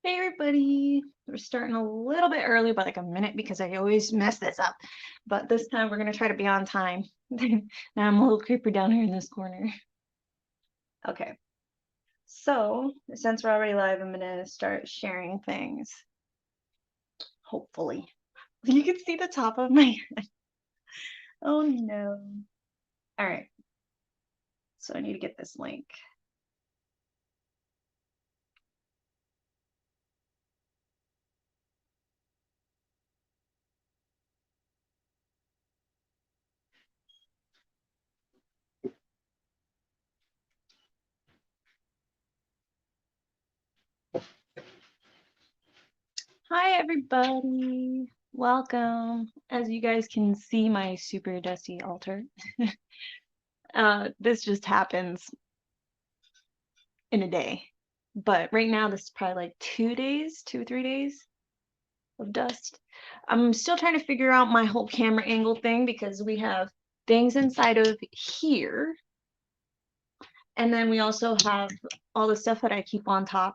Hey everybody, we're starting a little bit early by like a minute because I always mess this up. But this time we're gonna try to be on time. Now I'm a little creepy down here in this corner. Okay, so since we're already live, I'm gonna start sharing things. Hopefully. You can see the top of my head. Oh no. All right, so I need to get this link. Hi everybody, welcome. As you guys can see my super dusty altar. This just happens in a day. But right now, this is probably like 2 days, 2 or 3 days of dust. I'm still trying to figure out my whole camera angle thing because we have things inside of here. And then we also have all the stuff that I keep on top.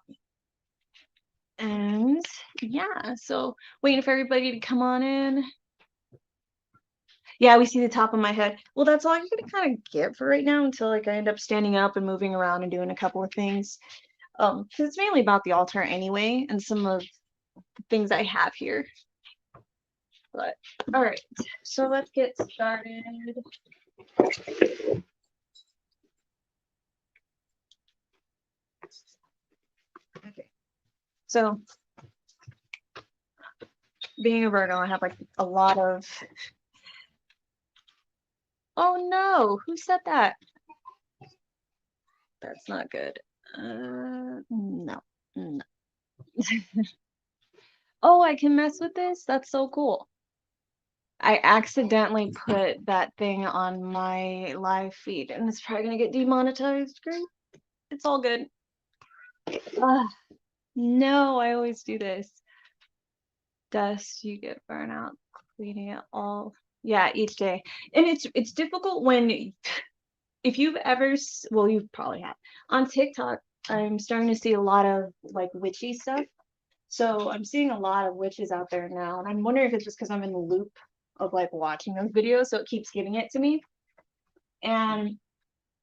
And yeah, so waiting for everybody to come on in. Yeah, we see the top of my head. Well, that's all you're gonna kind of get for right now until like I end up standing up and moving around and doing a couple of things. Because it's mainly about the altar anyway, and some of the things I have here. But all right, so let's get started. Okay, so being a Virgo, I have like a lot of. Oh no, who said that? That's not good. No, no. Oh, I can mess with this? That's so cool. I accidentally put that thing on my live feed and it's probably gonna get demonetized. Great. It's all good. No, I always do this. Dust, you get burnout, cleaning it all. Yeah, each day. And it's difficult when if you've ever well, you probably have. On TikTok, I'm starting to see a lot of like witchy stuff. So I'm seeing a lot of witches out there now, and I'm wondering if it's just because I'm in the loop of like watching those videos, so it keeps giving it to me. And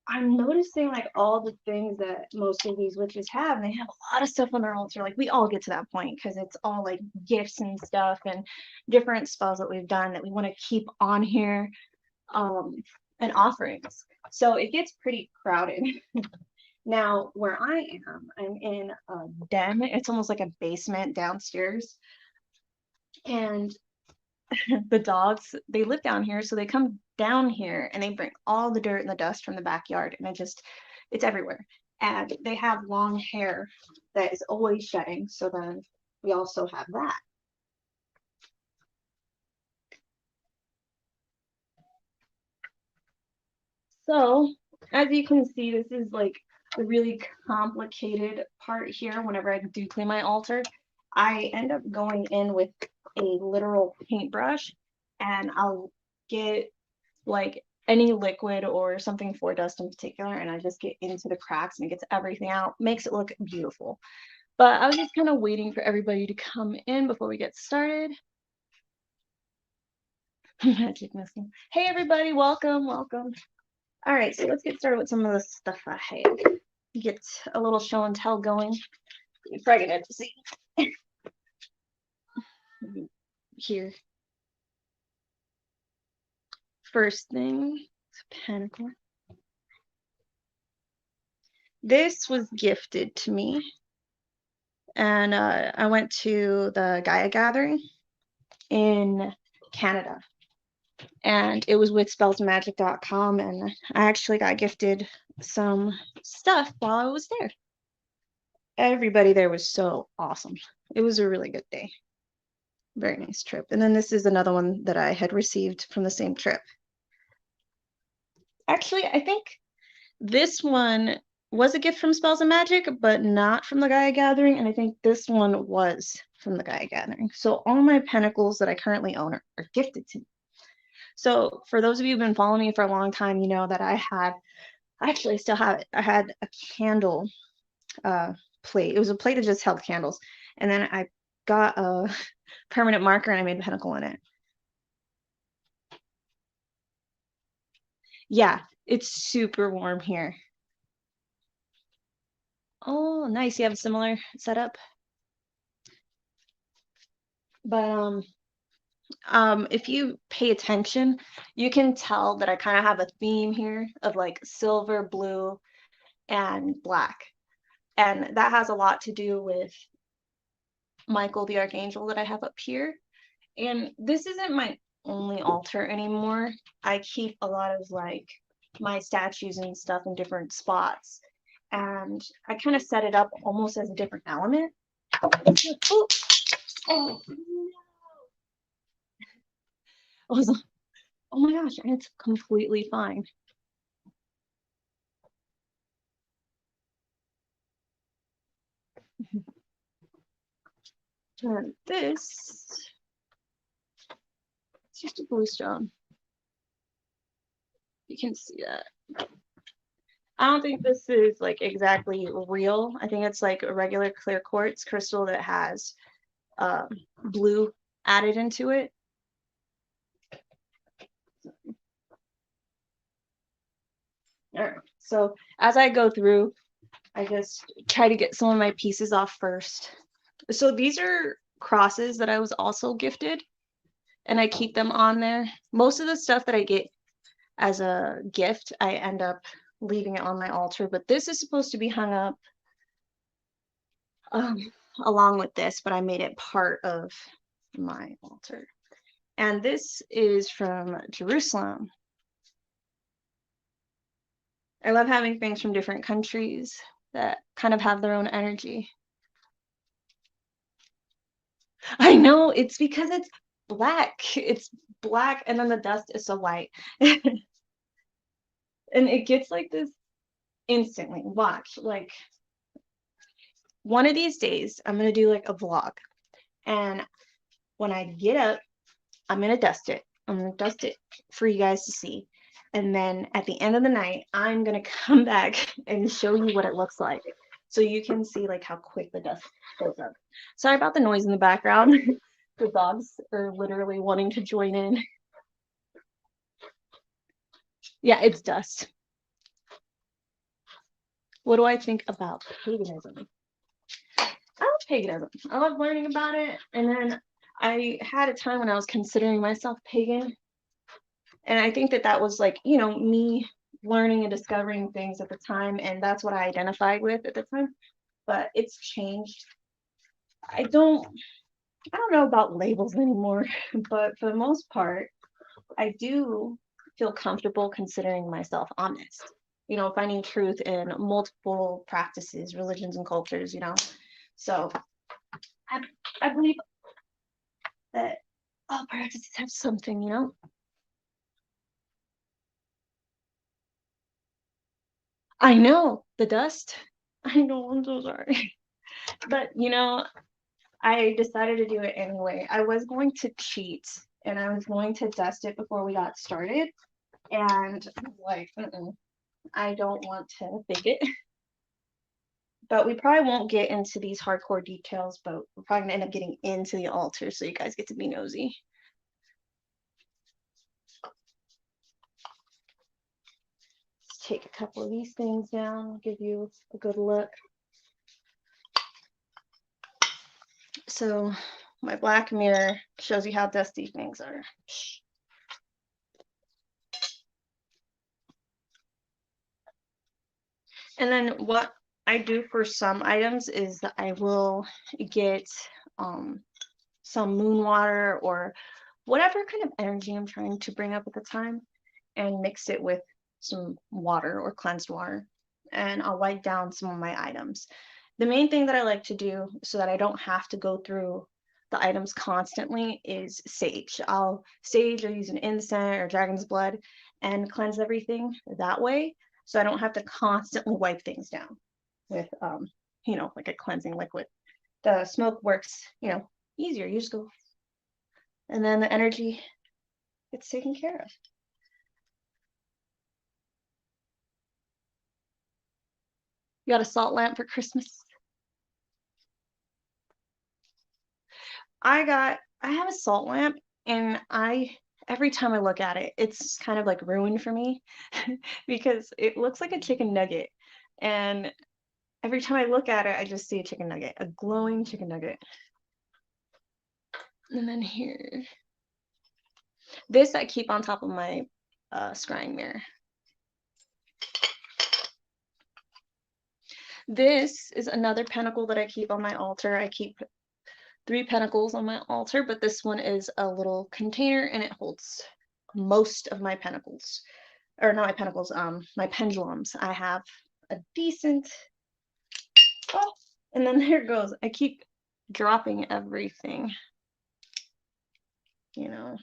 I'm noticing like all the things that most of these witches have, and they have a lot of stuff on their altar. Like we all get to that point because it's all like gifts and stuff and different spells that we've done that we want to keep on here, um, and offerings. So it gets pretty crowded. Now, where I am, I'm in a den. It's almost like a basement downstairs. And the dogs, they live down here, so they come down here and they bring all the dirt and the dust from the backyard, and it's everywhere. And they have long hair that is always shedding, so then we also have that. So as you can see, this is like the really complicated part here. Whenever I do clean my altar, I end up going in with a literal paintbrush, and I'll get like any liquid or something for dust in particular, and I just get into the cracks and it gets everything out, makes it look beautiful. But I was just kind of waiting for everybody to come in before we get started. Magic missing. Hey everybody, welcome, welcome. All right, so let's get started with some of the stuff I have. Get a little show and tell going. You're probably gonna have to see here. First thing, pentacle. This was gifted to me, and I went to the Gaia Gathering in Canada, and it was with SpellsOfMagic.com, and I actually got gifted some stuff while I was there. Everybody there was so awesome. It was a really good day. Very nice trip. And then this is another one that I had received from the same trip. Actually, I think this one was a gift from Spells of Magic, but not from the Gaia Gathering, and I think this one was from the Gaia Gathering. So all my pentacles that I currently own are gifted to me. So for those of you who've been following me for a long time, you know that I still have it. I had a candle plate. It was a plate that just held candles, And then I got a permanent marker and I made a pentacle in it. Yeah, it's super warm here. Oh, nice. You have a similar setup. But if you pay attention, you can tell that I kind of have a theme here of like silver, blue, and black. And that has a lot to do with Michael the Archangel that I have up here. And this isn't my only altar anymore. I keep a lot of like my statues and stuff in different spots. And I kind of set it up almost as a different element. Oh, oh, no. Oh my gosh, it's completely fine. And this, it's just a blue stone. You can see that. I don't think this is like exactly real. I think it's like a regular clear quartz crystal that has blue added into it. All right. So as I go through, I just try to get some of my pieces off first. So these are crosses that I was also gifted, and I keep them on there. Most of the stuff that I get as a gift, I end up leaving it on my altar, but this is supposed to be hung up along with this, but I made it part of my altar. And this is from Jerusalem. I love having things from different countries that kind of have their own energy. I know, it's because it's black. It's black, and then the dust is so white. And it gets like this instantly. Watch, like one of these days, I'm gonna do like a vlog. And when I get up, I'm gonna dust it. I'm gonna dust it for you guys to see. And then at the end of the night, I'm gonna come back and show you what it looks like. So you can see like how quick the dust goes up. Sorry about the noise in the background. The dogs are literally wanting to join in. Yeah, it's dust. What do I think about paganism? I love paganism. I love learning about it. And then I had a time when I was considering myself pagan. And I think that that was like, you know, me learning and discovering things at the time. And that's what I identified with at the time. But it's changed. I don't know about labels anymore, but for the most part, I do feel comfortable considering myself honest. You know, finding truth in multiple practices, religions, and cultures, you know. So I believe that all practices have something, you know. I know the dust. I know, I'm so sorry. But, you know, I decided to do it anyway. I was going to cheat and I was going to dust it before we got started. And like, I don't want to fake it. But we probably won't get into these hardcore details, but we're probably gonna end up getting into the altar so you guys get to be nosy. Let's take a couple of these things down, give you a good look. So my black mirror shows you how dusty things are. And then what I do for some items is that I will get some moon water or whatever kind of energy I'm trying to bring up at the time and mix it with some water or cleansed water. And I'll write down some of my items. The main thing that I like to do so that I don't have to go through the items constantly is sage. I'll use an incense or dragon's blood and cleanse everything that way. So I don't have to constantly wipe things down with, you know, like a cleansing liquid. The smoke works, you know, easier. You just go, and then the energy gets taken care of. You got a salt lamp for Christmas? I have a salt lamp, and every time I look at it, it's kind of like ruined for me because it looks like a chicken nugget. And every time I look at it, I just see a chicken nugget, a glowing chicken nugget. And then here, this I keep on top of my scrying mirror. This is another pentacle that I keep on my altar. I keep 3 pentacles on my altar, but this one is a little container and it holds most of my pentacles. Or not my pentacles, my pendulums. I have a decent, oh, and then there it goes. I keep dropping everything, you know.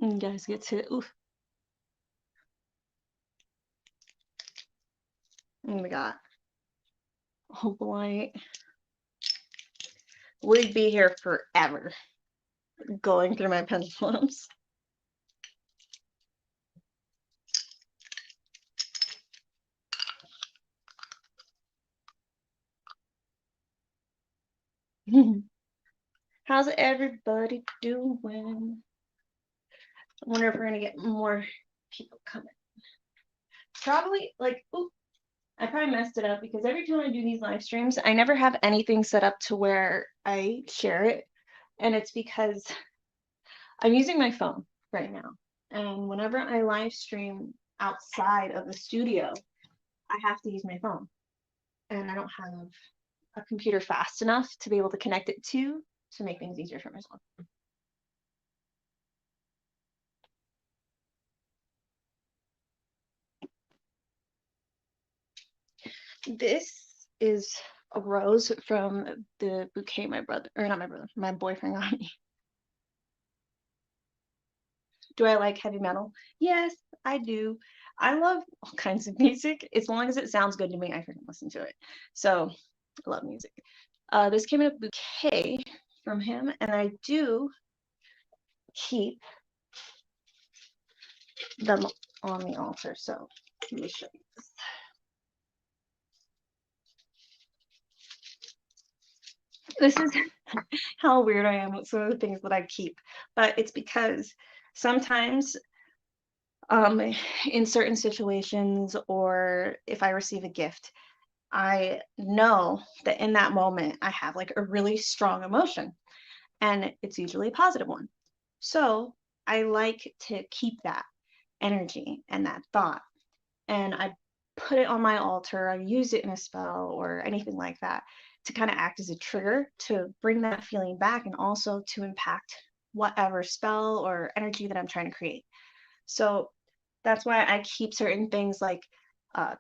And you guys get to, oof. And we got Opalite. We'd be here forever going through my pendulums. How's everybody doing? I wonder if we're gonna get more people coming. Probably like, ooh, I probably messed it up because every time I do these live streams, I never have anything set up to where I share it. And it's because I'm using my phone right now. And whenever I live stream outside of the studio, I have to use my phone. And I don't have a computer fast enough to be able to connect it to make things easier for myself. This is a rose from the bouquet my boyfriend got me. Do I like heavy metal? Yes, I do. I love all kinds of music. As long as it sounds good to me, I can listen to it. So I love music. This came in a bouquet from him, and I do keep them on the altar. So let me show you this. This is how weird I am with some of the things that I keep, but it's because sometimes in certain situations, or if I receive a gift, I know that in that moment I have like a really strong emotion, and it's usually a positive one. So I like to keep that energy and that thought, and I put it on my altar. I use it in a spell or anything like that to kind of act as a trigger to bring that feeling back, and also to impact whatever spell or energy that I'm trying to create. So that's why I keep certain things like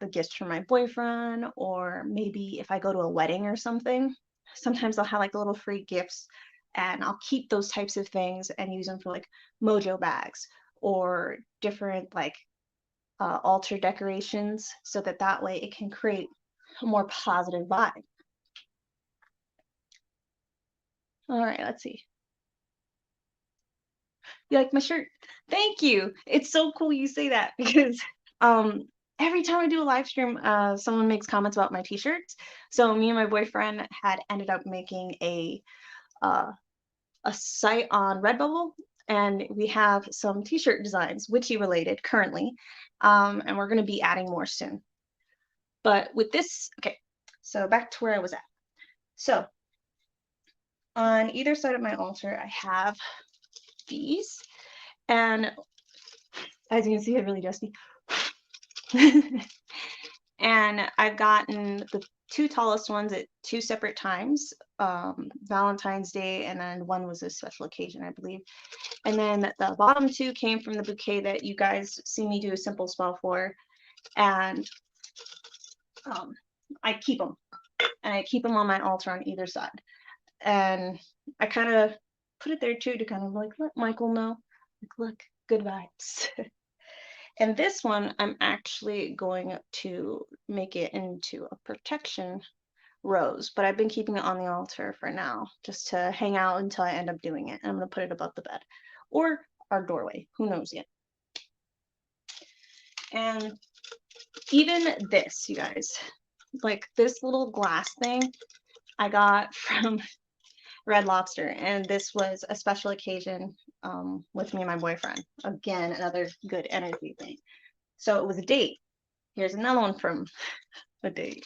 the gifts from my boyfriend, or maybe if I go to a wedding or something, sometimes I'll have like little free gifts, and I'll keep those types of things and use them for like mojo bags or different like altar decorations, so that way it can create a more positive vibe. All right, let's see. You like my shirt? Thank you. It's so cool you say that because every time I do a live stream, someone makes comments about my t-shirts. So me and my boyfriend had ended up making a site on Redbubble, and we have some t-shirt designs, witchy related currently, and we're going to be adding more soon. But with this, okay, so back to where I was at. So on either side of my altar, I have these, and as you can see, they're really dusty. And I've gotten the 2 tallest ones at 2 separate times, Valentine's Day, and then one was a special occasion, I believe. And then the bottom 2 came from the bouquet that you guys see me do a simple spell for, and I keep them, and I keep them on my altar on either side. And I kind of put it there too to kind of like let Michael know, like, look, good vibes. And this one, I'm actually going to make it into a protection rose, but I've been keeping it on the altar for now, just to hang out until I end up doing it. And I'm going to put it above the bed or our doorway. Who knows yet? And even this, you guys, like this little glass thing, I got from Red Lobster, and this was a special occasion with me and my boyfriend. Again, another good energy thing. So it was a date. Here's another one from a date.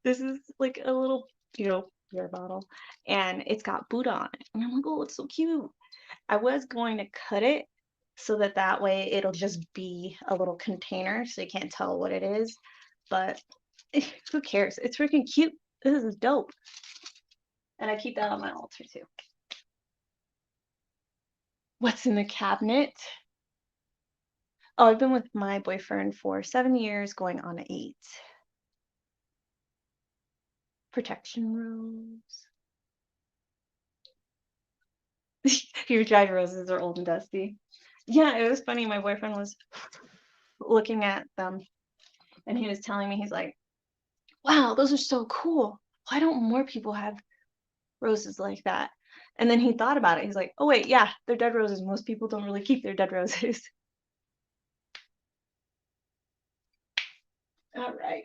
This is like a little, beer bottle, and it's got Buddha on it. And I'm like, oh, it's so cute. I was going to cut it so that way it'll just be a little container so you can't tell what it is, but who cares? It's freaking cute. This is dope. And I keep that on my altar too. What's in the cabinet? Oh, I've been with my boyfriend for 7 years, going on 8. Protection rose. Your dried roses are old and dusty. Yeah, it was funny. My boyfriend was looking at them and he was telling me, he's like, wow, those are so cool. Why don't more people have roses like that? And then he thought about it. He's like, oh, wait, yeah, they're dead roses. Most people don't really keep their dead roses. All right.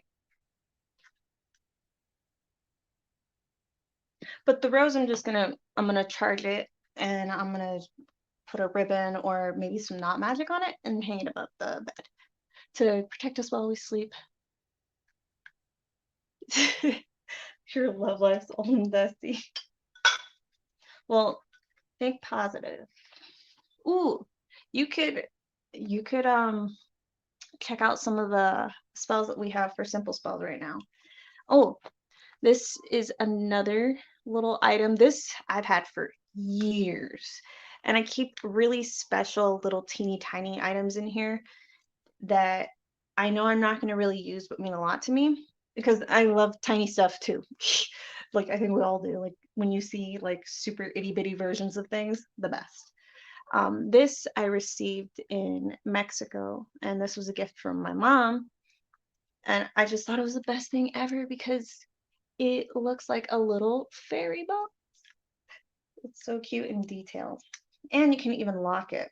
But the rose, I'm gonna charge it, and I'm gonna put a ribbon or maybe some knot magic on it and hang it above the bed to protect us while we sleep. Your love life's old and dusty. Well, think positive. Ooh, you could check out some of the spells that we have for simple spells right now. Oh, this is another little item. This I've had for years. And I keep really special little teeny tiny items in here that I know I'm not going to really use but mean a lot to me because I love tiny stuff too. Like I think we all do. Like when you see like super itty bitty versions of things, the best. This I received in Mexico, and this was a gift from my mom. And I just thought it was the best thing ever because it looks like a little fairy box. It's so cute and detailed. And you can even lock it.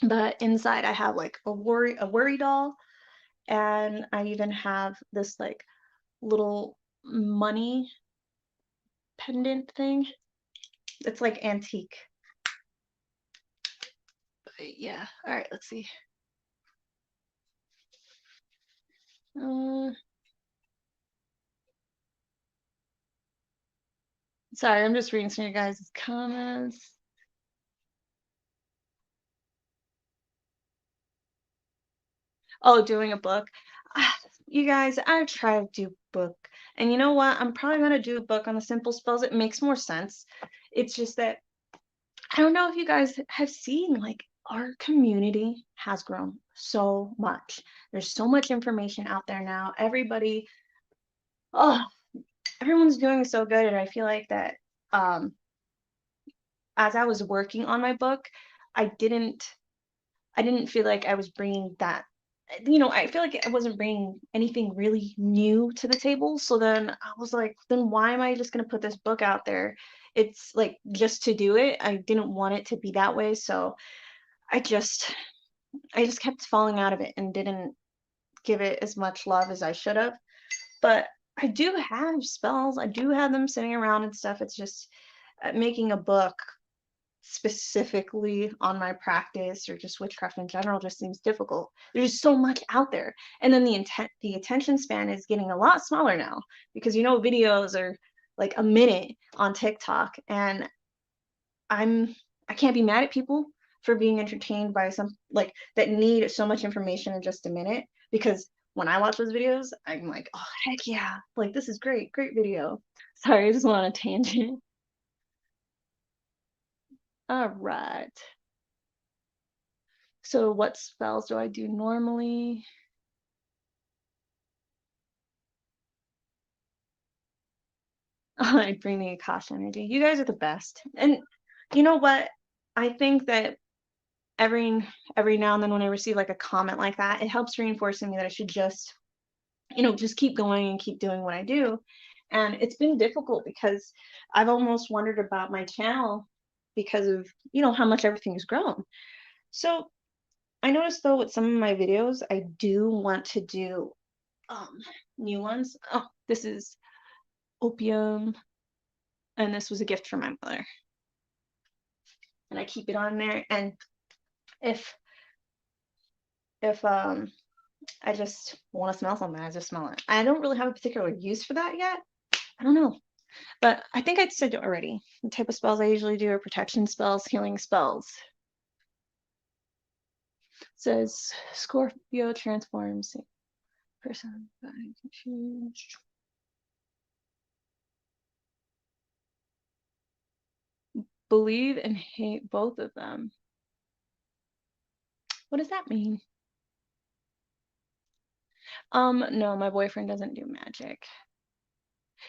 But inside I have like a worry doll, and I even have this like little money pendant thing. It's like antique. But yeah. All right, let's see. Sorry, I'm just reading some of you guys' comments. Oh, doing a book. You guys, I try to do book. And you know what? I'm probably going to do a book on the simple spells. It makes more sense. It's just that I don't know if you guys have seen, like, our community has grown so much. There's so much information out there now. Everyone's doing so good. And I feel like that as I was working on my book, I didn't feel like I was bringing that, I feel like I wasn't bringing anything really new to the table. So then I was like, then why am I just going to put this book out there? It's like just to do it. I didn't want it to be that way. So I just kept falling out of it and didn't give it as much love as I should have. But I do have spells. I do have them sitting around and stuff. It's just making a book specifically on my practice or just witchcraft in general just seems difficult. There's so much out there, and then the attention span is getting a lot smaller now because videos are like a minute on TikTok, and I can't be mad at people for being entertained by some like that need so much information in just a minute, because when I watch those videos I'm like, oh heck yeah, like this is great video. Sorry, I just went on a tangent. All right. So what spells do I do normally? I bring the Akasha energy. You guys are the best. And you know what? I think that every now and then when I receive like a comment like that, it helps reinforce in me that I should just, just keep going and keep doing what I do. And it's been difficult because I've almost wondered about my channel because of, how much everything's grown. So I noticed though with some of my videos, I do want to do new ones. Oh, this is opium. And this was a gift from my mother. And I keep it on there. And if I just want to smell something, I just smell it. I don't really have a particular use for that yet. I don't know. But I think I said it already. The type of spells I usually do are protection spells, healing spells. It says Scorpio transforms person. Believe and hate both of them. What does that mean? No, my boyfriend doesn't do magic.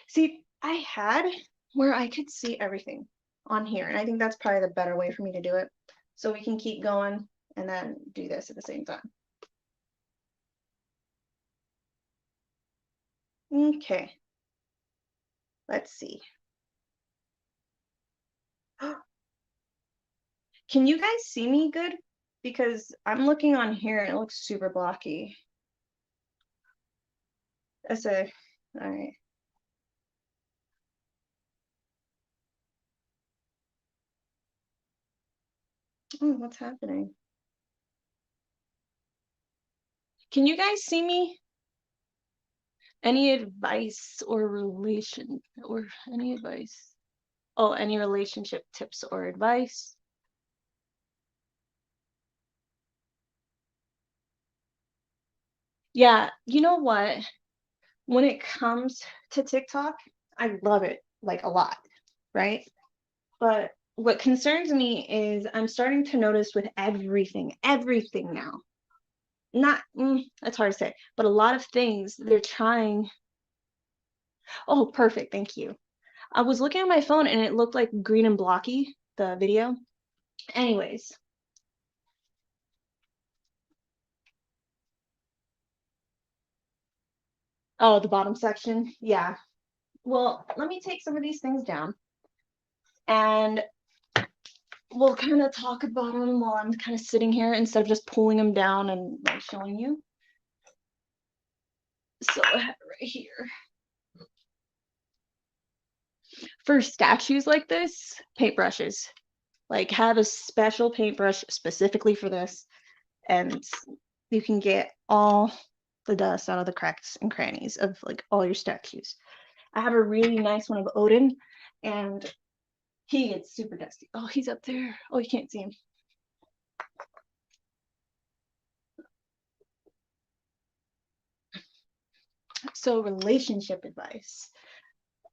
See, I had where I could see everything on here, and I think that's probably the better way for me to do it. So we can keep going and then do this at the same time. Okay. Let's see. Can you guys see me good? Because I'm looking on here and it looks super blocky. All right. Oh, what's happening? Can you guys see me? Any advice or any advice? Oh, any relationship tips or advice? Yeah, you know what? When it comes to TikTok, I love it like a lot, right? But what concerns me is I'm starting to notice with everything now. Not, that's hard to say, but a lot of things they're trying. Oh, perfect. Thank you. I was looking at my phone and it looked like green and blocky, the video. Anyways. Oh, the bottom section. Yeah. Well, let me take some of these things down and we'll kind of talk about them while I'm kind of sitting here instead of just pulling them down and like showing you. So I have it right here. For statues like this, paintbrushes. Like have a special paintbrush specifically for this, and you can get all the dust out of the cracks and crannies of like all your statues. I have a really nice one of Odin, and he gets super dusty. Oh, he's up there. Oh, you can't see him. So relationship advice.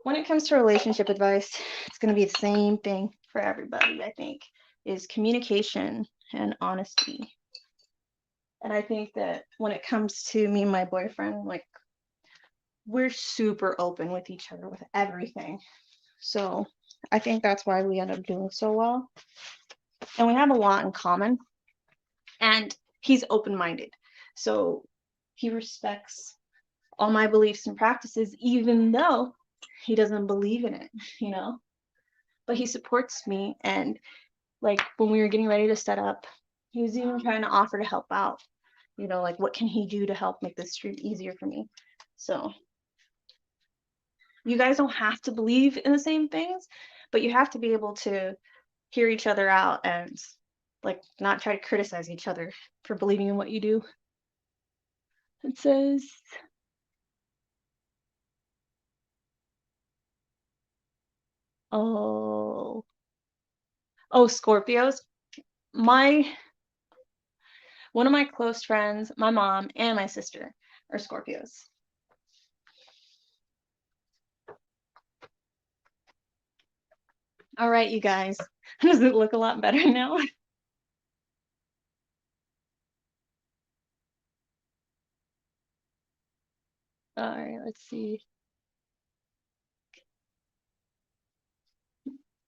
When it comes to relationship advice, it's going to be the same thing for everybody, I think, is communication and honesty. And I think that when it comes to me and my boyfriend, like, we're super open with each other with everything. So I think that's why we end up doing so well. And we have a lot in common. And he's open-minded. So he respects all my beliefs and practices, even though he doesn't believe in it, you know? But he supports me. And like when we were getting ready to set up, he was even trying to offer to help out, you know, like what can he do to help make this stream easier for me? So you guys don't have to believe in the same things, but you have to be able to hear each other out and like not try to criticize each other for believing in what you do. It says, oh, Scorpios. One of my close friends, my mom and my sister are Scorpios. All right, you guys. Does it look a lot better now? All right, let's see.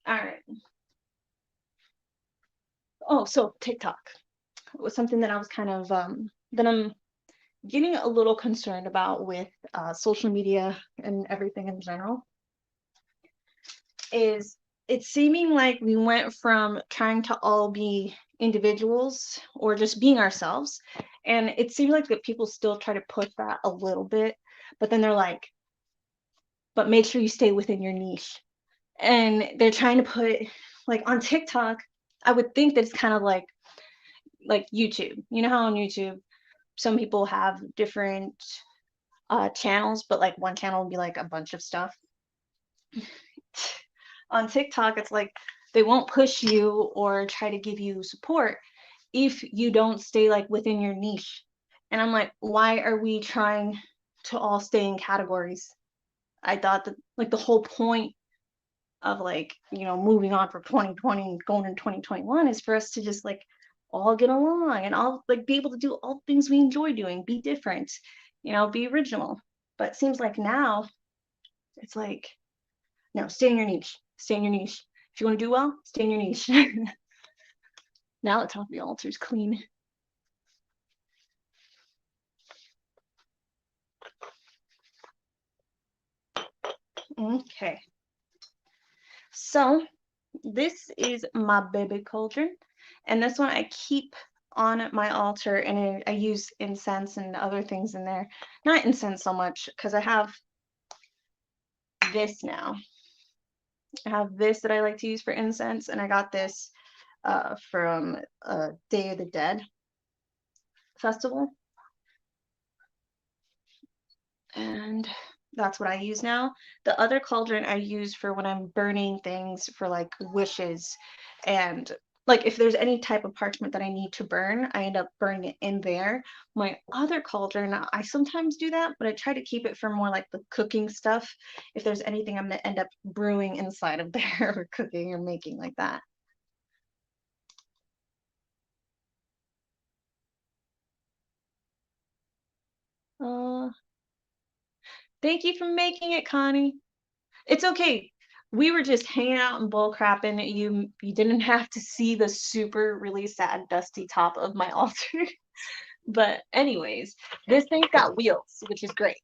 All right. Oh, so TikTok was something that I was kind of that I'm getting a little concerned about with social media and everything in general. Is it's seeming like we went from trying to all be individuals or just being ourselves, and it seems like that people still try to push that a little bit, but then they're like, but make sure you stay within your niche. And they're trying to put, like, on TikTok, I would think that it's kind of like YouTube. You know how on YouTube some people have different channels, but like one channel will be like a bunch of stuff. On TikTok, it's like they won't push you or try to give you support if you don't stay like within your niche. And I'm like, why are we trying to all stay in categories? I thought that like the whole point of like, you know, moving on for 2020 going into 2021 is for us to just like all get along and all like be able to do all the things we enjoy doing, be different, you know, be original. But it seems like now it's like, no, stay in your niche, stay in your niche. If you want to do well, stay in your niche. Now the top of the altar is clean. Okay. So this is my baby cauldron, and this one I keep on my altar, and I use incense and other things in there. Not incense so much, because I have this now. I have this that I like to use for incense, and I got this from Day of the Dead festival. And that's what I use now. The other cauldron I use for when I'm burning things for like wishes, and like if there's any type of parchment that I need to burn, I end up burning it in there. My other cauldron, I sometimes do that, but I try to keep it for more like the cooking stuff. If there's anything I'm gonna end up brewing inside of there or cooking or making like that. Uh, Thank you for making it, Connie. It's okay. We were just hanging out and bull crapping. You didn't have to see the super really sad dusty top of my altar. But anyways, this thing's got wheels, which is great.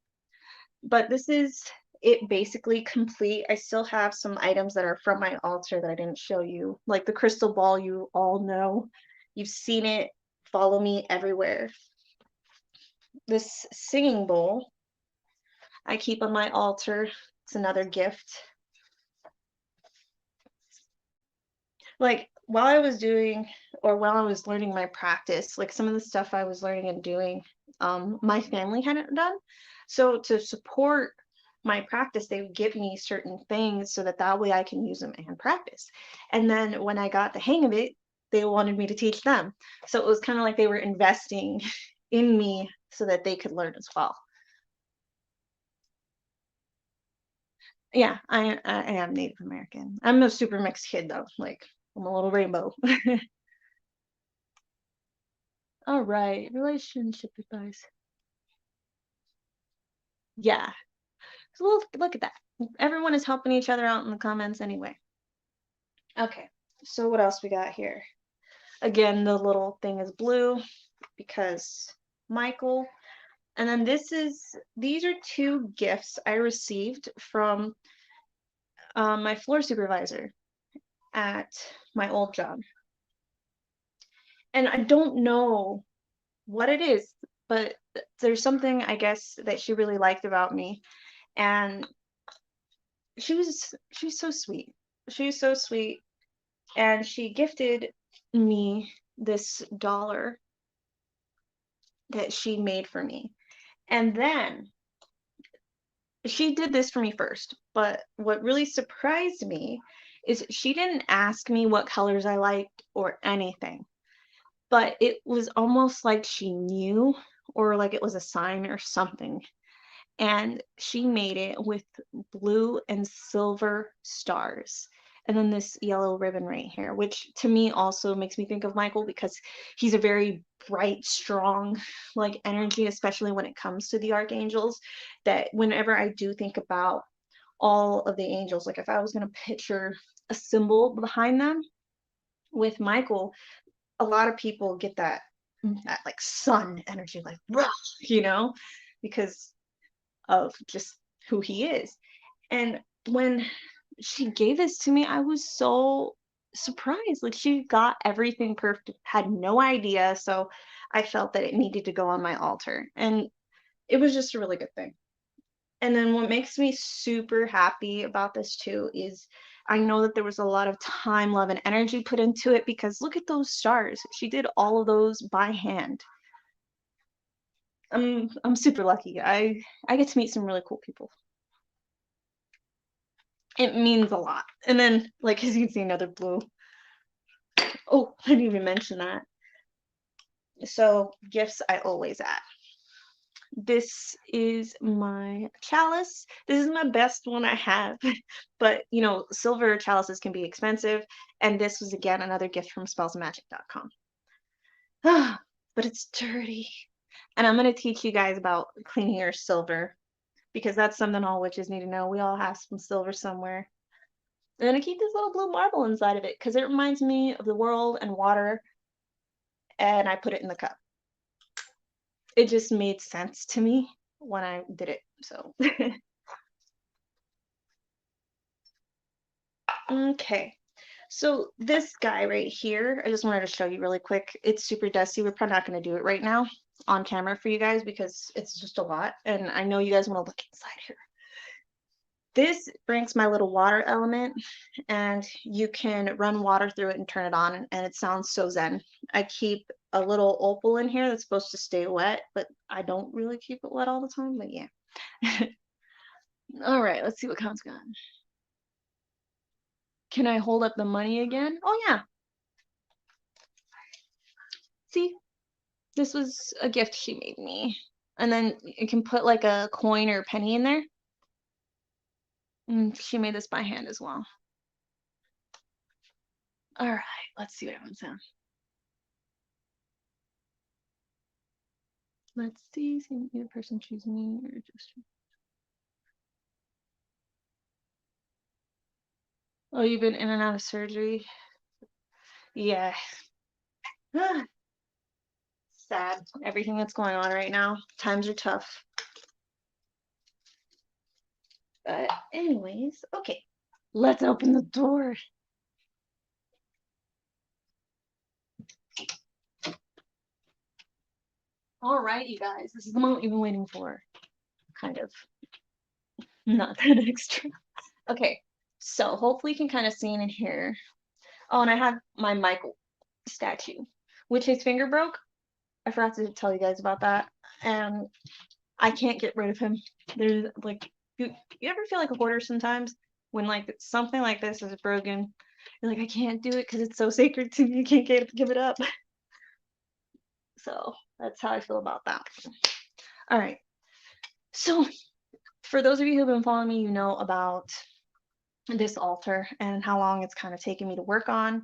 But this is it basically complete. I still have some items that are from my altar that I didn't show you. Like the crystal ball, you all know. You've seen it. Follow me everywhere. This singing bowl I keep on my altar. It's another gift. Like while I was doing or while I was learning my practice, like some of the stuff I was learning and doing, my family hadn't done. So to support my practice, they would give me certain things so that that way I can use them and practice. And then when I got the hang of it, they wanted me to teach them. So it was kind of like they were investing in me so that they could learn as well. Yeah, I am Native American. I'm a super mixed kid though. Like I'm a little rainbow. All right, relationship advice. Yeah, so look at that. Everyone is helping each other out in the comments anyway. Okay, so what else we got here? Again, the little thing is blue because Michael. And then these are two gifts I received from my floor supervisor at my old job. And I don't know what it is, but there's something I guess that she really liked about me. And she was so sweet. She was so sweet, and she gifted me this dollar that she made for me. And then she did this for me first, but what really surprised me is she didn't ask me what colors I liked or anything, but it was almost like she knew or like it was a sign or something. And she made it with blue and silver stars. And then this yellow ribbon right here, which to me also makes me think of Michael because he's a very bright, strong, like energy, especially when it comes to the archangels. That whenever I do think about all of the angels, like if I was going to picture a symbol behind them with Michael, a lot of people get that like sun energy, like, you know, because of just who he is. And when she gave this to me, I was so surprised. Like she got everything perfect, had no idea. So I felt that it needed to go on my altar. And it was just a really good thing. And then what makes me super happy about this too is I know that there was a lot of time, love, and energy put into it because look at those stars. She did all of those by hand. I'm super lucky. I get to meet some really cool people. It means a lot. And then, like, as you can see, another blue. Oh, I didn't even mention that. So, gifts I always add. This is my chalice. This is my best one I have. But, you know, silver chalices can be expensive. And this was, again, another gift from SpellsOfMagic.com. But it's dirty. And I'm going to teach you guys about cleaning your silver because that's something all witches need to know. We all have some silver somewhere. And I keep this little blue marble inside of it because it reminds me of the world and water. And I put it in the cup. It just made sense to me when I did it. So, okay. So this guy right here, I just wanted to show you really quick. It's super dusty. We're probably not going to do it right now on camera for you guys because it's just a lot. And I know you guys want to look inside here. This brings my little water element, and you can run water through it and turn it on, and it sounds so zen. I keep a little opal in here that's supposed to stay wet, but I don't really keep it wet all the time, but yeah. All right, let's see what counts got. Can I hold up the money again? Oh, yeah. See, this was a gift she made me. And then you can put like a coin or a penny in there. And she made this by hand as well. All right, let's see what happens now. Let's see, either person choose me or just. Oh, you've been in and out of surgery? Yeah. Sad. Everything that's going on right now. Times are tough. But anyways, okay. Let's open the door. All right, you guys. This is the moment you've been waiting for. Kind of. Not that extra. Okay. So hopefully you can kind of see in here. Oh, and I have my Michael statue, which his finger broke. I forgot to tell you guys about that. And I can't get rid of him. There's like, you ever feel like a hoarder sometimes when like something like this is broken? You're like, I can't do it because it's so sacred to me. I can't give it up. So that's how I feel about that. All right. So for those of you who've been following me, you know about this altar and how long it's kind of taken me to work on.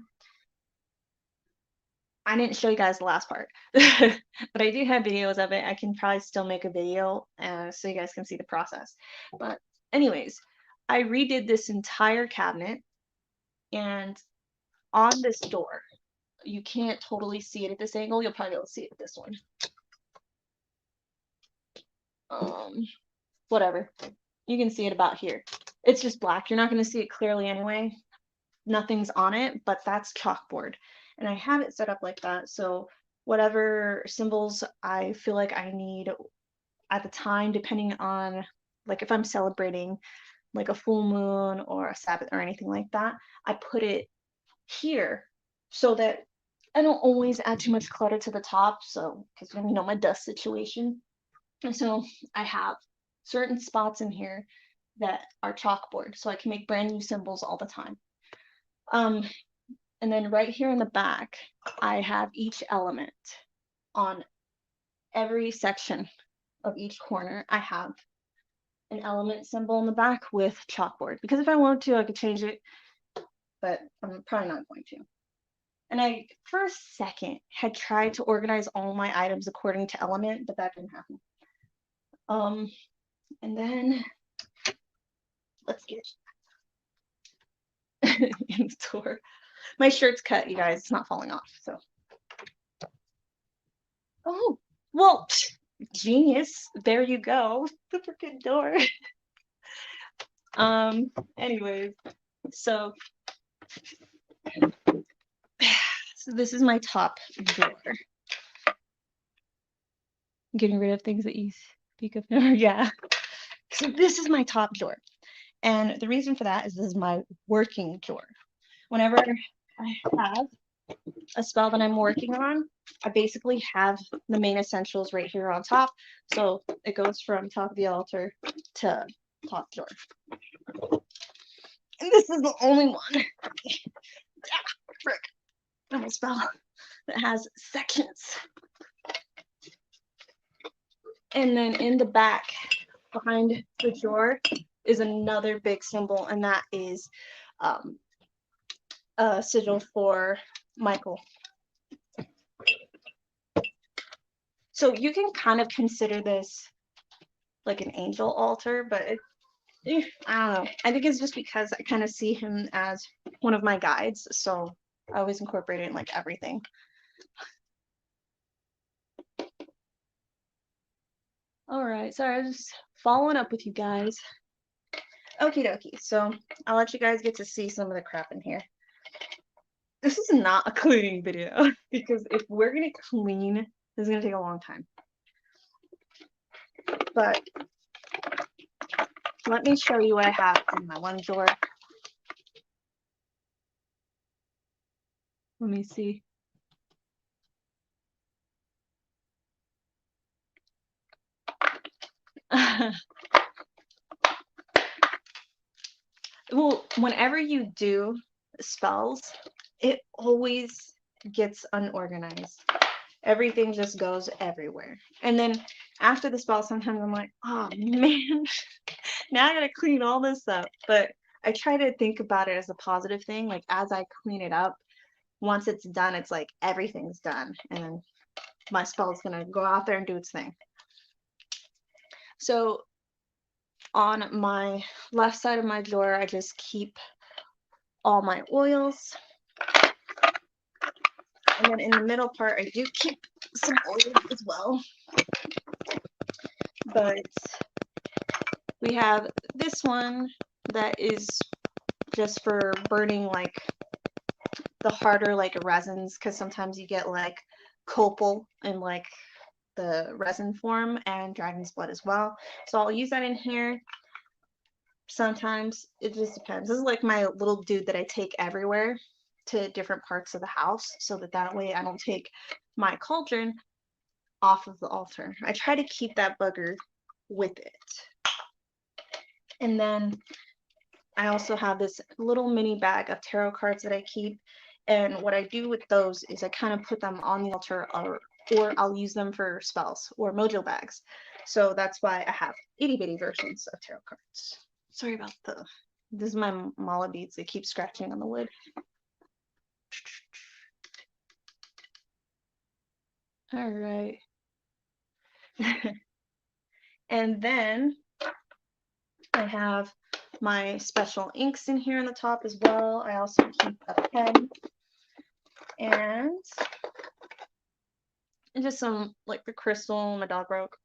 I didn't show you guys the last part, but I do have videos of it. I can probably still make a video so you guys can see the process. But anyways, I redid this entire cabinet, and on this door, you can't totally see it at this angle. You'll probably be able to see it at this one. Whatever. You can see it about here. It's just black. You're not going to see it clearly anyway. Nothing's on it, but that's chalkboard. And I have it set up like that, so whatever symbols I feel like I need at the time, depending on, like if I'm celebrating like a full moon or a Sabbath or anything like that, I put it here so that I don't always add too much clutter to the top, so because you know my dust situation. And so I have certain spots in here that are chalkboard, so I can make brand new symbols all the time. And then right here in the back, I have each element on every section of each corner. I have an element symbol in the back with chalkboard, because if I wanted to, I could change it, but I'm probably not going to. And I, for a second, had tried to organize all my items according to element, but that didn't happen. And then let's get in the door. My shirt's cut, you guys. It's not falling off, so. Oh, well, genius. There you go. The freaking door. Anyways, so this is my top drawer. Getting rid of things that you speak of. Yeah. So this is my top drawer. And the reason for that is this is my working drawer. Whenever I have a spell that I'm working on, I basically have the main essentials right here on top. So it goes from top of the altar to top drawer. And this is the only one. Frick. Normal spell that has sections. And then in the back, behind the drawer, is another big symbol, and that is a sigil for Michael. So you can kind of consider this like an angel altar, but I don't know. I think it's just because I kind of see him as one of my guides, so I always incorporate it in like everything. All right, sorry, I was just following up with you guys. Okie dokie, so I'll let you guys get to see some of the crap in here. This is not a cleaning video because if we're gonna clean, this is gonna take a long time. But let me show you what I have in my one drawer. Let me see. Well, whenever you do spells, it always gets unorganized. Everything just goes everywhere. And then after the spell, sometimes I'm like, oh man, now I gotta clean all this up. But I try to think about it as a positive thing. Like as I clean it up, once it's done, it's like everything's done. And then my spell is gonna go out there and do its thing. So on my left side of my drawer, I just keep all my oils. And then in the middle part, I do keep some oils as well. But we have this one that is just for burning like the harder like resins, because sometimes you get like copal in like the resin form and dragon's blood as well. So I'll use that in here. Sometimes it just depends. This is like my little dude that I take everywhere to different parts of the house, so that way I don't take my cauldron off of the altar. I try to keep that bugger with it. And then I also have this little mini bag of tarot cards that I keep, and what I do with those is I kind of put them on the altar, or I'll use them for spells or mojo bags. So that's why I have itty bitty versions of tarot cards. Sorry about this is my mala beads. They keep scratching on the wood. All right. And then I have my special inks in here on the top as well. I also keep a pen and just some like the crystal my dog broke.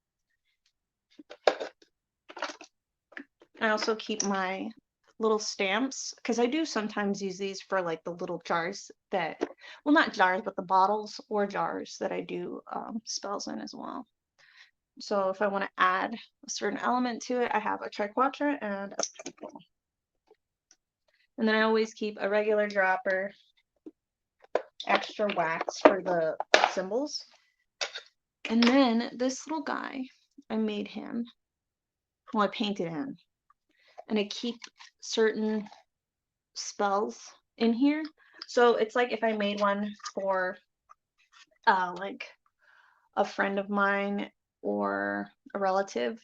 I also keep my little stamps because I do sometimes use these for like the little jars that, well, not jars, but the bottles or jars that I do spells in as well. So if I want to add a certain element to it, I have a triquetra and a triple. And then I always keep a regular dropper, extra wax for the symbols. And then this little guy, I made him, well, I painted him. And I keep certain spells in here. So it's like if I made one for like a friend of mine or a relative,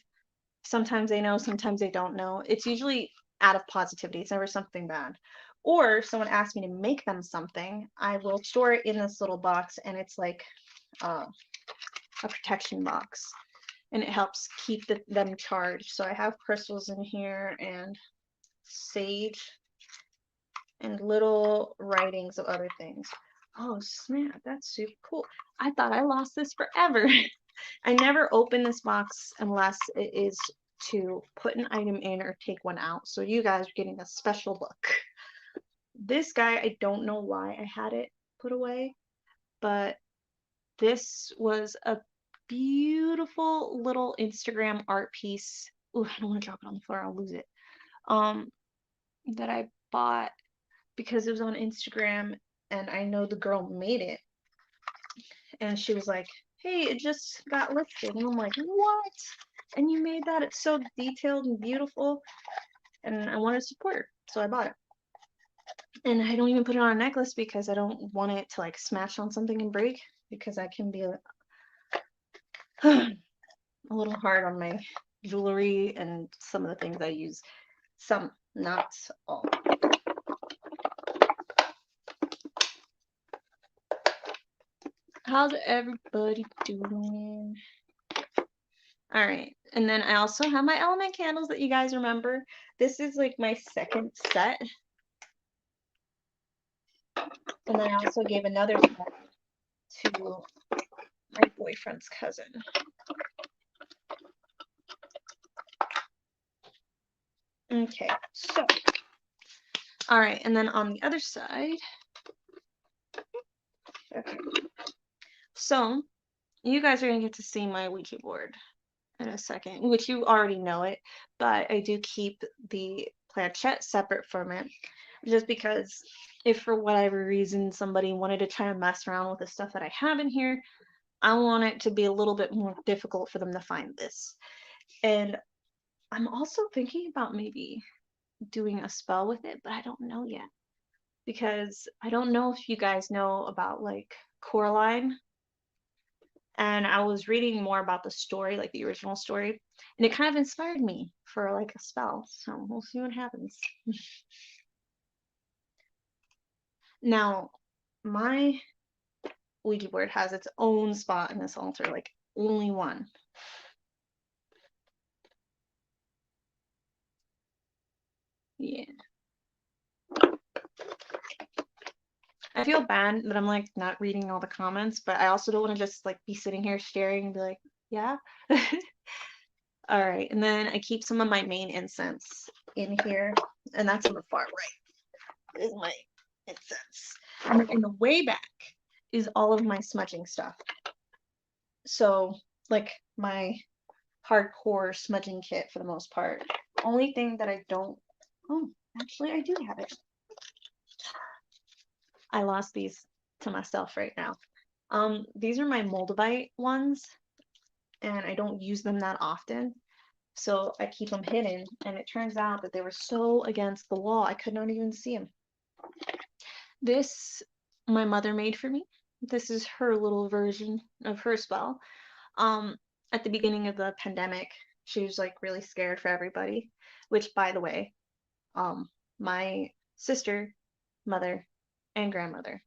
sometimes they know, sometimes they don't know. It's usually out of positivity. It's never something bad. Or someone asks me to make them something, I will store it in this little box, and it's like a protection box, and it helps keep them charged. So I have crystals in here and sage and little writings of other things. Oh snap, that's super cool. I thought I lost this forever. I never open this box unless it is to put an item in or take one out. So you guys are getting a special look. This guy, I don't know why I had it put away, but this was a beautiful little Instagram art piece. Ooh, I don't want to drop it on the floor, I'll lose it. that I bought because it was on Instagram and I know the girl made it. And she was like, hey, it just got listed. And I'm like, what? And you made that? It's so detailed and beautiful. And I wanted to support her, so I bought it. And I don't even put it on a necklace because I don't want it to like smash on something and break, because I can be a little hard on my jewelry and some of the things I use. Some, not all. How's everybody doing? All right, and then I also have my element candles that you guys remember. This is like my second set. And then I also gave another set to my boyfriend's cousin. Okay, so, all right, and then on the other side, okay, so you guys are gonna get to see my Ouija board in a second, which you already know it, but I do keep the planchette separate from it, just because if for whatever reason somebody wanted to try and mess around with the stuff that I have in here, I want it to be a little bit more difficult for them to find this. And I'm also thinking about maybe doing a spell with it, but I don't know yet, because I don't know if you guys know about like Coraline. And I was reading more about the story, like the original story, and it kind of inspired me for like a spell. So we'll see what happens. Now, my Ouija board has its own spot in this altar, like only one. Yeah. I feel bad that I'm like not reading all the comments, but I also don't want to just like be sitting here staring and be like, yeah. All right, and then I keep some of my main incense in here, and that's on the far right. Is my incense. And in the way back is all of my smudging stuff. So, like my hardcore smudging kit for the most part. Only thing that I don't. Oh, actually, I do have it. I lost these to myself right now. These are my Moldavite ones, and I don't use them that often. So I keep them hidden, and it turns out that they were so against the wall, I could not even see them. This, my mother made for me. This is her little version of her spell. At the beginning of the pandemic, she was like really scared for everybody, which, by the way, my sister, mother, and grandmother,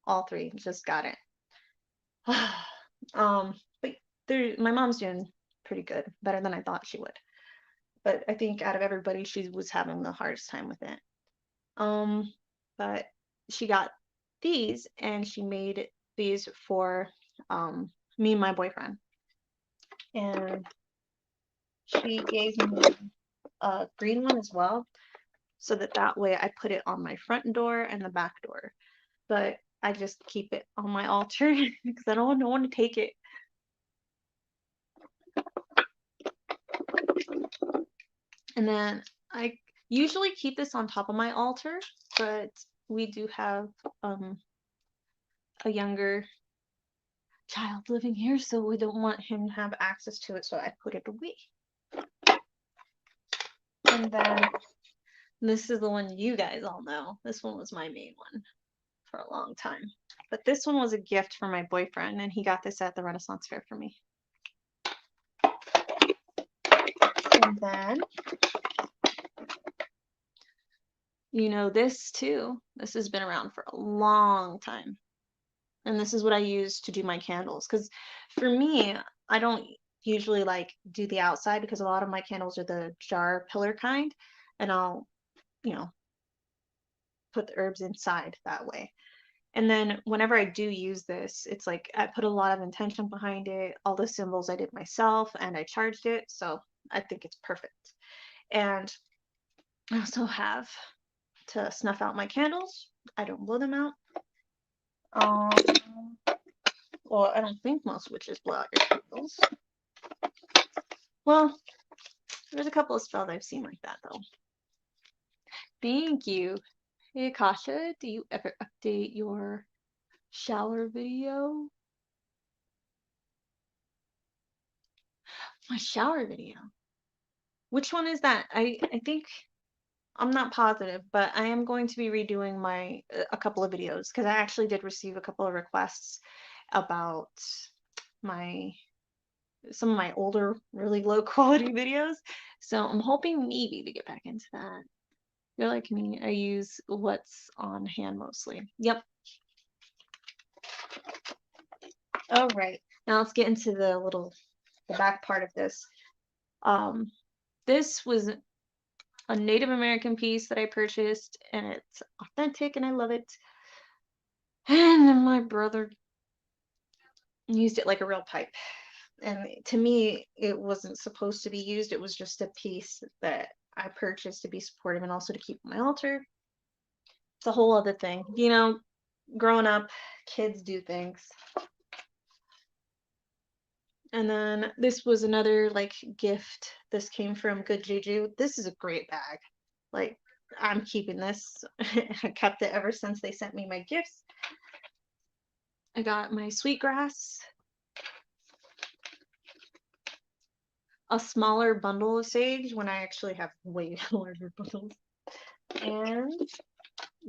all three just got it. But my mom's doing pretty good, better than I thought she would. But I think out of everybody, she was having the hardest time with it. But she got these, and she made these for me and my boyfriend. And she gave me a green one as well, so that way I put it on my front door and the back door. But I just keep it on my altar because I don't want to take it. And then I usually keep this on top of my altar, but we do have a younger child living here, so we don't want him to have access to it, so I put it away. And then this is the one you guys all know. This one was my main one for a long time. But this one was a gift for my boyfriend, and he got this at the Renaissance Fair for me. And then, you know, this too. This has been around for a long time. And this is what I use to do my candles. Because for me, I don't usually like do the outside, because a lot of my candles are the jar pillar kind. And I'll, you know, put the herbs inside that way. And then whenever I do use this, it's like I put a lot of intention behind it. All the symbols I did myself, and I charged it. So I think it's perfect. And I also have to snuff out my candles. I don't blow them out. Well, I don't think most witches blow out your candles. Well, there's a couple of spells I've seen like that, though. Thank you. Hey, Akasha, do you ever update your shower video? My shower video. Which one is that? I think I'm not positive, but I am going to be redoing my a couple of videos because I actually did receive a couple of requests about my some of my older, really low quality videos. So I'm hoping maybe to get back into that. You're like me, I use what's on hand mostly. Yep. All right. Now let's get into the back part of this. This was a Native American piece that I purchased, and it's authentic and I love it. And then my brother used it like a real pipe. And to me, it wasn't supposed to be used. It was just a piece that I purchased to be supportive and also to keep on my altar. It's a whole other thing. You know, growing up, kids do things. And then this was another like gift. This came from Good Juju. This is a great bag. Like, I'm keeping this. I kept it ever since they sent me my gifts. I got my sweetgrass, a smaller bundle of sage when I actually have way larger bundles. And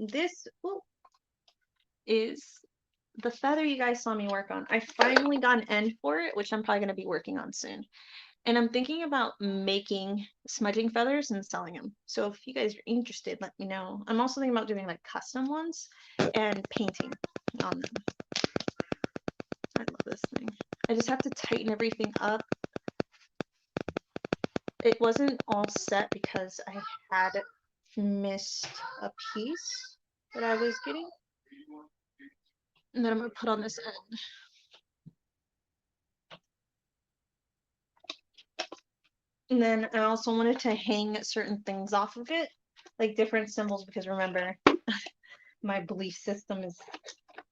this is the feather you guys saw me work on. I finally got an end for it, which I'm probably going to be working on soon. And I'm thinking about making smudging feathers and selling them. So if you guys are interested, let me know. I'm also thinking about doing like custom ones and painting on them. I love this thing. I just have to tighten everything up. It wasn't all set because I had missed a piece that I was getting. And then I'm going to put on this end. And then I also wanted to hang certain things off of it, like different symbols, because remember, my belief system is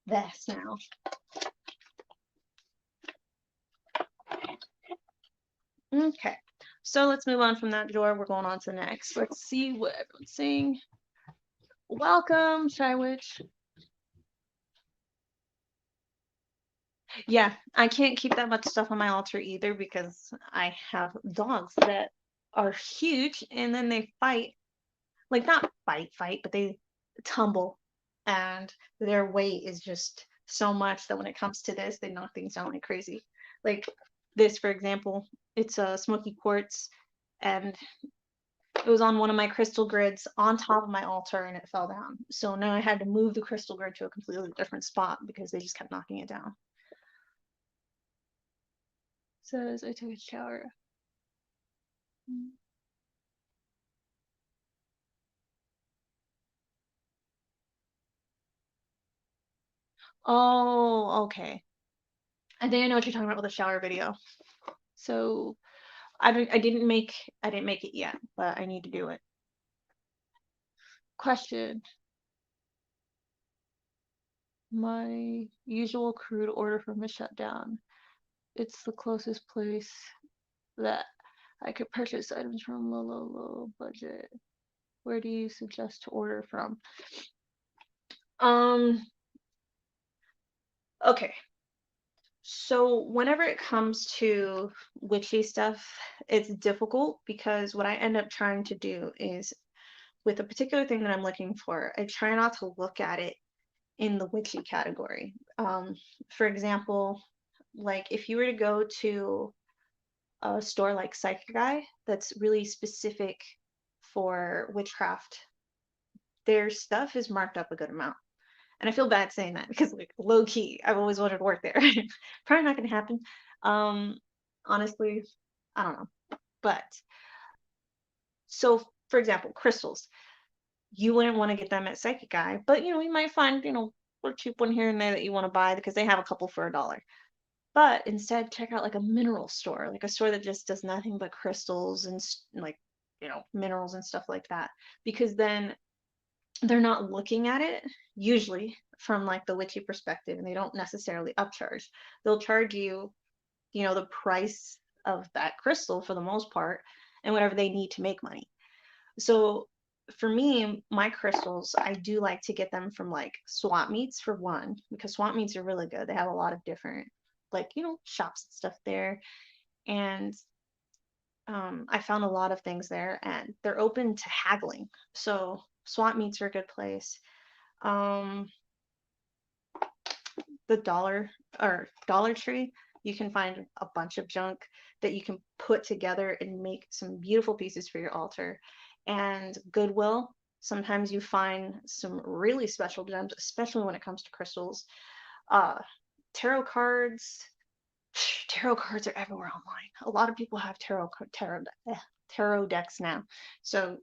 vast now. Okay, so let's move on from that drawer. We're going on to the next. Let's see what everyone's saying. Welcome, Shy Witch. Yeah, I can't keep that much stuff on my altar either because I have dogs that are huge and then they fight. Like, not fight, but they tumble. And their weight is just so much that when it comes to this, they knock things down like crazy. Like this, for example, it's a smoky quartz, and it was on one of my crystal grids on top of my altar and it fell down. So now I had to move the crystal grid to a completely different spot because they just kept knocking it down. Says I took a shower. Oh, okay. I think I know what you're talking about with the shower video. So I didn't make it yet, but I need to do it. Question. My usual crude order from a shutdown. It's the closest place that I could purchase items from low budget. Where do you suggest to order from? Okay. So whenever it comes to witchy stuff, it's difficult because what I end up trying to do is with a particular thing that I'm looking for, I try not to look at it in the witchy category. For example, like if you were to go to a store like Psychic Eye that's really specific for witchcraft, their stuff is marked up a good amount. And I feel bad saying that because like low key, I've always wanted to work there. Probably not gonna happen. Honestly, I don't know. But so for example, crystals. You wouldn't want to get them at Psychic Eye, but you might find, a cheap one here and there that you want to buy because they have a couple for $1. But instead, check out like a mineral store, like a store that just does nothing but crystals and like, minerals and stuff like that. Because then they're not looking at it usually from like the witchy perspective, and they don't necessarily upcharge. They'll charge you, the price of that crystal for the most part and whatever they need to make money. So for me, my crystals, I do like to get them from like swap meets for one, because swap meets are really good. They have a lot of different, like, you know, shops and stuff there. And I found a lot of things there, and they're open to haggling. So swap meets are a good place. Um, the Dollar Tree, you can find a bunch of junk that you can put together and make some beautiful pieces for your altar. And Goodwill, sometimes you find some really special gems, especially when it comes to crystals. Uh, tarot cards, tarot cards are everywhere online. A lot of people have tarot decks now. So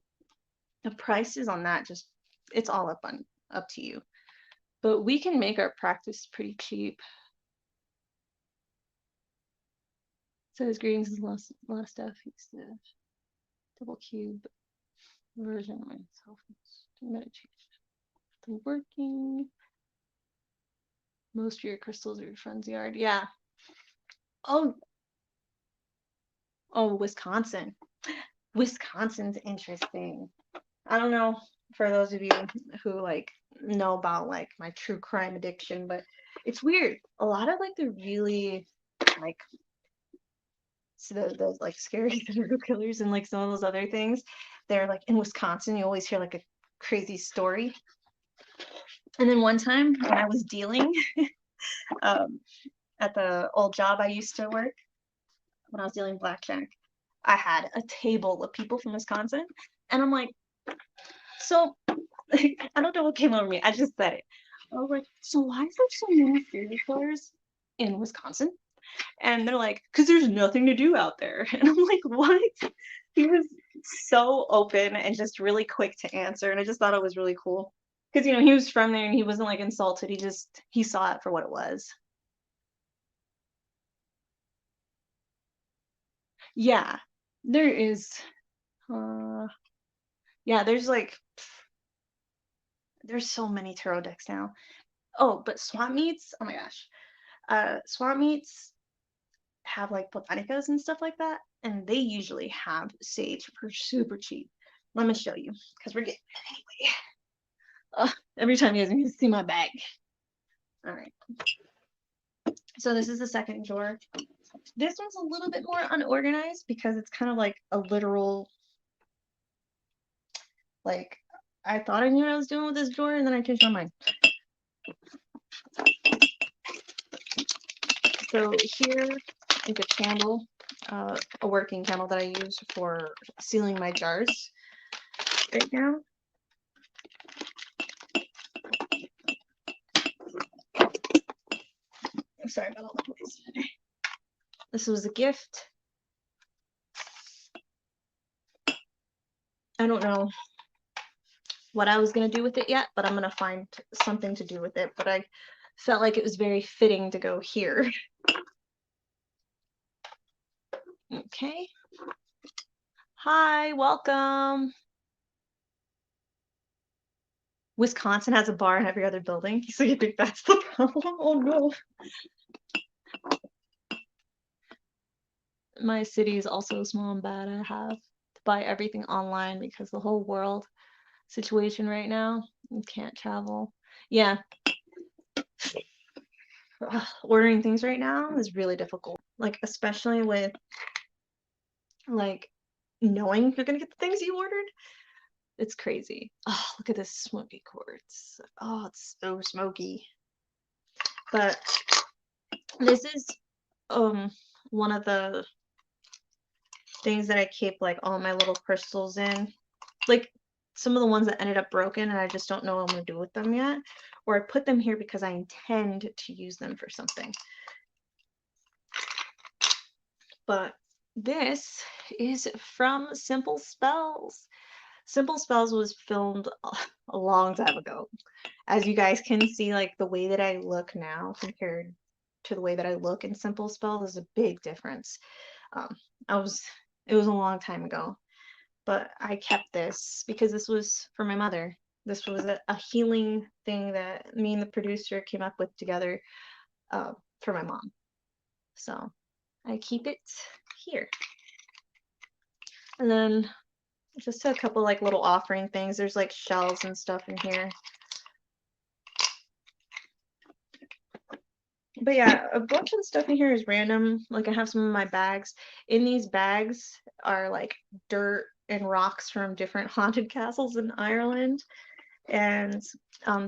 the prices on that, just, it's all up to you. But we can make our practice pretty cheap. Says greetings is a lot of stuff. He's the double cube version of myself. Meditation. Still working. Most of your crystals are your friend's yard. Yeah. Oh, Wisconsin. Wisconsin's interesting. I don't know, for those of you who like know about like my true crime addiction, but it's weird. A lot of like the really like those like scary serial killers and like some of those other things, they're like in Wisconsin. You always hear like a crazy story. And then one time when I was dealing at the old job I used to work, when I was dealing blackjack, I had a table of people from Wisconsin, and I'm like, so I don't know what came over me. I just said it. I was like, so why is there so many serial killers in Wisconsin? And they're like, because there's nothing to do out there. And I'm like, what? He was so open and just really quick to answer. And I just thought it was really cool. Because, you know, he was from there and he wasn't like insulted. He saw it for what it was. Yeah, there is. Yeah, there's so many tarot decks now. Oh, but swap meets, oh my gosh. Swap meets have like botanicas and stuff like that, and they usually have sage for super cheap. Let me show you, because we're getting anyway. Every time you guys need to see my bag. All right. So this is the second drawer. This one's a little bit more unorganized because it's kind of like a literal, like, I thought I knew what I was doing with this drawer, and then I changed my mind. So here is a candle, a working candle that I use for sealing my jars right now. I'm sorry about all the noise. This was a gift. I don't know what I was going to do with it yet, but I'm going to find something to do with it. But I felt like it was very fitting to go here. Okay. Hi, welcome. Wisconsin has a bar in every other building. So you think that's the problem? Oh no. My city is also small and bad. I have to buy everything online because the whole world situation right now, you can't travel. Yeah. Ordering things right now is really difficult. Like, especially with like knowing you're gonna get the things you ordered. It's crazy. Oh, look at this smoky quartz. Oh, it's so smoky. But this is one of the things that I keep like all my little crystals in. Like some of the ones that ended up broken and I just don't know what I'm gonna do with them yet. Or I put them here because I intend to use them for something. But this is from Simple Spells. Simple Spells was filmed a long time ago. As you guys can see, like the way that I look now compared to the way that I look in Simple Spells is a big difference. It was a long time ago, but I kept this because this was for my mother. This was a healing thing that me and the producer came up with together for my mom. So I keep it here. And then Just a couple like little offering things. There's like shells and stuff in here. But yeah, a bunch of the stuff in here is random. Like I have some of my bags. In these bags are like dirt and rocks from different haunted castles in Ireland. And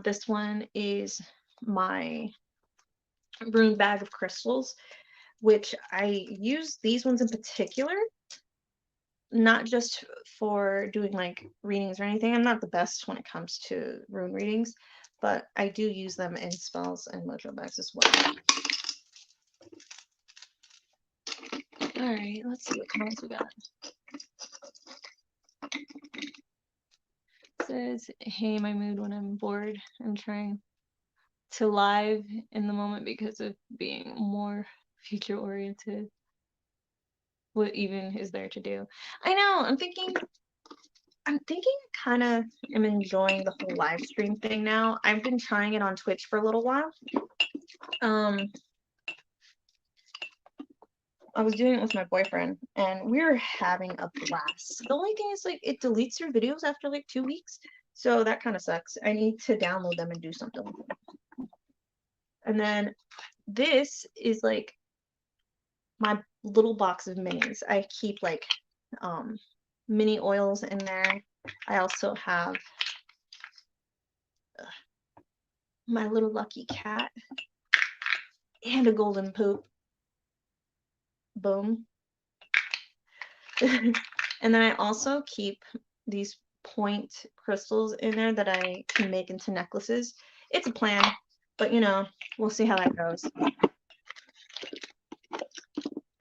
this one is my rune bag of crystals, which I use these ones in particular, not just for doing like readings or anything. I'm not the best when it comes to rune readings, but I do use them in spells and mojo bags as well. All right, let's see what cards we got. It says, hey, my mood when I'm bored and trying to live in the moment because of being more future oriented. What even is there to do? I know, I'm thinking kind of am enjoying the whole live stream thing now. I've been trying it on Twitch for a little while. I was doing it with my boyfriend and we were having a blast. The only thing is like it deletes your videos after like 2 weeks. So that kind of sucks. I need to download them and do something with them. And then this is like my little box of minis. I keep like mini oils in there. I also have my little lucky cat and a golden poop. Boom. And then I also keep these point crystals in there that I can make into necklaces. It's a plan, but you know, we'll see how that goes.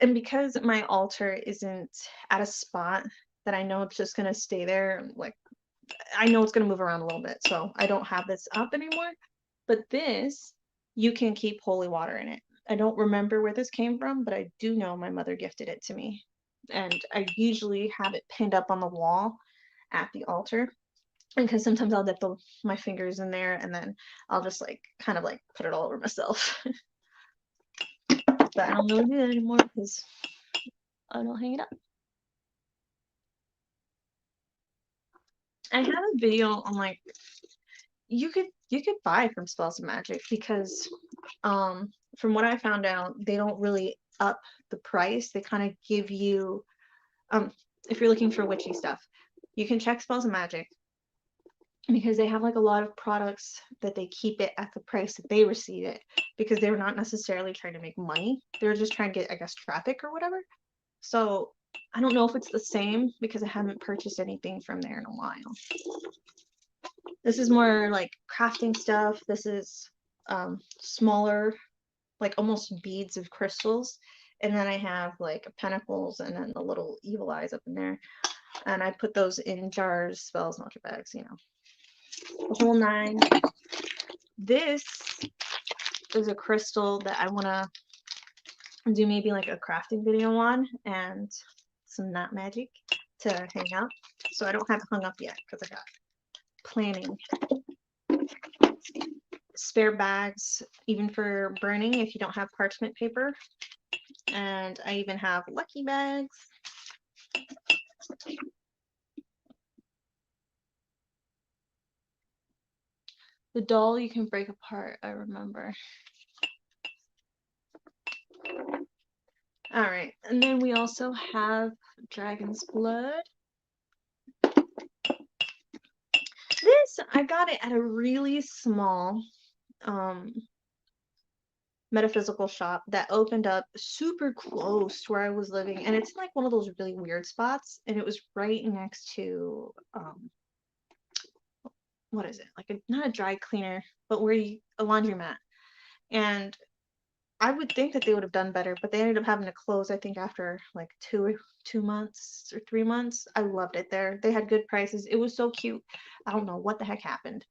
And because my altar isn't at a spot that I know it's just gonna stay there, like I know it's gonna move around a little bit, so I don't have this up anymore. But this, you can keep holy water in it. I don't remember where this came from, but I do know my mother gifted it to me. And I usually have it pinned up on the wall at the altar because sometimes I'll dip my fingers in there and then I'll just like kind of like put it all over myself. But I don't really do that anymore because I don't hang it up. I have a video on like you could buy from SpellsOfMagic because from what I found out, they don't really up the price. They kind of give you if you're looking for witchy stuff, you can check SpellsOfMagic because they have like a lot of products that they keep it at the price that they receive it because they're not necessarily trying to make money. They're just trying to get, I guess, traffic or whatever. So I don't know if it's the same because I haven't purchased anything from there in a while. This is more like crafting stuff. This is smaller, like almost beads of crystals. And then I have like pentacles and then the little evil eyes up in there. And I put those in jars, spells, mojo bags, you know, the whole nine. This is a crystal that I want to do maybe like a crafting video on and some knot magic to hang out. So I don't have it hung up yet because I got planning. Spare bags, even for burning if you don't have parchment paper. And I even have lucky bags. The doll you can break apart, I remember. All right, and then we also have Dragon's Blood. This, I got it at a really small metaphysical shop that opened up super close to where I was living, and it's like one of those really weird spots, and it was right next to what is it, like not a dry cleaner, but where a laundromat. And I would think that they would have done better, but they ended up having to close, I think, after like 2 months or 3 months. I loved it there. They had good prices. It was so cute. I don't know what the heck happened,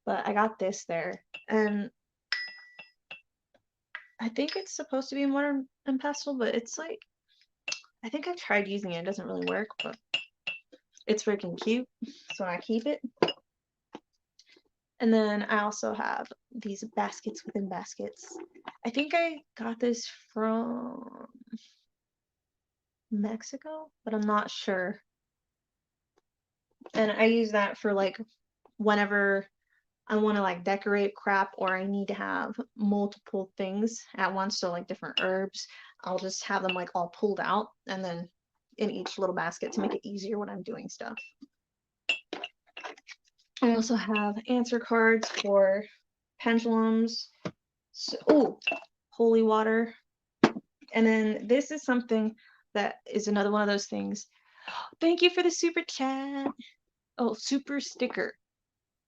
but I got this there. And I think it's supposed to be mortar and pestle, but it's like, I think I've tried using it. It doesn't really work, but it's freaking cute, so I keep it. And then I also have these baskets within baskets. I think I got this from Mexico, but I'm not sure. And I use that for like whenever I want to like decorate crap or I need to have multiple things at once, so like different herbs, I'll just have them like all pulled out and then in each little basket to make it easier when I'm doing stuff. I also have answer cards for pendulums. So, oh, holy water. And then this is something that is another one of those things. Thank you for the super chat. Oh, super sticker.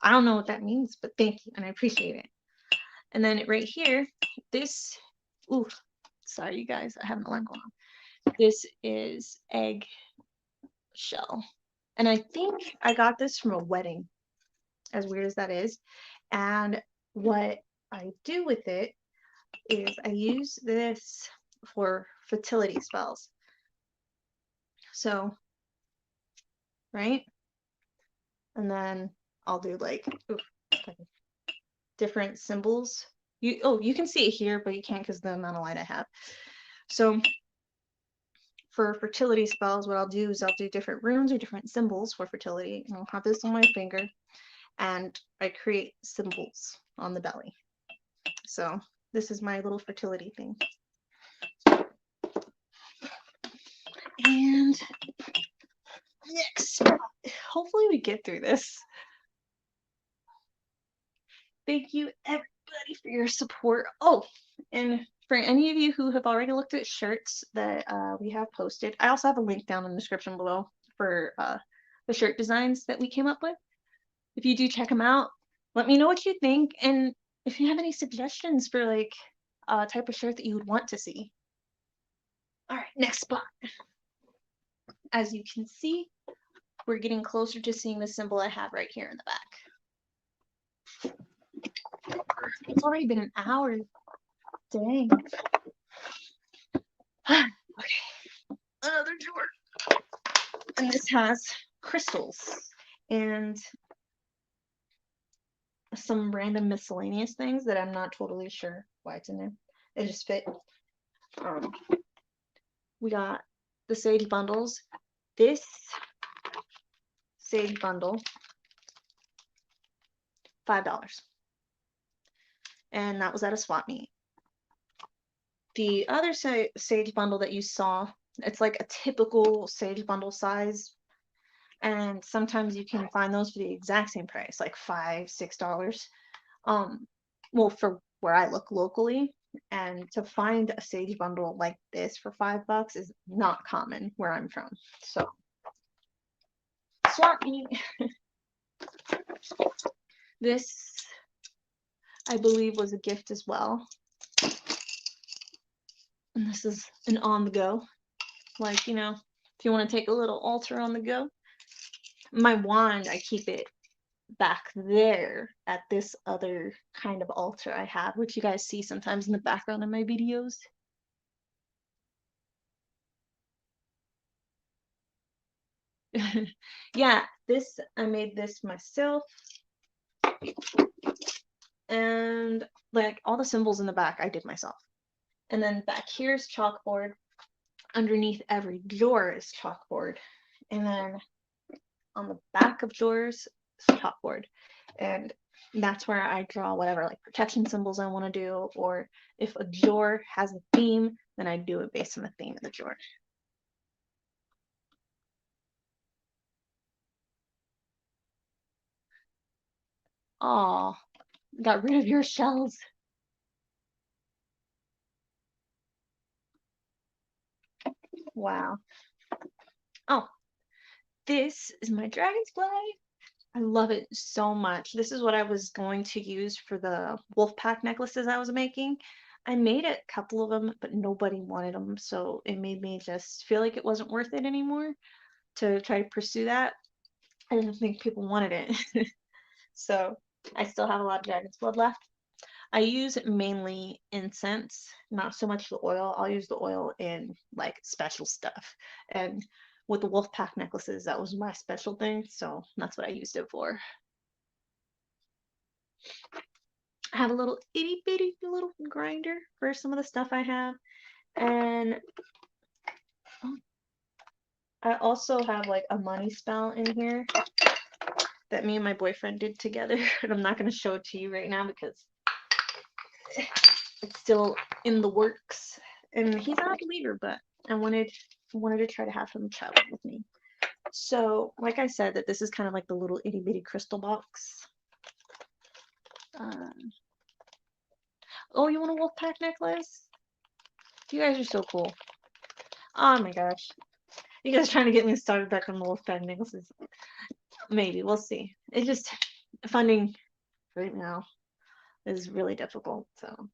I don't know what that means, but thank you, and I appreciate it. And then right here, this, ooh, sorry you guys, I have an alarm going on. This is egg shell. And I think I got this from a wedding, as weird as that is. And what I do with it is I use this for fertility spells. So, right? And then I'll do like, ooh, different symbols. You can see it here, but you can't because the amount of light I have. So for fertility spells, what I'll do is I'll do different runes or different symbols for fertility. And I'll have this on my finger, and I create symbols on the belly. So this is my little fertility thing. And next, hopefully we get through this. Thank you everybody for your support. Oh, and for any of you who have already looked at shirts that we have posted, I also have a link down in the description below for the shirt designs that we came up with. If you do check them out, let me know what you think, and if you have any suggestions for like a type of shirt that you would want to see. All right, next spot. As you can see, we're getting closer to seeing the symbol I have right here in the back. It's already been an hour. Dang. Okay, another drawer. And this has crystals and some random miscellaneous things that I'm not totally sure why it's in there. It just fit. We got the sage bundles. This sage bundle, $5. And that was at a swap meet. The other sage bundle that you saw, it's like a typical sage bundle size. And sometimes you can find those for the exact same price, like $5, $6. Well, for where I look locally, and to find a sage bundle like this for $5 is not common where I'm from. So swap meet. This, I believe, was a gift as well. And this is an on the go, like, you know, if you want to take a little altar on the go. My wand, I keep it back there at this other kind of altar I have, which you guys see sometimes in the background of my videos. Yeah, this, I made this myself. And like all the symbols in the back I did myself. And then back here's chalkboard. Underneath every drawer is chalkboard. And then on the back of drawers is chalkboard. And that's where I draw whatever like protection symbols I want to do, or if a drawer has a theme, then I do it based on the theme of the drawer. Oh, got rid of your shells. Wow. Oh, this is my dragonfly. I love it so much. This is what I was going to use for the wolf pack necklaces I was making. I made a couple of them, but nobody wanted them, so it made me just feel like it wasn't worth it anymore to try to pursue that. I didn't think people wanted it. So I still have a lot of dragon's blood left. I use mainly incense, not so much the oil. I'll use the oil in like special stuff. And with the wolf pack necklaces, that was my special thing, so that's what I used it for. I have a little itty bitty little grinder for some of the stuff I have. And I also have like a money spell in here. that me and my boyfriend did together, and I'm not going to show it to you right now because it's still in the works. And he's not a believer, but I wanted to try to have him travel with me. So, like I said, that this is kind of like the little itty bitty crystal box. Oh, you want a wolf pack necklace? You guys are so cool. Oh my gosh. You guys trying to get me started back on the wolf pack necklaces? Maybe, we'll see. It's just funding right now is really difficult. So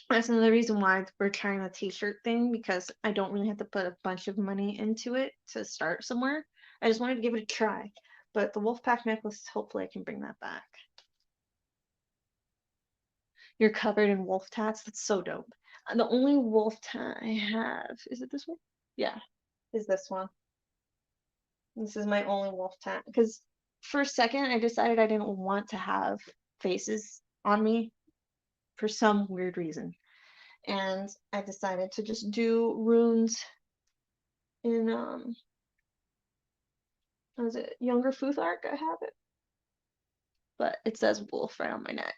that's another reason why we're trying the t-shirt thing, because I don't really have to put a bunch of money into it to start somewhere. I just wanted to give it a try. But the wolf pack necklace, hopefully I can bring that back. You're covered in wolf tats. That's so dope. The only wolf tat I have, is it this one? Yeah, is this one. This is my only wolf tat. Because for a second, I decided I didn't want to have faces on me for some weird reason. And I decided to just do runes in, what is it? Younger Futhark, I have it. But it says wolf right on my neck.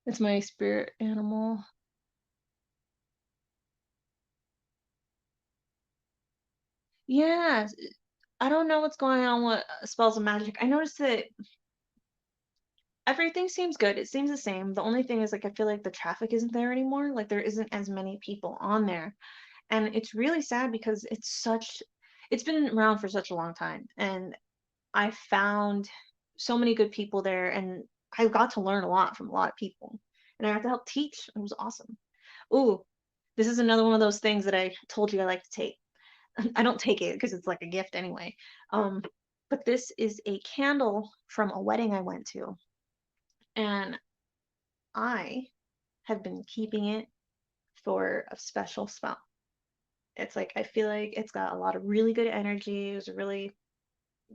It's my spirit animal. Yeah, I don't know what's going on with Spells of Magic. I noticed that everything seems good. It seems the same. The only thing is, like, I feel like the traffic isn't there anymore. Like, there isn't as many people on there. And it's really sad because it's been around for such a long time. And I found so many good people there, and I got to learn a lot from a lot of people. And I got to help teach. It was awesome. Ooh, this is another one of those things that I told you I like to take. I don't take it because it's like a gift anyway. But this is a candle from a wedding I went to. And I have been keeping it for a special spell. It's like, I feel like it's got a lot of really good energy.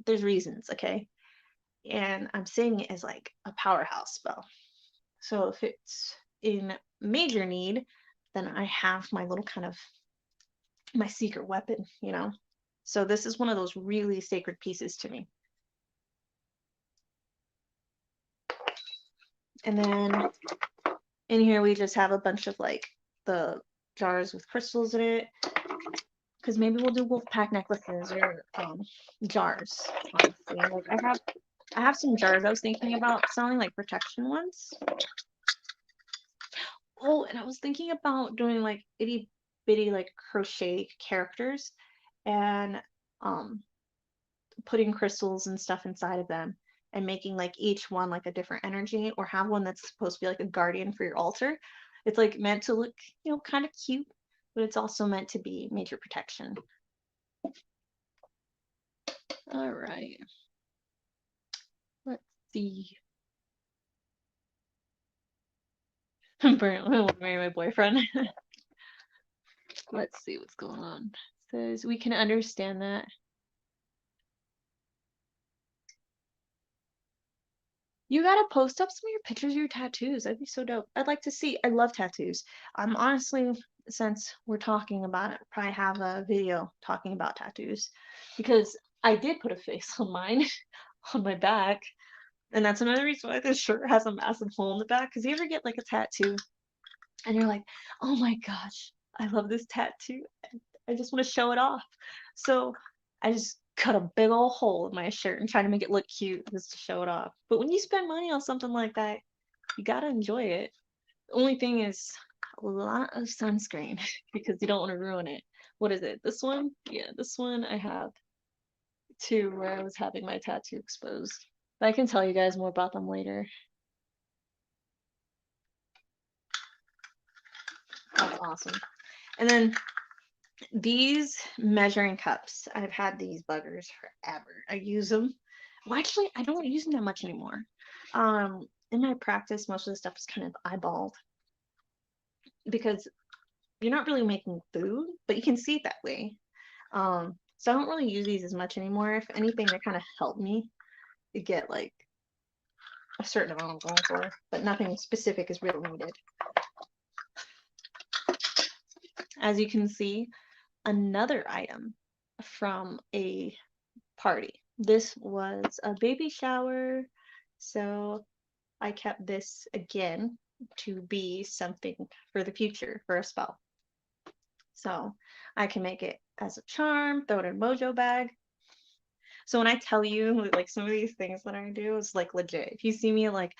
There's reasons, okay? And I'm saying it as like a powerhouse spell. So if it's in major need, then I have my little kind of my secret weapon, you know? So this is one of those really sacred pieces to me. And then in here we just have a bunch of like the jars with crystals in it, because maybe we'll do wolf pack necklaces or jars. Honestly, like I have some jars I was thinking about selling, like protection ones. Oh, and I was thinking about doing like itty bitty like crochet characters and putting crystals and stuff inside of them and making like each one like a different energy, or have one that's supposed to be like a guardian for your altar. It's like meant to look, you know, kind of cute, but it's also meant to be major protection. All right. Let's see. Apparently, I want to marry my boyfriend. Let's see what's going on. It says we can understand that. You gotta post up some of your pictures of your tattoos. That'd be so dope. I'd like to see. I love tattoos. Honestly, since we're talking about it, probably have a video talking about tattoos, because I did put a face on mine on my back, and that's another reason why this shirt has a massive hole in the back. Because you ever get like a tattoo and you're like, oh my gosh, I love this tattoo. I just want to show it off. So I just cut a big old hole in my shirt and try to make it look cute just to show it off. But when you spend money on something like that, you gotta enjoy it. The only thing is a lot of sunscreen because you don't want to ruin it. What is it? This one? Yeah, this one I have too, where I was having my tattoo exposed. But I can tell you guys more about them later. That's awesome. And then these measuring cups, I've had these buggers forever. I use them. Well, actually, I don't use them that much anymore. In my practice, most of the stuff is kind of eyeballed because you're not really making food, but you can see it that way. So I don't really use these as much anymore. If anything, they kind of help me to get like a certain amount I'm going for, but nothing specific is really needed. As you can see, another item from a party. This was a baby shower, so I kept this again to be something for the future for a spell. So I can make it as a charm, throw it in a mojo bag. So when I tell you like some of these things that I do, it's like legit. If you see me like,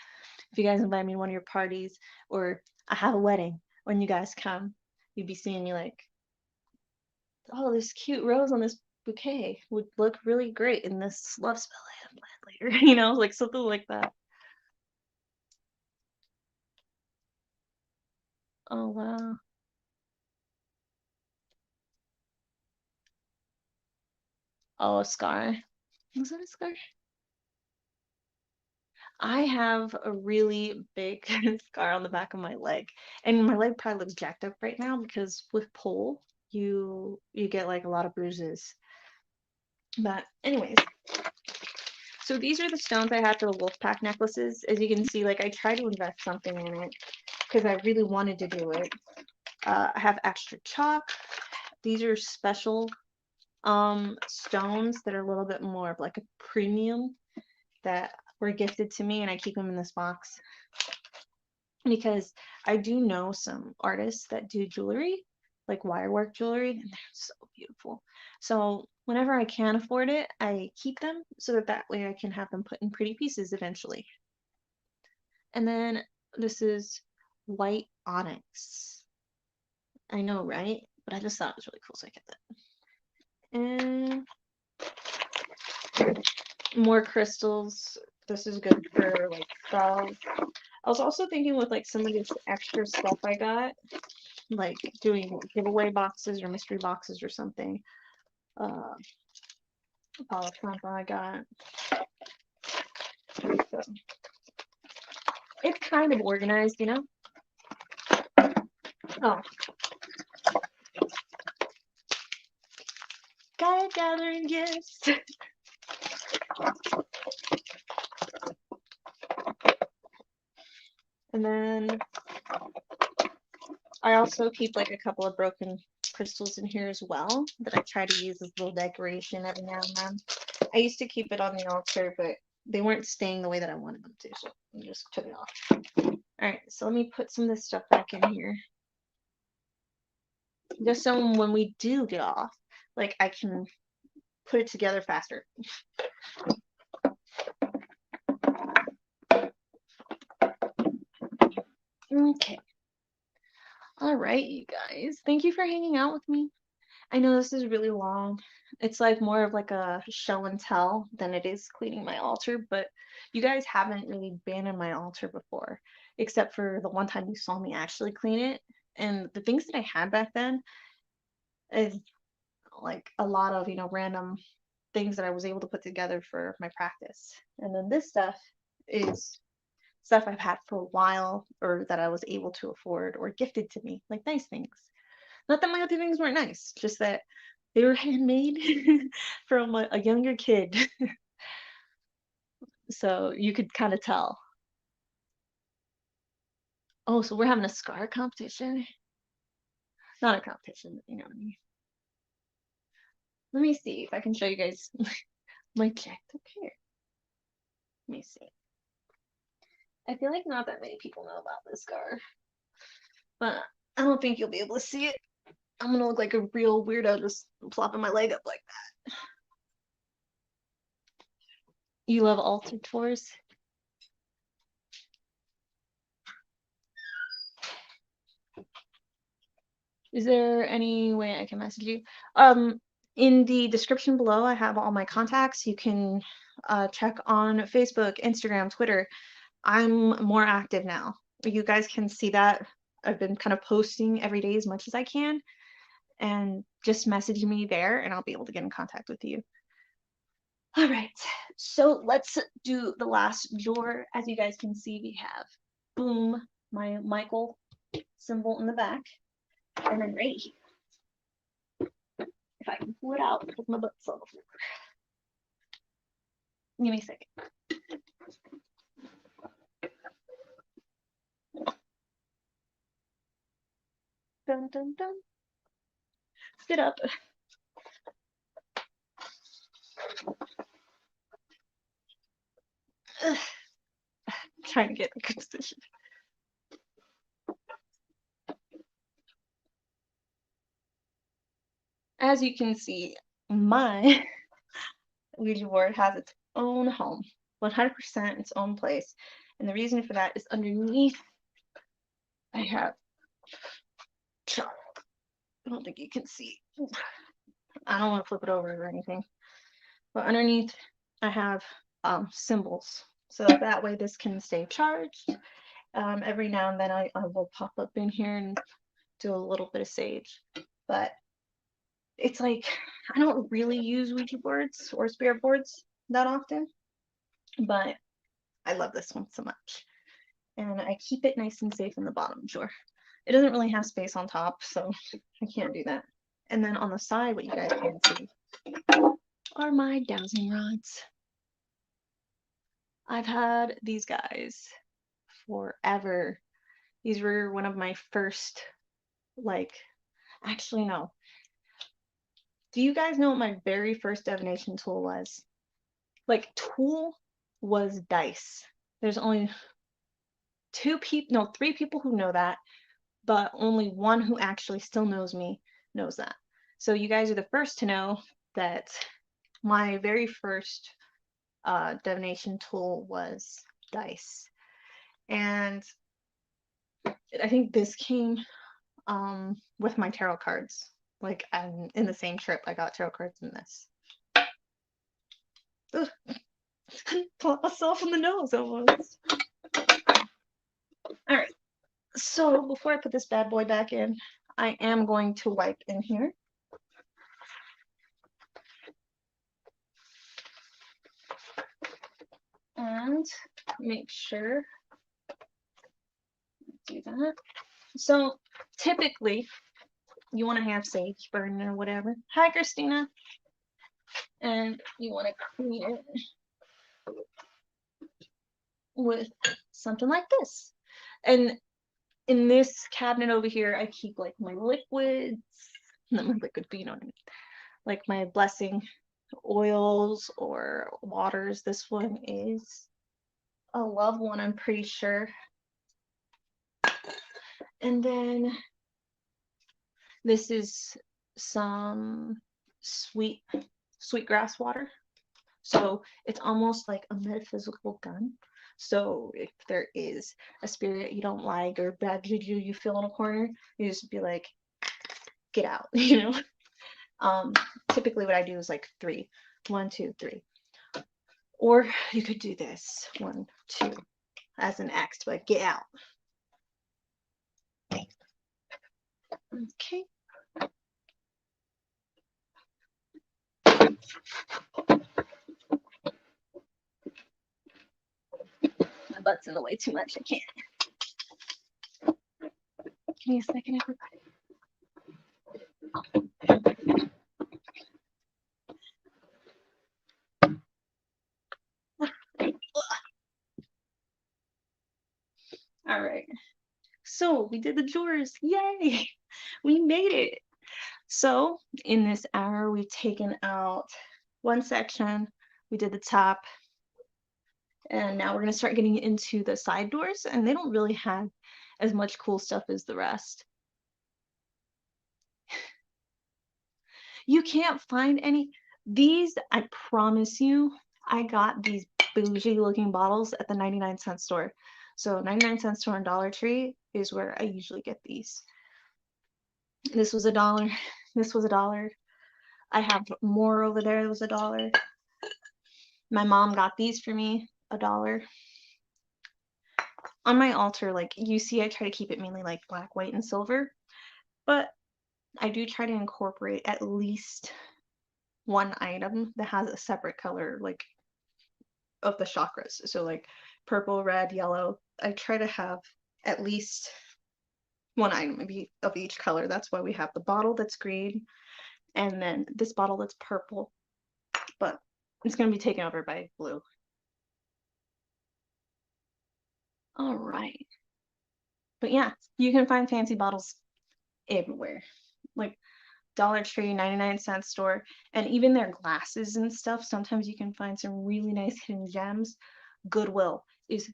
if you guys invite me to one of your parties or I have a wedding, when you guys come, you'd be seeing me like, oh, this cute rose on this bouquet would look really great in this love spell I have planned later, you know, like something like that. Oh wow. Oh, a scar. Was that a scar? I have a really big scar on the back of my leg, and my leg probably looks jacked up right now because with pole, you get like a lot of bruises. But anyways, so these are the stones I had for the Wolfpack necklaces. As you can see, like I try to invest something in it because I really wanted to do it. I have extra chalk. These are special stones that are a little bit more of like a premium that were gifted to me, and I keep them in this box because I do know some artists that do jewelry, like wirework jewelry, and they're so beautiful. So whenever I can afford it, I keep them so that way I can have them put in pretty pieces eventually. And then this is white onyx. I know, right? But I just thought it was really cool, so I kept it. And more crystals. This is good for like spells. I was also thinking with like some of this extra stuff I got, like doing giveaway boxes or mystery boxes or something. Palo Santo I got. So it's kind of organized, you know? Oh. Got gathering gifts. And then I also keep like a couple of broken crystals in here as well that I try to use as a little decoration every now and then. I used to keep it on the altar, but they weren't staying the way that I wanted them to, so I just took it off. Alright, so let me put some of this stuff back in here. Just so when we do get off, like I can put it together faster. Okay. All right, you guys. Thank you for hanging out with me. I know this is really long. It's like more of like a show and tell than it is cleaning my altar, but you guys haven't really been in my altar before, except for the one time you saw me actually clean it. And the things that I had back then is like a lot of, you know, random things that I was able to put together for my practice. And then this stuff is stuff I've had for a while or that I was able to afford or gifted to me, like nice things. Not that my other things weren't nice, just that they were handmade from a younger kid. So you could kind of tell. Oh, so we're having a scar competition? Not a competition, but you know what I mean. Let me see if I can show you guys my jacked up hair. Let me see. I feel like not that many people know about this scar, but I don't think you'll be able to see it. I'm gonna look like a real weirdo just plopping my leg up like that. You love altar tours? Is there any way I can message you? In the description below, I have all my contacts. You can check on Facebook, Instagram, Twitter. I'm more active now. You guys can see that. I've been kind of posting every day as much as I can, and just message me there and I'll be able to get in contact with you. All right, so let's do the last drawer. As you guys can see, we have boom, my Michael symbol in the back, and then right here, if I can pull it out because my butt's on the floor. Give me a second. Dun dun dun. Sit up. Trying to get a good position. As you can see, my Ouija board has its own home, 100% its own place. And the reason for that is underneath, I have, I don't think you can see. I don't want to flip it over or anything. But underneath, I have symbols. So that way this can stay charged. Every now and then I will pop up in here and do a little bit of sage. But it's like, I don't really use Ouija boards or spirit boards that often, but I love this one so much. And I keep it nice and safe in the bottom drawer. It doesn't really have space on top, so I can't do that. And then on the side, what you guys can see are my dowsing rods. I've had these guys forever. These were one of my first, like, actually no. Do you guys know what my very first divination tool was? Like, tool was dice. There's only three people who know that, but only one who actually still knows me knows that. So you guys are the first to know that my very first divination tool was dice. And I think this came with my tarot cards. Like, in the same trip, I got tarot cards in this. Put myself in the nose almost. All right. So before I put this bad boy back in, I am going to wipe in here. And make sure do that. So typically you want to have sage burning or whatever. Hi, Christina. And you want to clean it with something like this. And in this cabinet over here, I keep like my liquids, not my liquid, but you know what I mean, like my blessing oils or waters. This one is a love one, I'm pretty sure. And then this is some sweetgrass water. So it's almost like a metaphysical gun. So if there is a spirit you don't like or bad juju you feel in a corner, you just be like, get out, you know? Typically what I do is like 3. 1, 2, 3. Or you could do this 1, 2 as an X, but get out. Okay. My butt's in the way too much. I can't. Give me a second, everybody. All right. So we did the drawers. Yay! We made it. So in this hour, we've taken out one section. We did the top. And now we're going to start getting into the side doors. And they don't really have as much cool stuff as the rest. You can't find any. These, I promise you, I got these bougie looking bottles at the 99-cent store. So 99-cent store and Dollar Tree is where I usually get these. This was $1. This was $1. I have more over there. It was $1. My mom got these for me, $1. On my altar, like you see, I try to keep it mainly like black, white, and silver, but I do try to incorporate at least one item that has a separate color, like of the chakras. So like purple, red, yellow. I try to have at least one item of each color. That's why we have the bottle that's green and then this bottle that's purple, but it's going to be taken over by blue. All right. But yeah, you can find fancy bottles everywhere. Like Dollar Tree, 99-cent store, and even their glasses and stuff. Sometimes you can find some really nice hidden gems. Goodwill is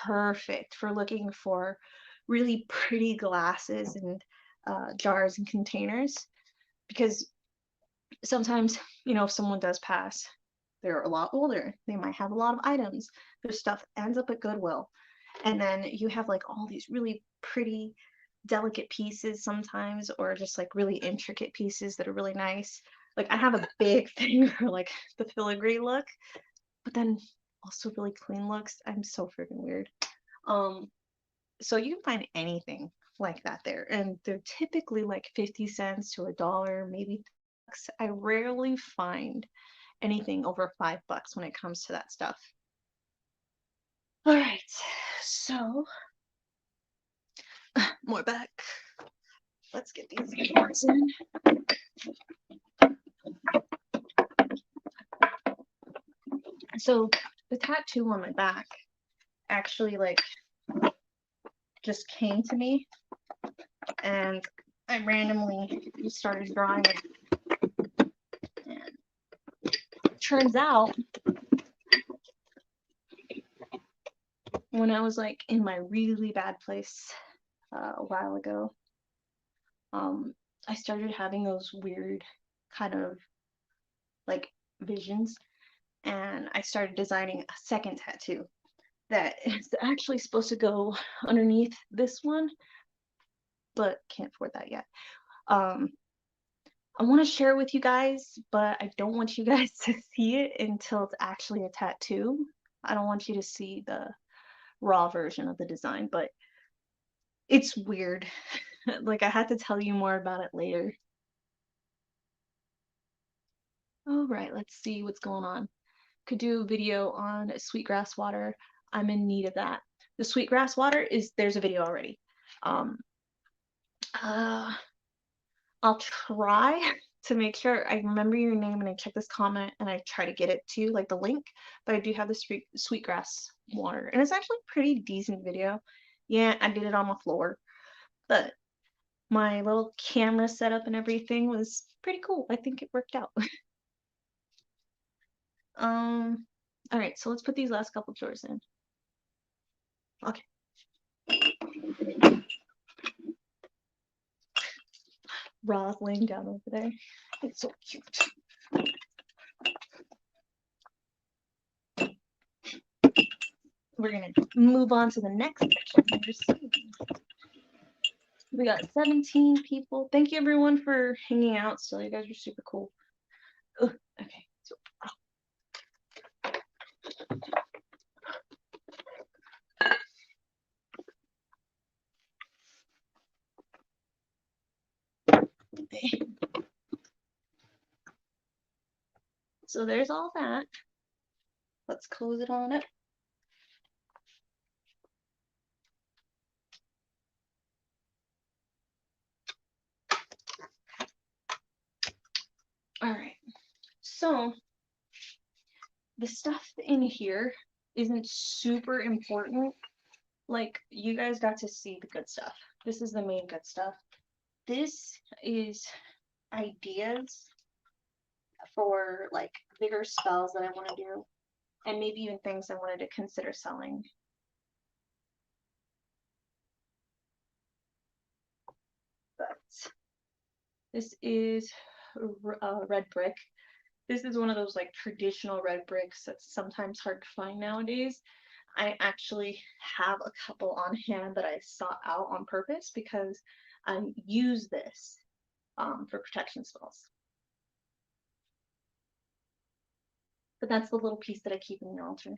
perfect for looking for really pretty glasses and jars and containers, because sometimes, you know, if someone does pass, they're a lot older, they might have a lot of items, their stuff ends up at Goodwill, and then you have like all these really pretty delicate pieces sometimes, or just like really intricate pieces that are really nice. Like I have a big thing for like the filigree look, but then also really clean looks. I'm so freaking weird. So you can find anything like that there, and they're typically like 50 cents to $1, maybe bucks. I rarely find anything over $5 when it comes to that stuff. All right, so more back. Let's get these cards in. So the tattoo on my back actually like just came to me, and I randomly started drawing it. And it turns out when I was like in my really bad place a while ago, I started having those weird kind of like visions, and I started designing a second tattoo that is actually supposed to go underneath this one, but can't afford that yet. I want to share it with you guys, but I don't want you guys to see it until it's actually a tattoo. I don't want you to see the raw version of the design, but it's weird. Like I had to tell you more about it later. All right, let's see what's going on. Could do a video on sweetgrass water. I'm in need of that. The sweetgrass water is, there's a video already. Uh, I'll try to make sure I remember your name and I check this comment and I try to get it to you, like the link. But I do have the sweetgrass water, and it's actually a pretty decent video. Yeah, I did it on my floor, but my little camera setup and everything was pretty cool. I think it worked out. All right, so let's put these last couple drawers in. Okay. Roz laying down over there. It's so cute. We're gonna move on to the next section. We got 17 people. Thank you everyone for hanging out still. You guys are super cool. Ugh, okay. So, okay. So there's all that. Let's close it on up. All right. So the stuff in here isn't super important. Like, you guys got to see the good stuff. This is the main good stuff. This is ideas for like bigger spells that I want to do, and maybe even things I wanted to consider selling. But this is red brick. This is one of those like traditional red bricks that's sometimes hard to find nowadays. I actually have a couple on hand that I sought out on purpose because I use this for protection spells. But that's the little piece that I keep in the altar.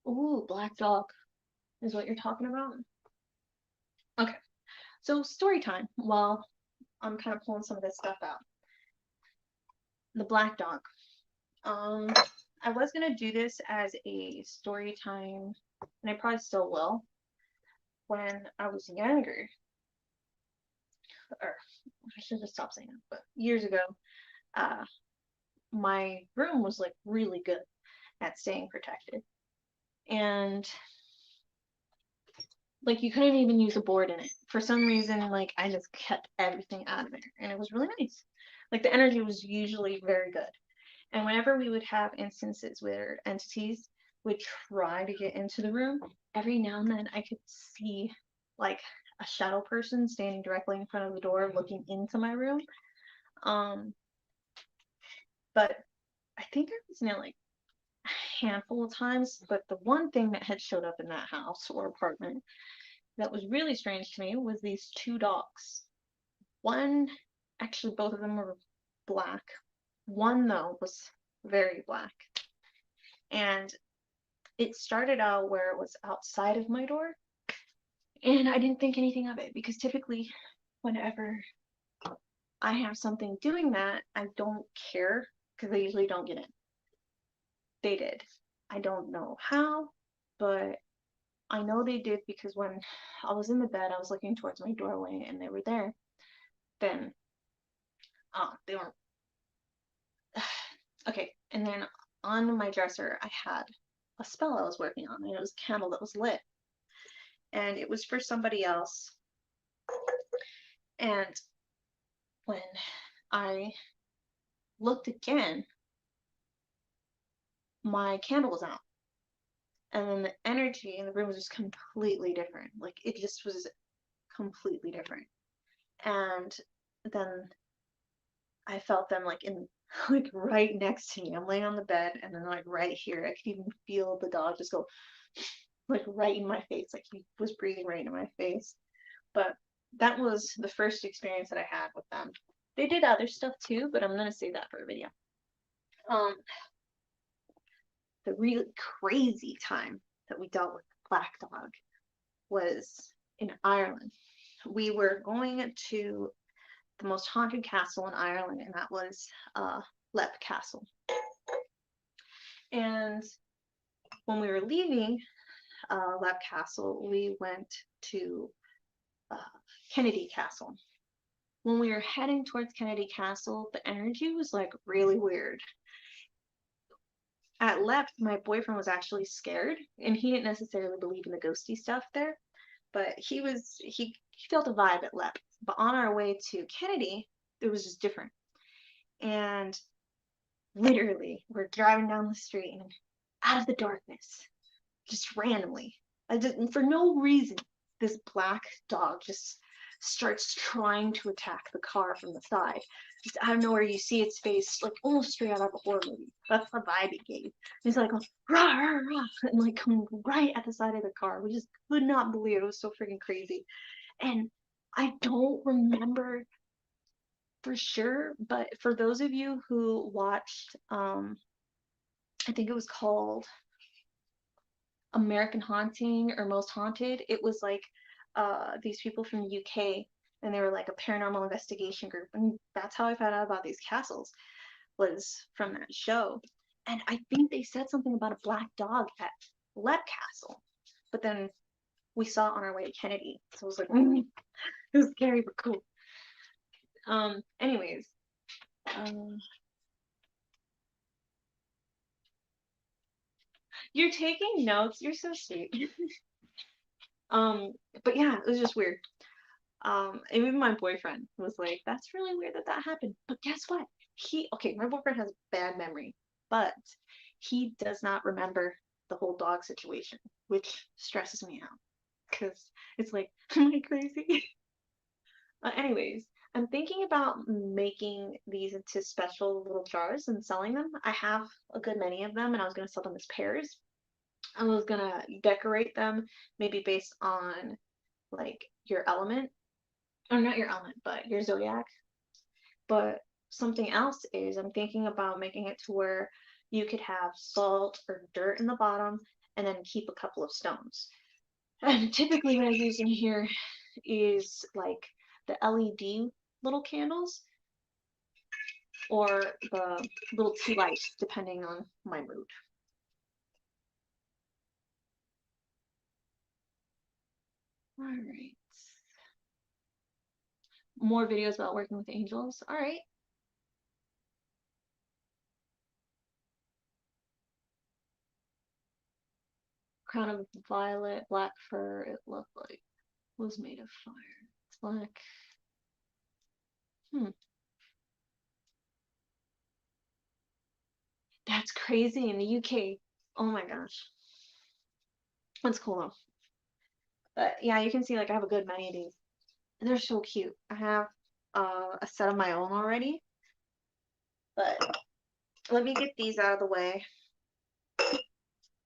Ooh, black dog is what you're talking about? Okay, so story time while I'm kind of pulling some of this stuff out. The black dog. I was gonna do this as a story time, and I probably still will, when I was younger. Or I should have stopped saying that, but years ago, my room was like really good at staying protected. And Like you couldn't even use a board in it. For some reason, like I just kept everything out of there, and it was really nice. Like the energy was usually very good. And whenever we would have instances where entities would try to get into the room, every now and then I could see like a shadow person standing directly in front of the door looking into my room. Um, but I think I was in it like a handful of times. But the one thing that had showed up in that house or apartment that was really strange to me was these two dogs. One, actually, both of them were black. One, though, was very black. And it started out where it was outside of my door. And I didn't think anything of it because typically, whenever I have something doing that, I don't care because they usually don't get in. They did. I don't know how, but I know they did because when I was in the bed, I was looking towards my doorway and they were there. Then they weren't. Okay, and then on my dresser, I had a spell I was working on, and it was a candle that was lit. And it was for somebody else. And when I looked again, my candle was out. And then the energy in the room was just completely different. Like it just was completely different. And then I felt them like in like right next to me. I'm laying on the bed and then like right here, I could even feel the dog just go like right in my face. Like he was breathing right in my face. But that was the first experience that I had with them. They did other stuff too, but I'm gonna save that for a video. Um, the really crazy time that we dealt with the black dog was in Ireland. We were going to the most haunted castle in Ireland, and that was Lep Castle. And when we were leaving Lep Castle, we went to Kennedy Castle. When we were heading towards Kennedy Castle, the energy was like really weird. At Lep, my boyfriend was actually scared, and he didn't necessarily believe in the ghosty stuff there, but he felt a vibe at Lep. But on our way to Kennedy, it was just different. And literally, we're driving down the street, and out of the darkness, just randomly, for no reason, this black dog just starts trying to attack the car from the side. Just out of nowhere, you see its face, like almost straight out of a horror movie. That's the vibe it gave. It's like, rah, rah, rah, and like coming right at the side of the car. We just could not believe it. It was so freaking crazy. And I don't remember for sure, but for those of you who watched, I think it was called American Haunting or Most Haunted, it was like these people from the UK, and they were like a paranormal investigation group, and that's how I found out about these castles, was from that show. And I think they said something about a black dog at Lep Castle, but then we saw it on our way to Kennedy, so it was like it was scary but cool. Anyways, you're taking notes, you're so sweet. But yeah, it was just weird. Even my boyfriend was like, that's really weird that that happened. But guess what? Okay, my boyfriend has bad memory, but he does not remember the whole dog situation, which stresses me out because it's like, am I crazy? Anyways, I'm thinking about making these into special little jars and selling them. I have a good many of them, and I was going to sell them as pairs. I was going to decorate them maybe based on like your element, or not your element, but your zodiac. But something else is I'm thinking about making it to where you could have salt or dirt in the bottom and then keep a couple of stones. And typically what I use in here is like the LED little candles or the little tea lights, depending on my mood. All right. More videos about working with angels. All right. crown of violet, black fur. It looked like was made of fire. It's black. That's crazy in the UK. Oh my gosh. That's cool though. But yeah, you can see like I have a good many of these. And they're so cute. I have a set of my own already. But let me get these out of the way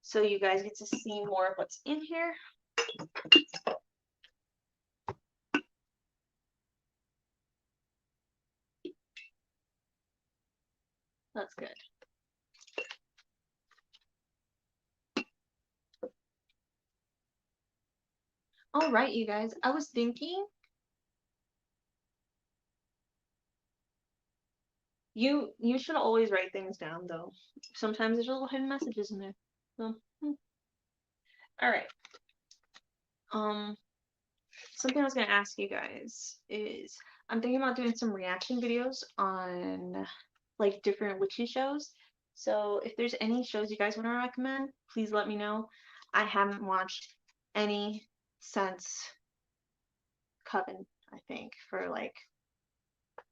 so you guys get to see more of what's in here. That's good. All right, you guys. I was thinking you should always write things down though. Sometimes there's little hidden messages in there. So, all right. Something I was gonna ask you guys is I'm thinking about doing some reaction videos on like different witchy shows. So if there's any shows you guys want to recommend, please let me know. I haven't watched any since Coven, I think, for like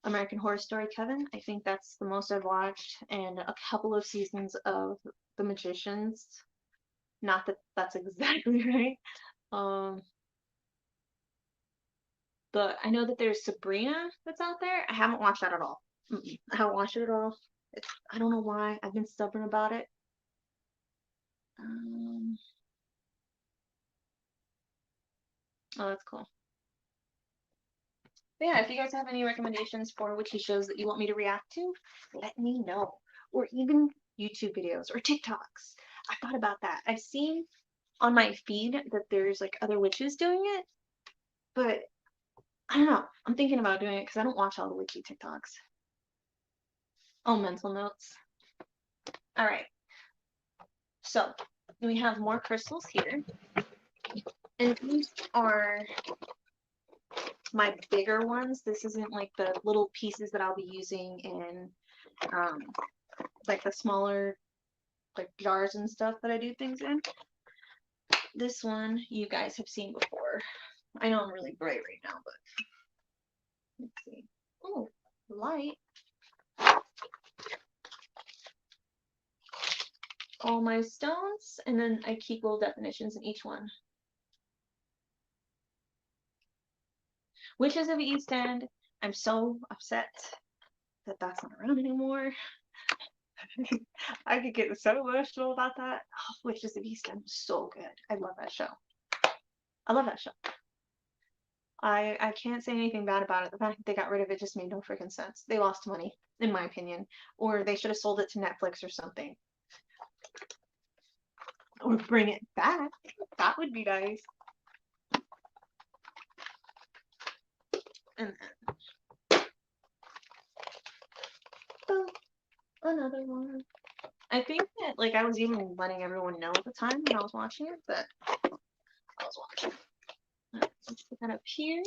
American Horror Story Coven. I think that's the most I've watched, and a couple of seasons of The Magicians. Not that that's exactly right. But I know that there's Sabrina that's out there. I haven't watched that at all. I haven't watched it at all. I don't know why. I've been stubborn about it. Oh, that's cool. But yeah, if you guys have any recommendations for witchy shows that you want me to react to, let me know. Or even YouTube videos or TikToks. I thought about that. I've seen on my feed that there's like other witches doing it, but I don't know. I'm thinking about doing it because I don't watch all the witchy TikToks. Oh, mental notes. All right. So we have more crystals here. And these are my bigger ones. This isn't like the little pieces that I'll be using in like the smaller like jars and stuff that I do things in. This one you guys have seen before. I know I'm really bright right now, but let's see. Oh, light. All my stones, and then I keep little definitions in each one. Witches of the East End. I'm so upset that that's not around anymore. I could get so emotional about that. Oh, Witches of the East End was so good. I love that show. I love that show. I can't say anything bad about it. The fact that they got rid of it just made no freaking sense. They lost money, in my opinion. Or they should have sold it to Netflix or something. Or bring it back. That would be nice. And then another one. I think that like I was even letting everyone know at the time when I was watching it that I was watching. Let's put that up here.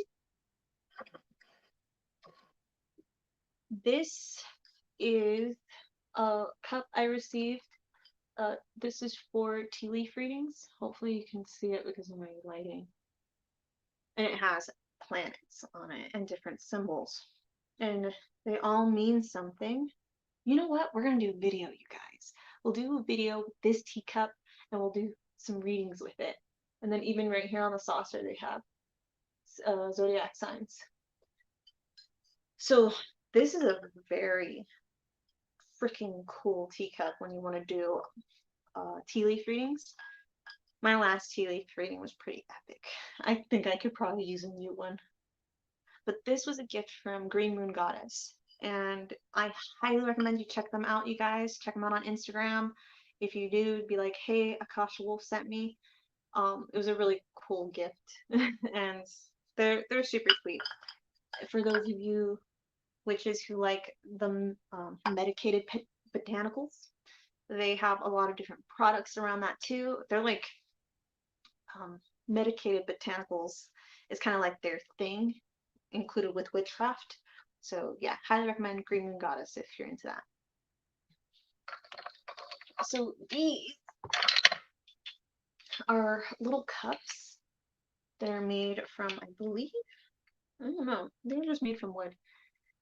This is a cup I received. This is for tea leaf readings. Hopefully you can see it because of my lighting. And it has planets on it and different symbols. And they all mean something. You know what? We're going to do a video, you guys. We'll do a video with this teacup and we'll do some readings with it. And then even right here on the saucer, they have zodiac signs. So this is a very freaking cool teacup when you want to do tea leaf readings. My last tea leaf reading was pretty epic. I think I could probably use a new one. But this was a gift from Green Moon Goddess. And I highly recommend you check them out, you guys. Check them out on Instagram. If you do, be like, hey, Akasha Wolf sent me. It was a really cool gift. And they're super sweet. For those of you witches who like the medicated botanicals, they have a lot of different products around that too. They're like medicated botanicals is kind of like their thing, included with Witchcraft. So yeah, highly recommend Green Moon Goddess if you're into that. So these are little cups that are made from, I believe, I don't know, they're just made from wood.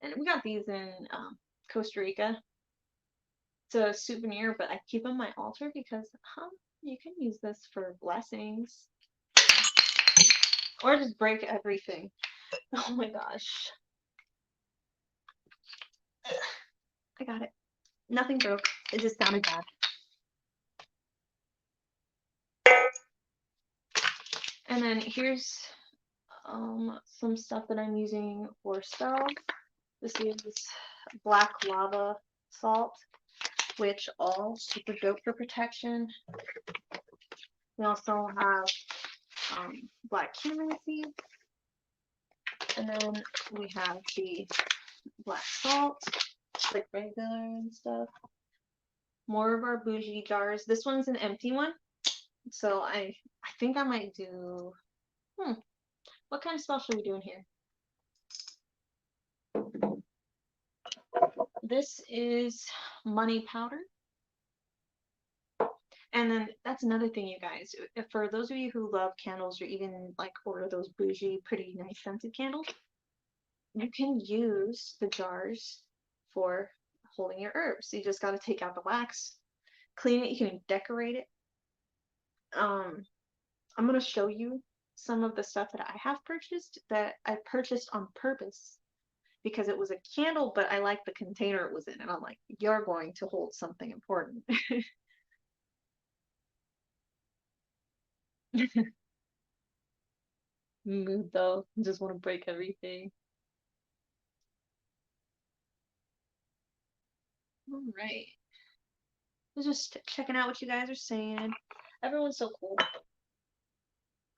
And we got these in Costa Rica. It's a souvenir, but I keep on my altar because you can use this for blessings. Or just break everything. Oh my gosh. I got it. Nothing broke. It just sounded bad. And then here's some stuff that I'm using for spells. This is black lava salt, which all super dope for protection. We also have black cumin seeds, and then we have the black salt, like regular and stuff. More of our bougie jars. This one's an empty one, so I think I might do. What kind of spell should we do in here? This is money powder. And then that's another thing, you guys. For those of you who love candles or even like order those bougie, pretty nice scented candles, you can use the jars for holding your herbs. You just got to take out the wax, clean it. You can decorate it. I'm going to show you some of the stuff that I have purchased that I purchased on purpose because it was a candle, but I like the container it was in. And I'm like, you're going to hold something important. Mood though. I just want to break everything. All right. I was just checking out what you guys are saying. Everyone's so cool.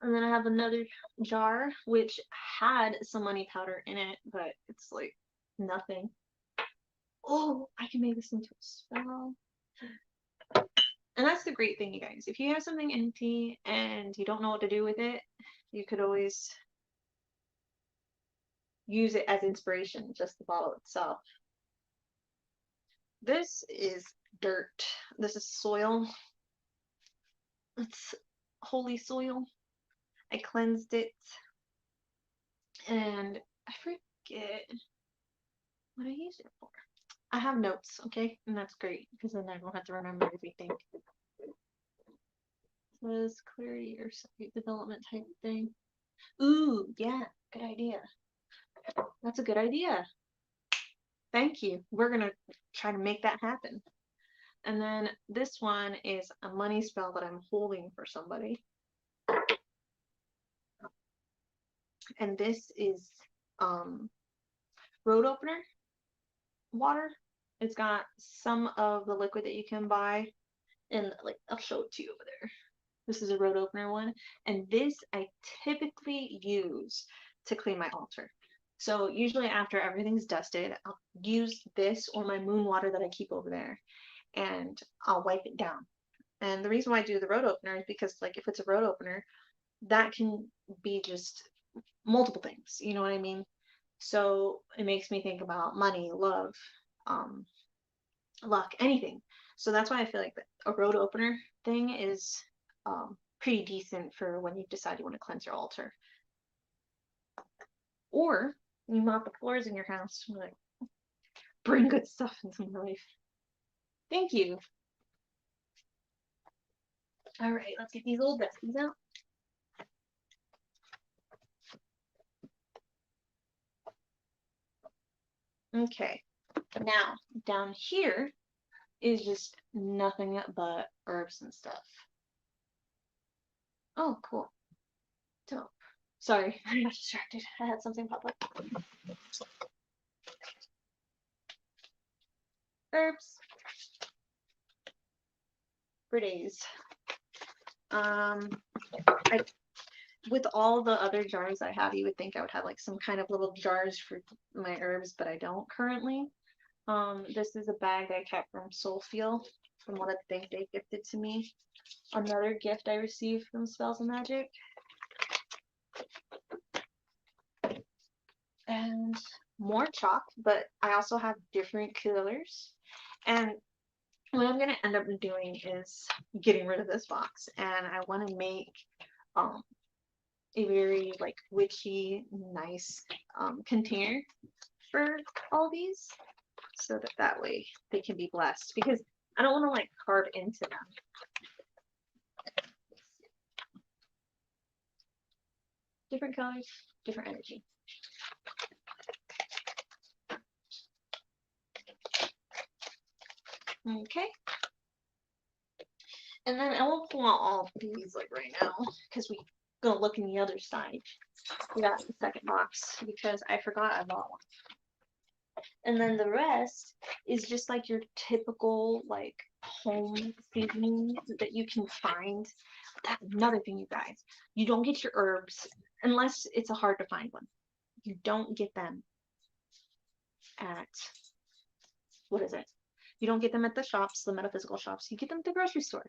And then I have another jar which had some money powder in it, but it's like nothing. Oh, I can make this into a spell. And that's the great thing, you guys. If you have something empty and you don't know what to do with it, you could always use it as inspiration, just the bottle itself. This is dirt. This is soil. It's holy soil. I cleansed it. And I forget what I used it for. I have notes, okay? And that's great because then I don't have to remember everything. Was clarity or site development type thing. Ooh, yeah, good idea. That's a good idea. Thank you. We're gonna try to make that happen. And then this one is a money spell that I'm holding for somebody. And this is road opener water. It's got some of the liquid that you can buy, and like I'll show it to you over there. This is a road opener one, and this I typically use to clean my altar. So usually after everything's dusted, I'll use this or my moon water that I keep over there, and I'll wipe it down. And the reason why I do the road opener is because, like, if it's a road opener, that can be just multiple things, you know what I mean? So it makes me think about money, love, luck, anything. So that's why I feel like a road opener thing is pretty decent for when you decide you want to cleanse your altar. Or you mop the floors in your house, like, bring good stuff into my life. Thank you. All right, let's get these old besties out. Okay, now down here is just nothing but herbs and stuff. Oh, cool. Dope. Sorry, I got distracted. I had something pop up. Herbs. For days. With all the other jars I have, you would think I would have like some kind of little jars for my herbs, but I don't currently. This is a bag I kept from Soulfeel, from one of the things they gifted to me. Another gift I received from SpellsOfMagic. And more chalk, but I also have different colors. And what I'm gonna end up doing is getting rid of this box, and I want to make a very like witchy, nice container for all these, so that way they can be blessed, because I don't want to like carve into them. Different colors, different energy. Okay. And then I won't pull out all of these like right now, because we're gonna look in the other side. We got the second box because I forgot I bought one. And then the rest is just like your typical like home seasonings that you can find. That's another thing, you guys. You don't get your herbs unless it's a hard to find one. You don't get them at, what is it? You don't get them at the shops, the metaphysical shops. You get them at the grocery store.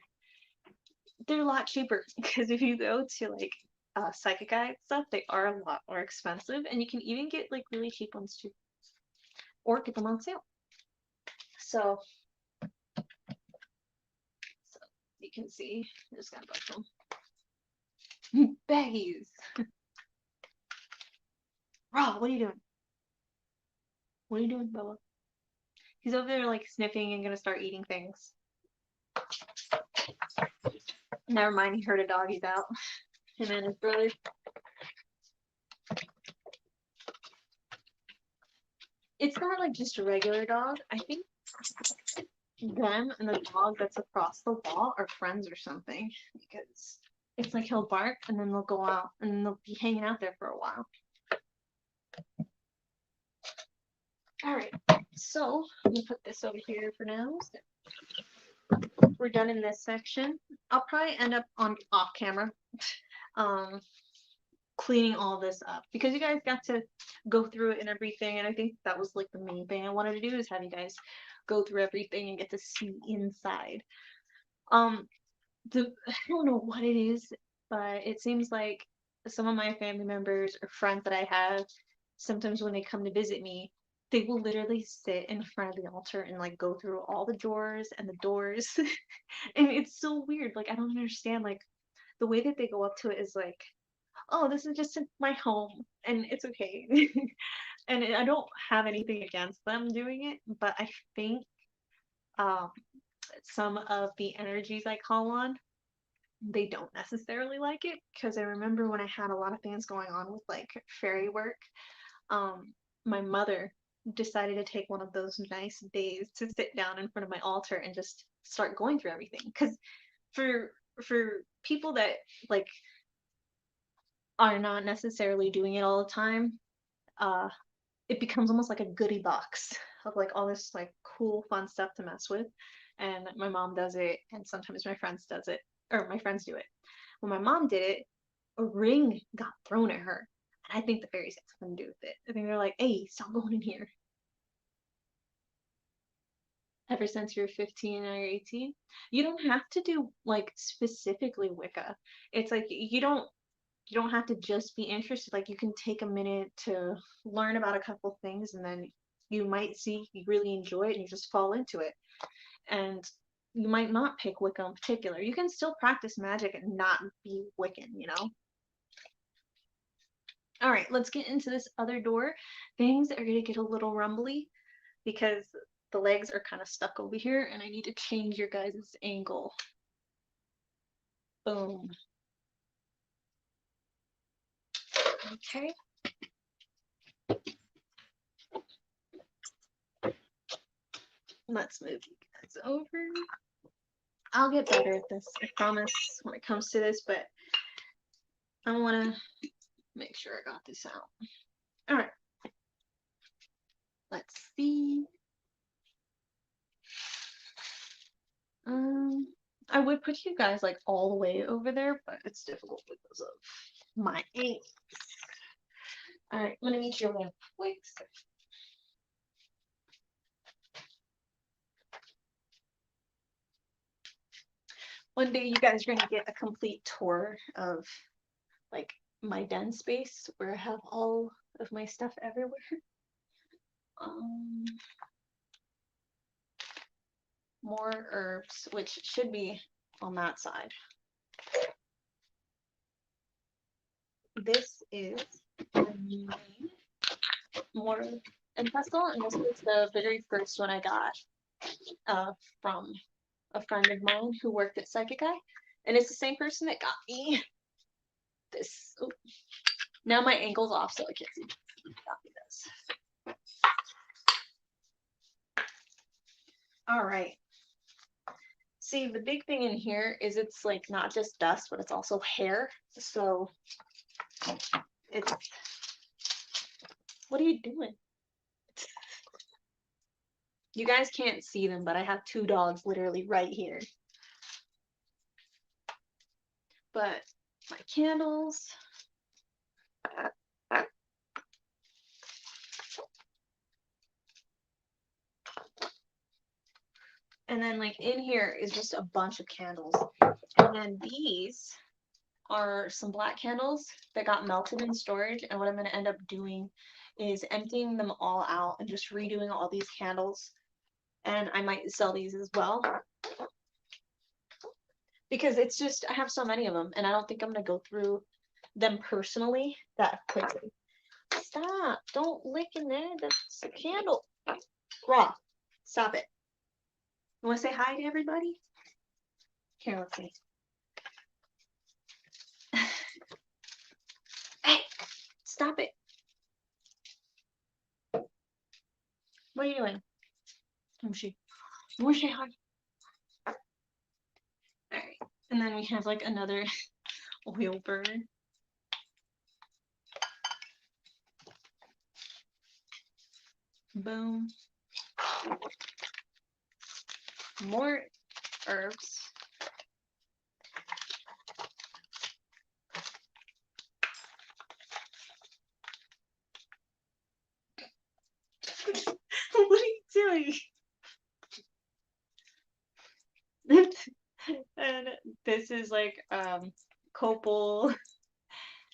They're a lot cheaper, because if you go to like psychic guide stuff, they are a lot more expensive, and you can even get like really cheap ones too, or get them on sale. So you can see, I just got a bunch of them. Baggies. Raw, what are you doing? What are you doing, Bella? He's over there like sniffing and gonna start eating things. Never mind, he heard a doggy's out. Him and his brother. It's not like just a regular dog. I think them and the dog that's across the wall are friends or something, because it's like he'll bark and then they'll go out and then they'll be hanging out there for a while. Alright, so I'm gonna put this over here for now. We're done in this section. I'll probably end up on off camera cleaning all this up, because you guys got to go through it and everything, and I think that was like the main thing I wanted to do, is have you guys go through everything and get to see inside. I don't know what it is, but it seems like some of my family members or friends that I have, sometimes when they come to visit me, they will literally sit in front of the altar and like go through all the drawers and the doors. And it's so weird. Like, I don't understand. Like, the way that they go up to it is like, oh, this is just my home and it's okay. And I don't have anything against them doing it, but I think some of the energies I call on, they don't necessarily like it, because I remember when I had a lot of things going on with like fairy work, my mother decided to take one of those nice days to sit down in front of my altar and just start going through everything, because for people that like are not necessarily doing it all the time, it becomes almost like a goodie box of like all this like cool fun stuff to mess with. And my mom does it, and sometimes my friends does it, or my friends do it. When my mom did it, a ring got thrown at her, and I think the fairies had something to do with it. I think they're like, hey, stop going in here. Ever since you're 15 or 18, you don't have to do like specifically Wicca. It's like you don't have to just be interested. Like, you can take a minute to learn about a couple things, and then you might see you really enjoy it and you just fall into it. And you might not pick Wicca in particular. You can still practice magic and not be Wiccan, you know? All right, let's get into this other door. Things are going to get a little rumbly because the legs are kind of stuck over here, and I need to change your guys' angle. Boom. Okay. Let's move you guys over. I'll get better at this, I promise, when it comes to this, but I want to make sure I got this out. All right. Let's see. I would put you guys like all the way over there, but it's difficult because of my aim. All right, I'm gonna need your real quick. One day you guys are gonna get a complete tour of like my den space where I have all of my stuff everywhere. more herbs, which should be on that side. This is more and pestle, and this was the very first one I got from a friend of mine who worked at Psychic Eye, and it's the same person that got me this. Oh, now my ankle's off, so I can't see. Got me this. All right. See, the big thing in here is it's like not just dust, but it's also hair. So it's, what are you doing? You guys can't see them, but I have two dogs literally right here. But my candles. And then like in here is just a bunch of candles. And then these are some black candles that got melted in storage. And what I'm going to end up doing is emptying them all out and just redoing all these candles. And I might sell these as well. Because it's just, I have so many of them and I don't think I'm going to go through them personally that quickly. Stop. Don't lick in there. That's a candle. Raw. Stop it. You want to say hi to everybody? Here, let's see. Hey, stop it. What are you doing? You want to say hi? All right. And then we have like another oil burn. Boom. More herbs. What are you doing? And this is like copal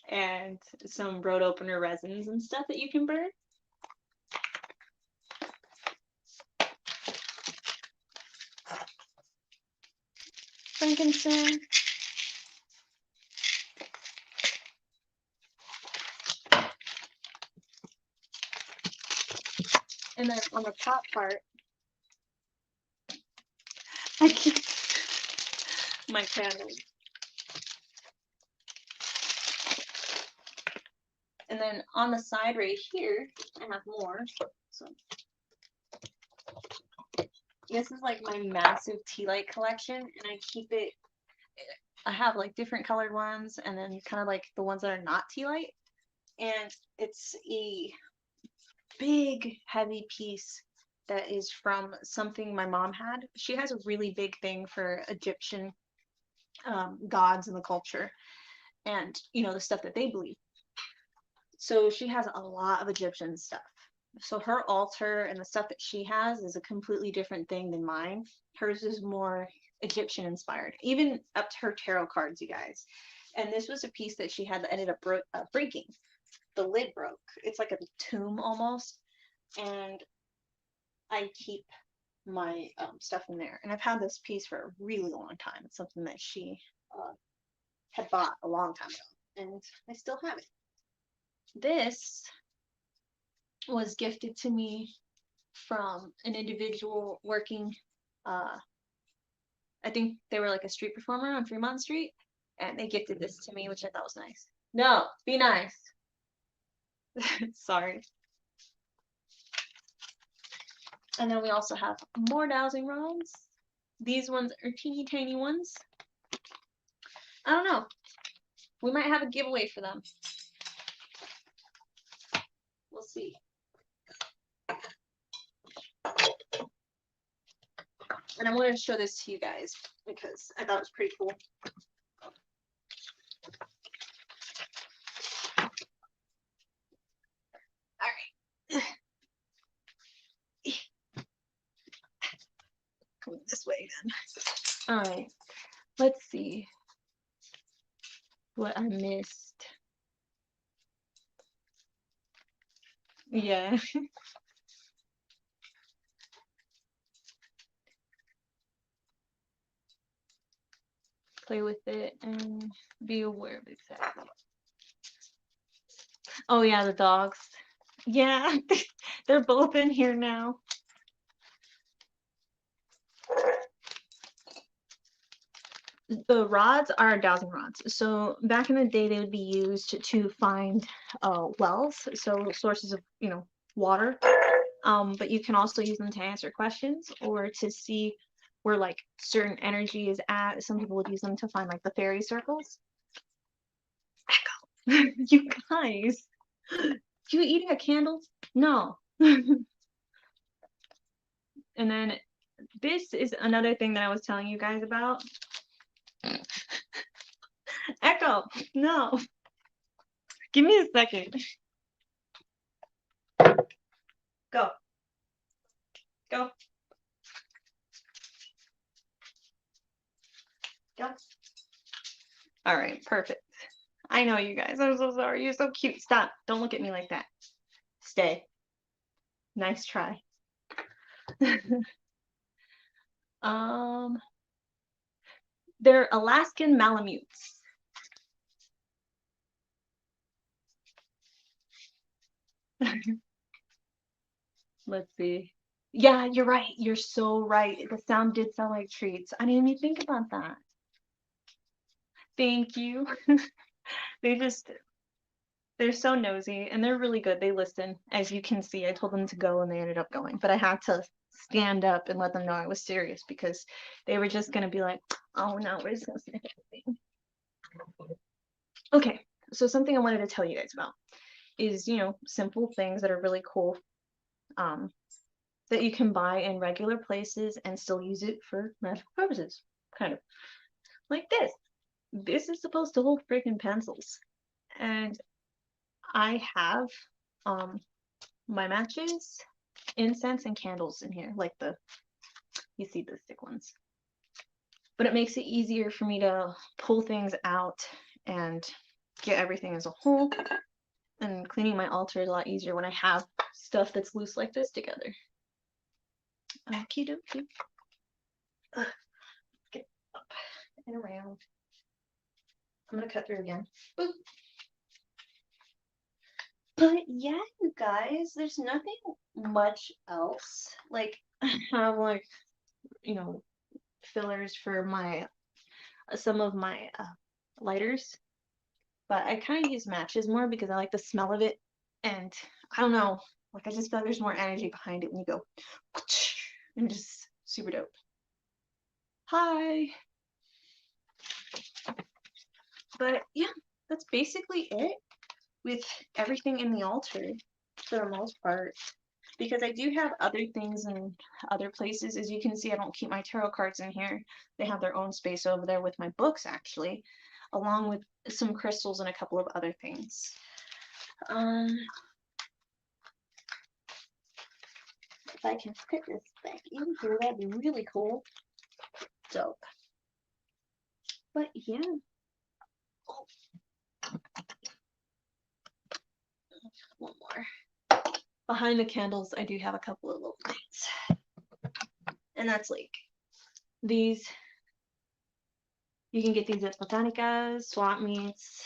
and some road opener resins and stuff that you can burn. Frankincense. And then on the top part, I keep my candles. And then on the side right here, I have more. So this is like my massive tea light collection, and I keep it. I have like different colored ones, and then kind of like the ones that are not tea light. And it's a big, heavy piece that is from something my mom had. She has a really big thing for Egyptian gods in the culture, and you know the stuff that they believe. So she has a lot of Egyptian stuff. So her altar and the stuff that she has is a completely different thing than mine. Hers is more Egyptian inspired, even up to her tarot cards, you guys. And this was a piece that she had that ended up breaking. The lid broke. It's like a tomb almost. And I keep my stuff in there. And I've had this piece for a really long time. It's something that she had bought a long time ago. And I still have it. This was gifted to me from an individual working, I think they were like a street performer on Fremont Street, and they gifted this to me, which I thought was nice. No, be nice. Sorry. And then we also have more dowsing rods. These ones are teeny tiny ones. I don't know. We might have a giveaway for them. We'll see. And I wanted to show this to you guys because I thought it was pretty cool. All right. Come this way then. All right. Let's see what I missed. Yeah. play with it and be aware of exactly. Oh yeah, the dogs. Yeah, they're both in here now. The rods are dowsing rods. So back in the day, they would be used to find wells, so sources of, you know, water. But you can also use them to answer questions or to see where like certain energy is at. Some people would use them to find like the fairy circles. Echo. You guys, you eating a candle? No. And then this is another thing that I was telling you guys about. Echo, no. Give me a second. Go. Go. Go. All right, perfect. I know you guys. I'm so sorry. You're so cute. Stop. Don't look at me like that. Stay. Nice try. They're Alaskan Malamutes. Let's see. Yeah, you're right. You're so right. The sound did sound like treats. I didn't even think about that. Thank you. They're so nosy and they're really good. They listen. As you can see, I told them to go and they ended up going. But I had to stand up and let them know I was serious because they were just going to be like, oh no, we're just going to sniff everything. Okay, so something I wanted to tell you guys about is, you know, simple things that are really cool that you can buy in regular places and still use it for magical purposes. Kind of like this. This is supposed to hold freaking pencils. And I have my matches, incense, and candles in here, like you see the stick ones. But it makes it easier for me to pull things out and get everything as a whole. And cleaning my altar is a lot easier when I have stuff that's loose like this together. Okie dokie. Get up and around. I'm gonna cut through again. Boop. But yeah, you guys, there's nothing much else. Like, I have like, you know, fillers for my some of my lighters, but I kind of use matches more because I like the smell of it, and I don't know, like I just feel like there's more energy behind it when you go and just super dope. Hi. But yeah, that's basically it with everything in the altar for the most part, because I do have other things in other places. As you can see, I don't keep my tarot cards in here. They have their own space over there with my books, actually, along with some crystals and a couple of other things. If I can fit this back in here, that'd be really cool. Dope. But yeah. Oh. One more. Behind the candles, I do have a couple of little things. And that's like these. You can get these at Botanicas, swap meets.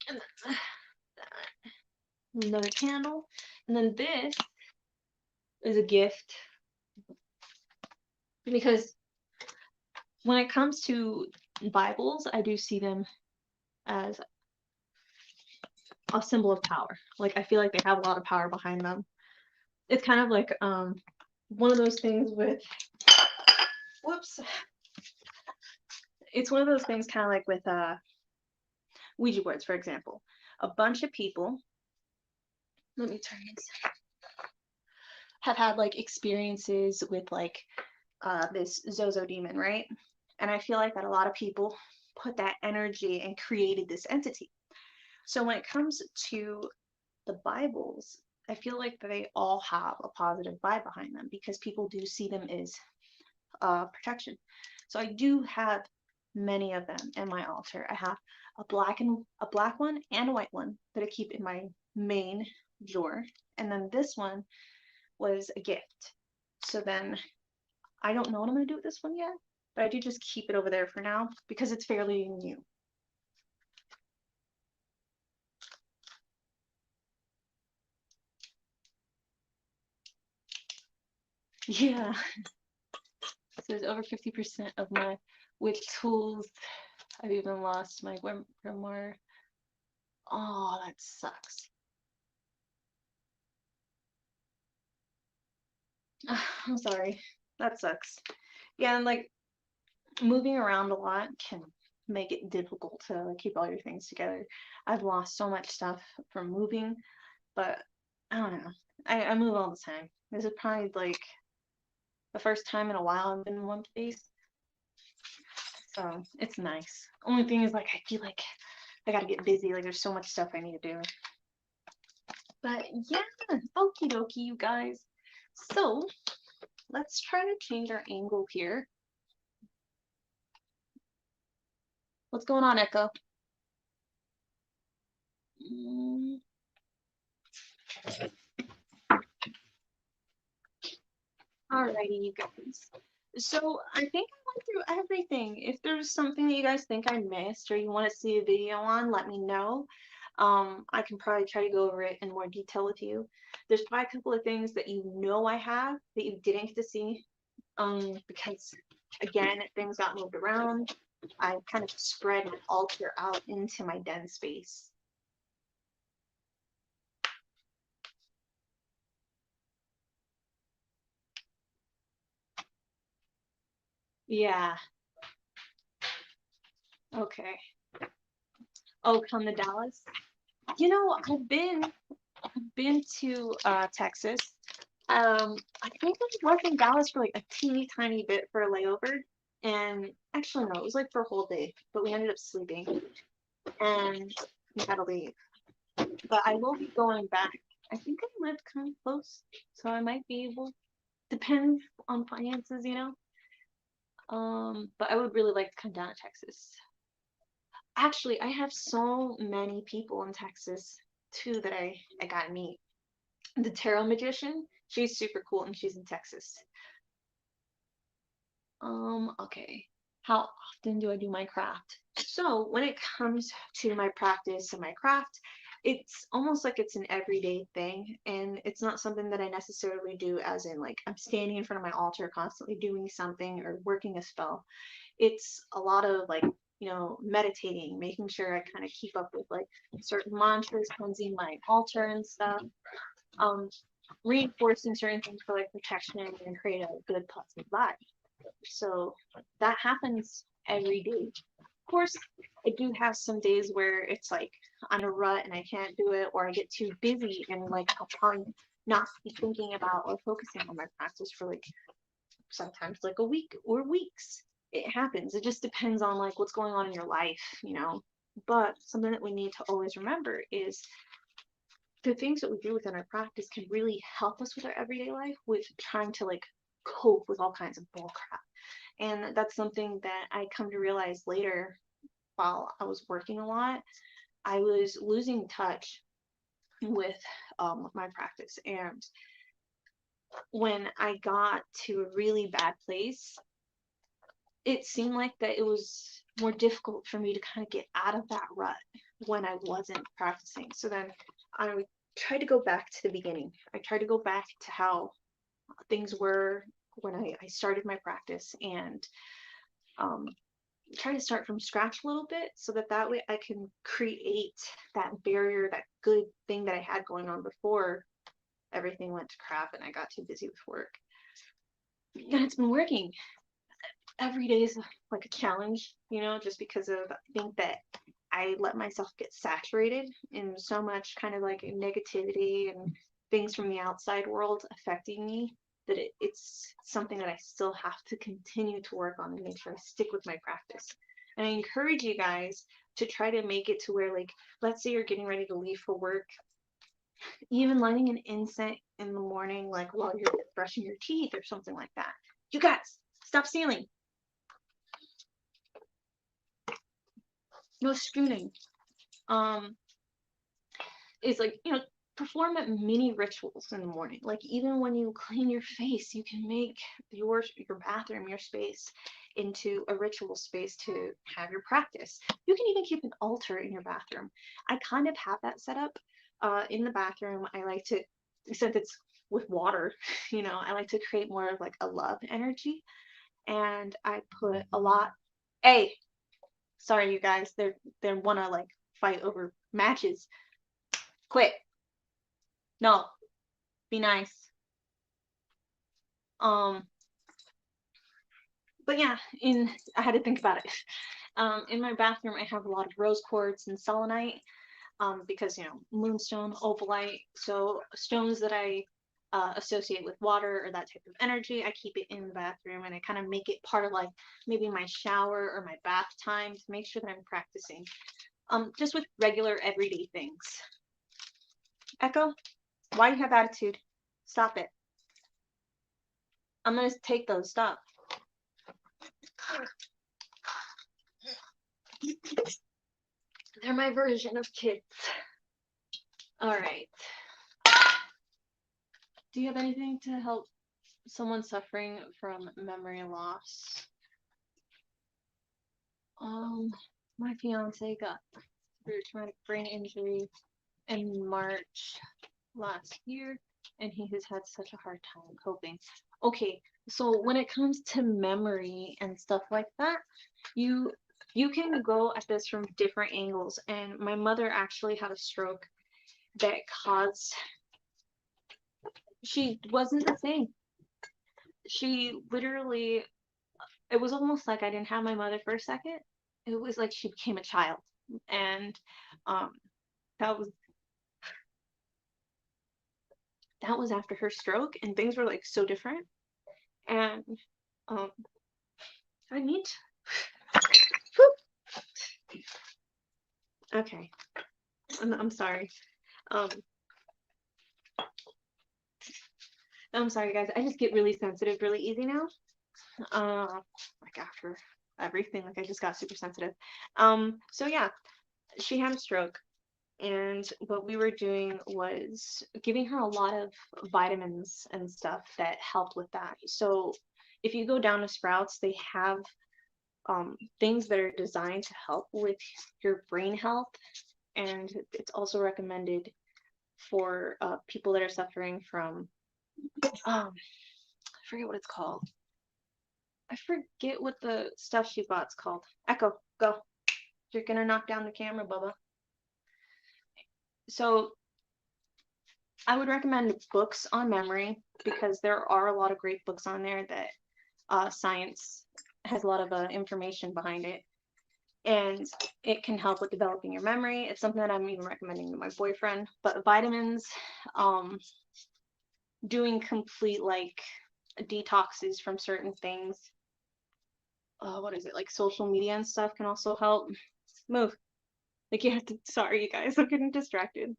And then another candle. And then this is a gift. Because when it comes to Bibles, I do see them as a symbol of power. Like, I feel like they have a lot of power behind them. It's kind of like one of those things with, whoops. It's one of those things kind of like with Ouija boards, for example. A bunch of people, let me turn this, have had like experiences with like this Zozo demon, right? And I feel like that a lot of people put that energy and created this entity. So when it comes to the Bibles, I feel like they all have a positive vibe behind them because people do see them as protection. So I do have many of them in my altar. I have a black one and a white one that I keep in my main drawer, and then this one was a gift. So then I don't know what I'm going to do with this one yet, but I do just keep it over there for now because it's fairly new. Yeah. So there's over 50% of my witch tools. I've even lost my grimoire. Oh, that sucks. I'm sorry. That sucks. Yeah, and like moving around a lot can make it difficult to like, keep all your things together. I've lost so much stuff from moving, but I don't know. I move all the time. This is probably like the first time in a while I've been in one place. So it's nice. Only thing is like I feel like I gotta get busy. Like there's so much stuff I need to do. But yeah, okie dokie, you guys. So let's try to change our angle here. What's going on, Echo? Alrighty, you guys. So I think I went through everything. If there's something that you guys think I missed or you want to see a video on, let me know. I can probably try to go over it in more detail with you. There's probably a couple of things that you know I have that you didn't get to see. Because again, things got moved around. I kind of spread an altar out into my den space. Yeah. Okay. Oh, come to Dallas. You know, I've been to Texas. I think I was in Dallas for like a teeny tiny bit for a layover, and actually no, it was like for a whole day, but we ended up sleeping, and we had to leave. But I will be going back. I think I lived kind of close, so I might be able. Depends on finances, you know. But I would really like to come down to Texas. Actually, I have so many people in Texas too that I got to meet. The tarot magician, she's super cool and she's in Texas. Okay. How often do I do my craft? So when it comes to my practice and my craft, it's almost like it's an everyday thing, and it's not something that I necessarily do as in like I'm standing in front of my altar constantly doing something or working a spell. It's a lot of like, meditating, making sure I kind of keep up with like certain mantras, cleansing my altar and stuff. Um, Reinforcing certain things for like protection and create a good positive vibe. So that happens every day. Of course, I do have some days where it's like I'm in a rut and I can't do it, or I get too busy and like I'll probably not be thinking about or focusing on my practice for like sometimes like a week or weeks. It happens. It just depends on like what's going on in your life. But something that we need to always remember is the things that we do within our practice can really help us with our everyday life with trying to like cope with all kinds of bull crap. And that's something that I come to realize later while I was working a lot. I was losing touch with my practice. And when I got to a really bad place, it seemed like that it was more difficult for me to kind of get out of that rut when I wasn't practicing. So then I tried to go back to the beginning. I tried to go back to how things were when I started my practice, and try to start from scratch a little bit so that way I can create that barrier, that good thing that I had going on before everything went to crap and I got too busy with work. And it's been working. Every day is like a challenge, just because of I think that I let myself get saturated in so much kind of like negativity and things from the outside world affecting me that it's something that I still have to continue to work on and make sure I stick with my practice. And I encourage you guys to try to make it to where, like, let's say you're getting ready to leave for work, even lighting an incense in the morning, like while you're brushing your teeth or something like that. You guys, stop stealing. No spooning. Is like, perform mini rituals in the morning. Like even when you clean your face, you can make your bathroom, your space, into a ritual space to have your practice. You can even keep an altar in your bathroom. I kind of have that set up in the bathroom. I like to, since it's with water, you know, I like to create more of like a love energy, and I put a lot. Hey, sorry you guys, they wanna like fight over matches. Quit. No, be nice. But yeah, I had to think about it. In my bathroom, I have a lot of rose quartz and selenite, because you know, moonstone, opalite, so stones that I associate with water or that type of energy. I keep it in the bathroom, and I kind of make it part of like maybe my shower or my bath time to make sure that I'm practicing. Just with regular everyday things. Echo, why do you have attitude? Stop it. I'm gonna take those. Stop. They're my version of kids. All right. Do you have anything to help someone suffering from memory loss? My fiance got severe traumatic brain injury in March last year, and he has had such a hard time coping. Okay, so when it comes to memory and stuff like that, you can go at this from different angles. And my mother actually had a stroke that caused, she wasn't the same. She literally, it was almost like I didn't have my mother for a second. It was like she became a child. And that was after her stroke, and things were like so different. And I need okay. I'm sorry. I'm sorry guys, I just get really sensitive really easy now. Like after everything, like I just got super sensitive. So yeah, she had a stroke, and what we were doing was giving her a lot of vitamins and stuff that helped with that. So if you go down to Sprouts, they have things that are designed to help with your brain health, and it's also recommended for people that are suffering from I forget what it's called. I forget what the stuff she bought's called. Echo, go. You're gonna knock down the camera, Bubba. So I would recommend books on memory, because there are a lot of great books on there that science has a lot of information behind it, and it can help with developing your memory. It's something that I'm even recommending to my boyfriend. But vitamins, doing complete like detoxes from certain things, what is it, like social media and stuff, can also help. Move. Like you have to, sorry you guys, I'm getting distracted.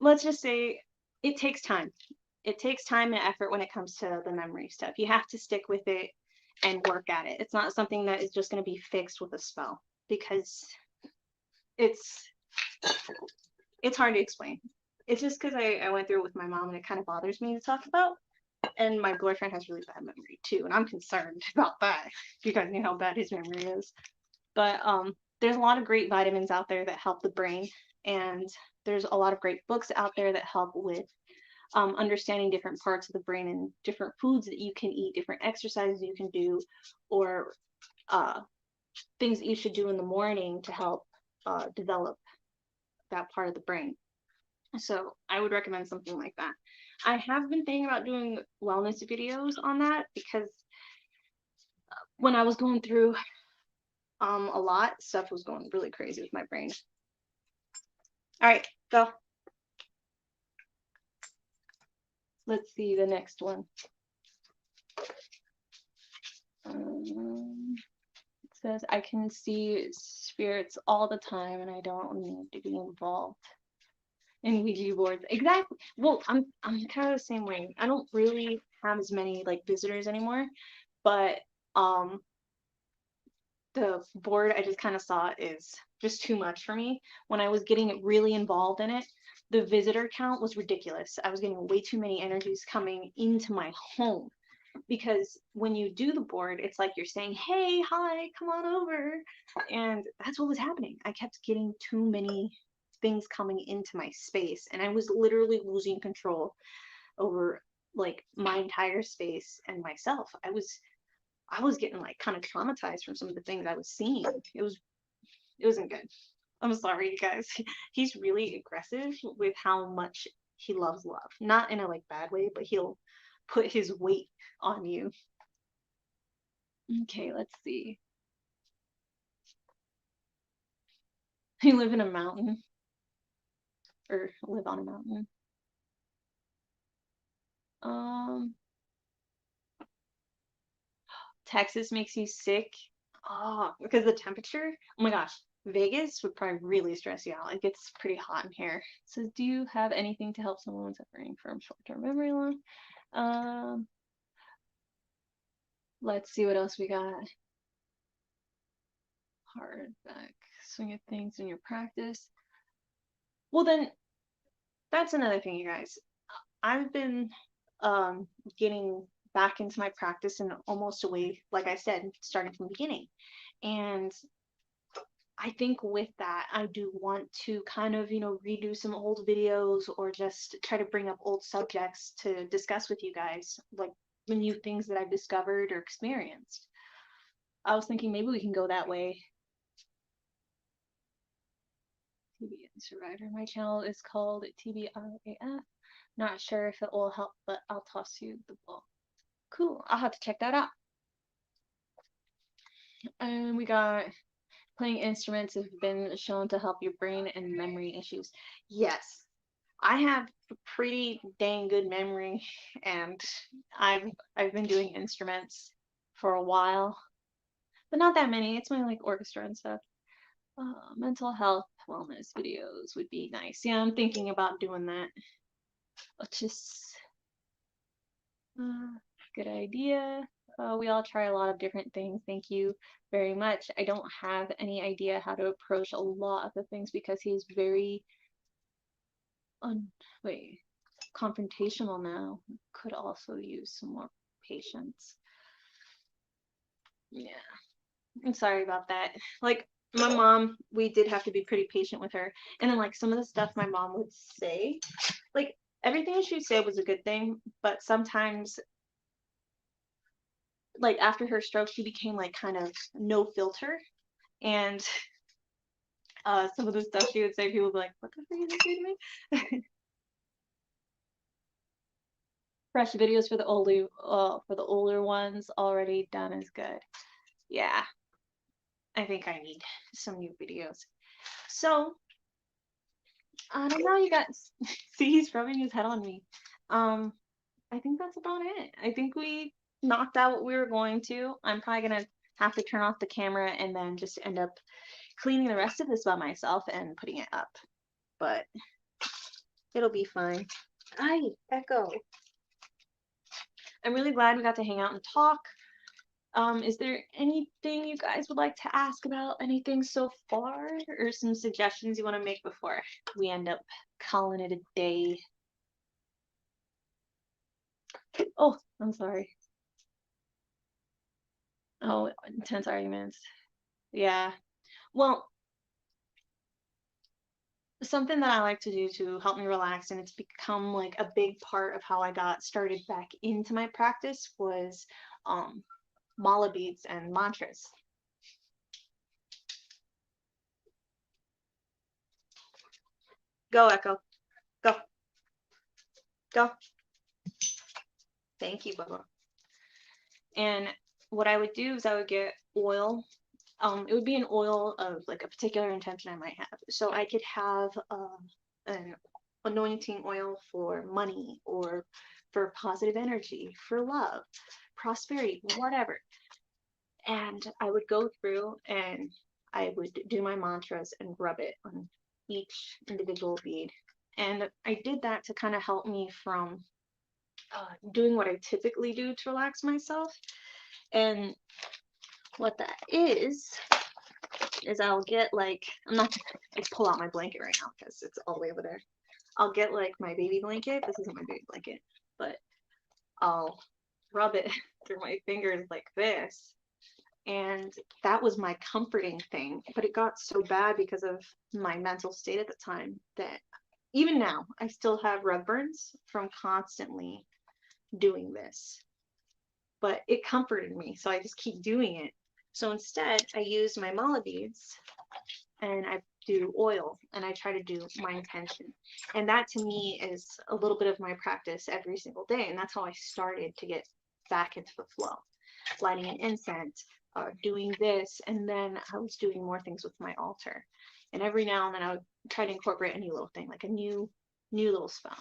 Let's just say it takes time. It takes time and effort when it comes to the memory stuff. You have to stick with it and work at it. It's not something that is just going to be fixed with a spell, because it's hard to explain. It's just because I went through it with my mom, and it kind of bothers me to talk about. And my boyfriend has really bad memory too, and I'm concerned about that. You guys know how bad his memory is. But there's a lot of great vitamins out there that help the brain, and there's a lot of great books out there that help with understanding different parts of the brain and different foods that you can eat, different exercises you can do, or things that you should do in the morning to help develop that part of the brain. So I would recommend something like that. I have been thinking about doing wellness videos on that, because when I was going through a lot, stuff was going really crazy with my brain. All right, go. Let's see the next one. It says, I can see spirits all the time, and I don't need to be involved in Ouija boards. Exactly. Well, I'm kind of the same way. I don't really have as many like visitors anymore, but the board I just kind of saw is just too much for me. When I was getting really involved in it, the visitor count was ridiculous. I was getting way too many energies coming into my home, because when you do the board, it's like you're saying, hey, hi, come on over. And that's what was happening. I kept getting too many things coming into my space, and I was literally losing control over like my entire space and myself. I was getting like kind of traumatized from some of the things I was seeing. It wasn't good. I'm sorry, you guys. He's really aggressive with how much he loves love. Not in a like bad way, but he'll put his weight on you. Okay, let's see. You live in a mountain, or live on a mountain. Texas makes you sick. Oh, because the temperature. Oh my gosh, Vegas would probably really stress you out. It gets pretty hot in here. So, do you have anything to help someone suffering from short-term memory loss? Let's see what else we got. Hardback, swing of things in your practice. Well, then that's another thing, you guys. I've been getting back into my practice in almost a way, like I said, starting from the beginning. And I think with that, I do want to kind of, redo some old videos, or just try to bring up old subjects to discuss with you guys, like the new things that I've discovered or experienced. I was thinking maybe we can go that way. TB Survivor. My channel is called TBRAF. Not sure if it will help, but I'll toss you the ball. Cool. I'll have to check that out. And we got playing instruments have been shown to help your brain and memory issues. Yes, I have pretty dang good memory, and I've been doing instruments for a while, but not that many. It's my like orchestra and stuff. Mental health wellness videos would be nice. Yeah, I'm thinking about doing that. Just good idea. We all try a lot of different things. Thank you very much. I don't have any idea how to approach a lot of the things, because he's very confrontational now. Could also use some more patience. Yeah, I'm sorry about that. Like, my mom, we did have to be pretty patient with her. And then like some of the stuff my mom would say, like everything she said was a good thing, but sometimes like after her stroke, she became like kind of no filter. And some of the stuff she would say, people would be like, what the fuck are you saying to me? Fresh videos for the older ones already done is good. Yeah, I think I need some new videos. So I don't know, you guys. See, he's rubbing his head on me. I think that's about it. I think we knocked out what we were going to. I'm probably gonna have to turn off the camera and then just end up cleaning the rest of this by myself and putting it up. But it'll be fine. Hi, Echo. I'm really glad we got to hang out and talk. Is there anything you guys would like to ask about anything so far, or some suggestions you want to make before we end up calling it a day? Oh, I'm sorry. Oh, intense arguments. Yeah. Well, something that I like to do to help me relax, and it's become like a big part of how I got started back into my practice, was mala beads and mantras. Go, Echo. Go. Go. Thank you, Bubba. And what I would do is I would get oil. It would be an oil of like a particular intention I might have. So I could have an anointing oil for money, or for positive energy, for love, prosperity, whatever. And I would go through and I would do my mantras and rub it on each individual bead. And I did that to kind of help me from doing what I typically do to relax myself. And what that is I'll get like, I'm not gonna pull out my blanket right now because it's all the way over there. I'll get like my baby blanket. This isn't my baby blanket, but I'll rub it through my fingers like this. And that was my comforting thing. But it got so bad because of my mental state at the time that even now I still have rug burns from constantly doing this. But it comforted me, so I just keep doing it. So instead, I use my mala beads and I do oil and I try to do my intention. And that to me is a little bit of my practice every single day. And that's how I started to get back into the flow. Lighting an incense, doing this, and then I was doing more things with my altar. And every now and then I would try to incorporate a new little thing, like a new little spell.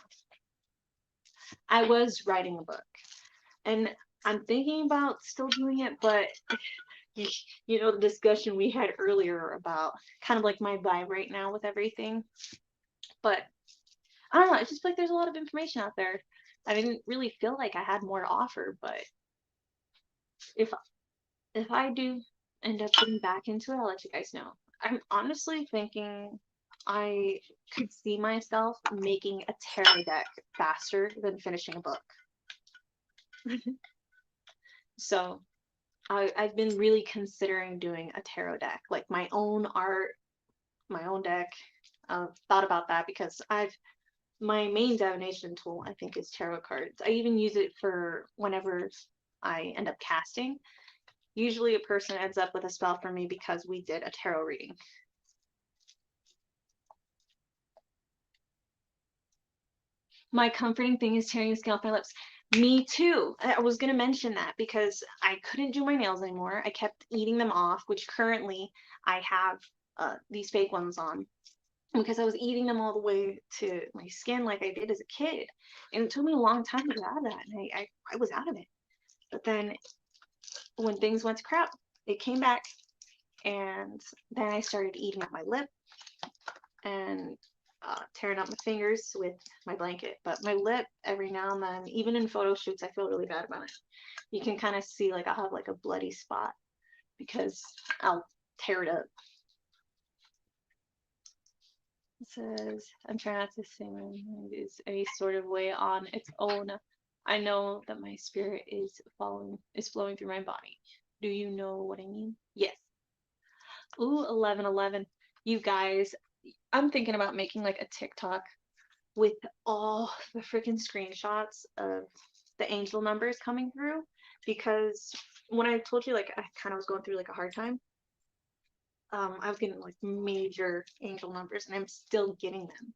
I was writing a book, and I'm thinking about still doing it, but you know, the discussion we had earlier about kind of like my vibe right now with everything. But I don't know, it's just like there's a lot of information out there. I didn't really feel like I had more to offer, but if I do end up getting back into it, I'll let you guys know. I'm honestly thinking I could see myself making a tarot deck faster than finishing a book. So I've been really considering doing a tarot deck, like my own art, my own deck. Thought about that because my main divination tool, I think, is tarot cards. I even use it for whenever I end up casting. Usually a person ends up with a spell for me because we did a tarot reading. My comforting thing is tearing the skin off my lips. Me too. I was going to mention that because I couldn't do my nails anymore. I kept eating them off, which currently I have these fake ones on because I was eating them all the way to my skin like I did as a kid. And it took me a long time to get out of that. And I was out of it. But then when things went to crap, it came back. And then I started eating up my lip and tearing up my fingers with my blanket. But my lip, every now and then, even in photo shoots, I feel really bad about it. You can kind of see like I'll have like a bloody spot because I'll tear it up. It says, I'm trying not to say my mind is any sort of way on its own. I know that my spirit is flowing through my body. Do you know what I mean? Yes. Ooh, 1111. You guys, I'm thinking about making like a TikTok with all the freaking screenshots of the angel numbers coming through, because when I told you like I kind of was going through like a hard time, I was getting like major angel numbers and I'm still getting them.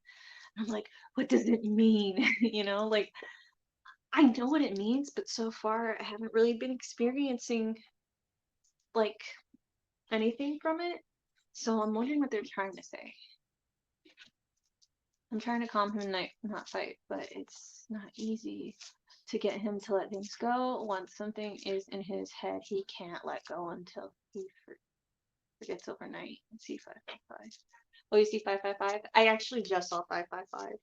I'm like, what does it mean? You know, like I know what it means, but so far I haven't really been experiencing like anything from it. So I'm wondering what they're trying to say. I'm trying to calm him and not fight, but it's not easy to get him to let things go. Once something is in his head, he can't let go until he forgets overnight. Let's see 555. Oh, you see 555? I actually just saw 555.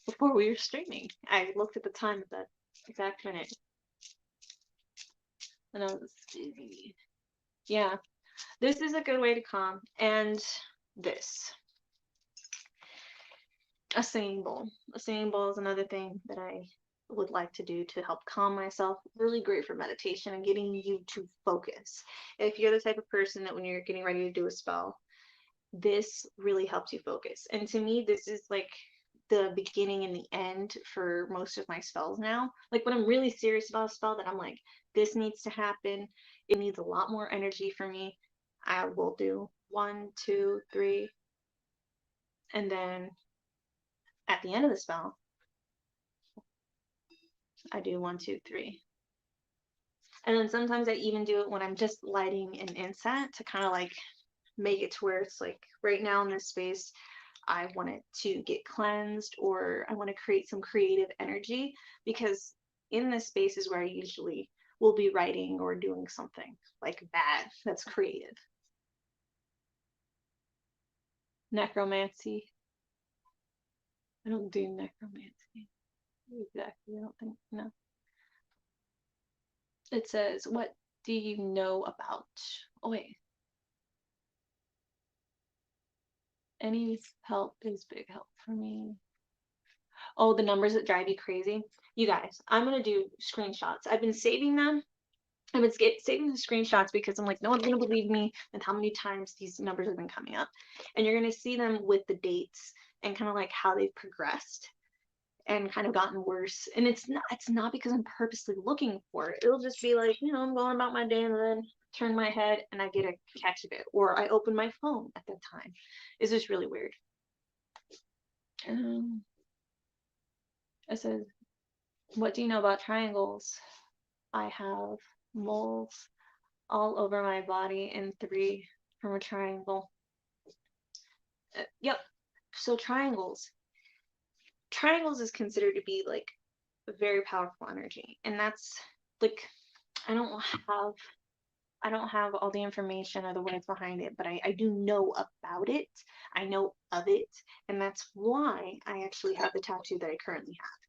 Before we were streaming, I looked at the time at that exact minute, and I was, yeah, this is a good way to calm. And this. A singing bowl. A singing bowl is another thing that I would like to do to help calm myself. Really great for meditation and getting you to focus. If you're the type of person that when you're getting ready to do a spell, this really helps you focus. And to me, this is like the beginning and the end for most of my spells now. Like when I'm really serious about a spell that I'm like, this needs to happen, it needs a lot more energy for me, I will do 1, 2, 3, and then at the end of the spell, I do 1, 2, 3. And then sometimes I even do it when I'm just lighting an incense to kind of like make it to where it's like right now in this space, I want it to get cleansed, or I want to create some creative energy, because in this space is where I usually will be writing or doing something like that that's creative. Necromancy. I don't do necromancy. Exactly. I don't think, no. It says, what do you know about? Oh wait. Any help is big help for me. Oh, the numbers that drive you crazy. You guys, I'm gonna do screenshots. I've been saving them. I've been saving the screenshots because I'm like, no one's gonna believe me and how many times these numbers have been coming up. And you're gonna see them with the dates and kind of like how they've progressed and kind of gotten worse. And it's not because I'm purposely looking for it. It'll just be like, I'm going about my day and then turn my head and I get a catch of it. Or I open my phone at that time. It's just really weird. It says, what do you know about triangles? I have moles all over my body and 3 from a triangle. Yep. So triangles is considered to be like a very powerful energy, and that's like I don't have all the information or the words behind it, but I do know about it. I know of it, and that's why I actually have the tattoo that I currently have,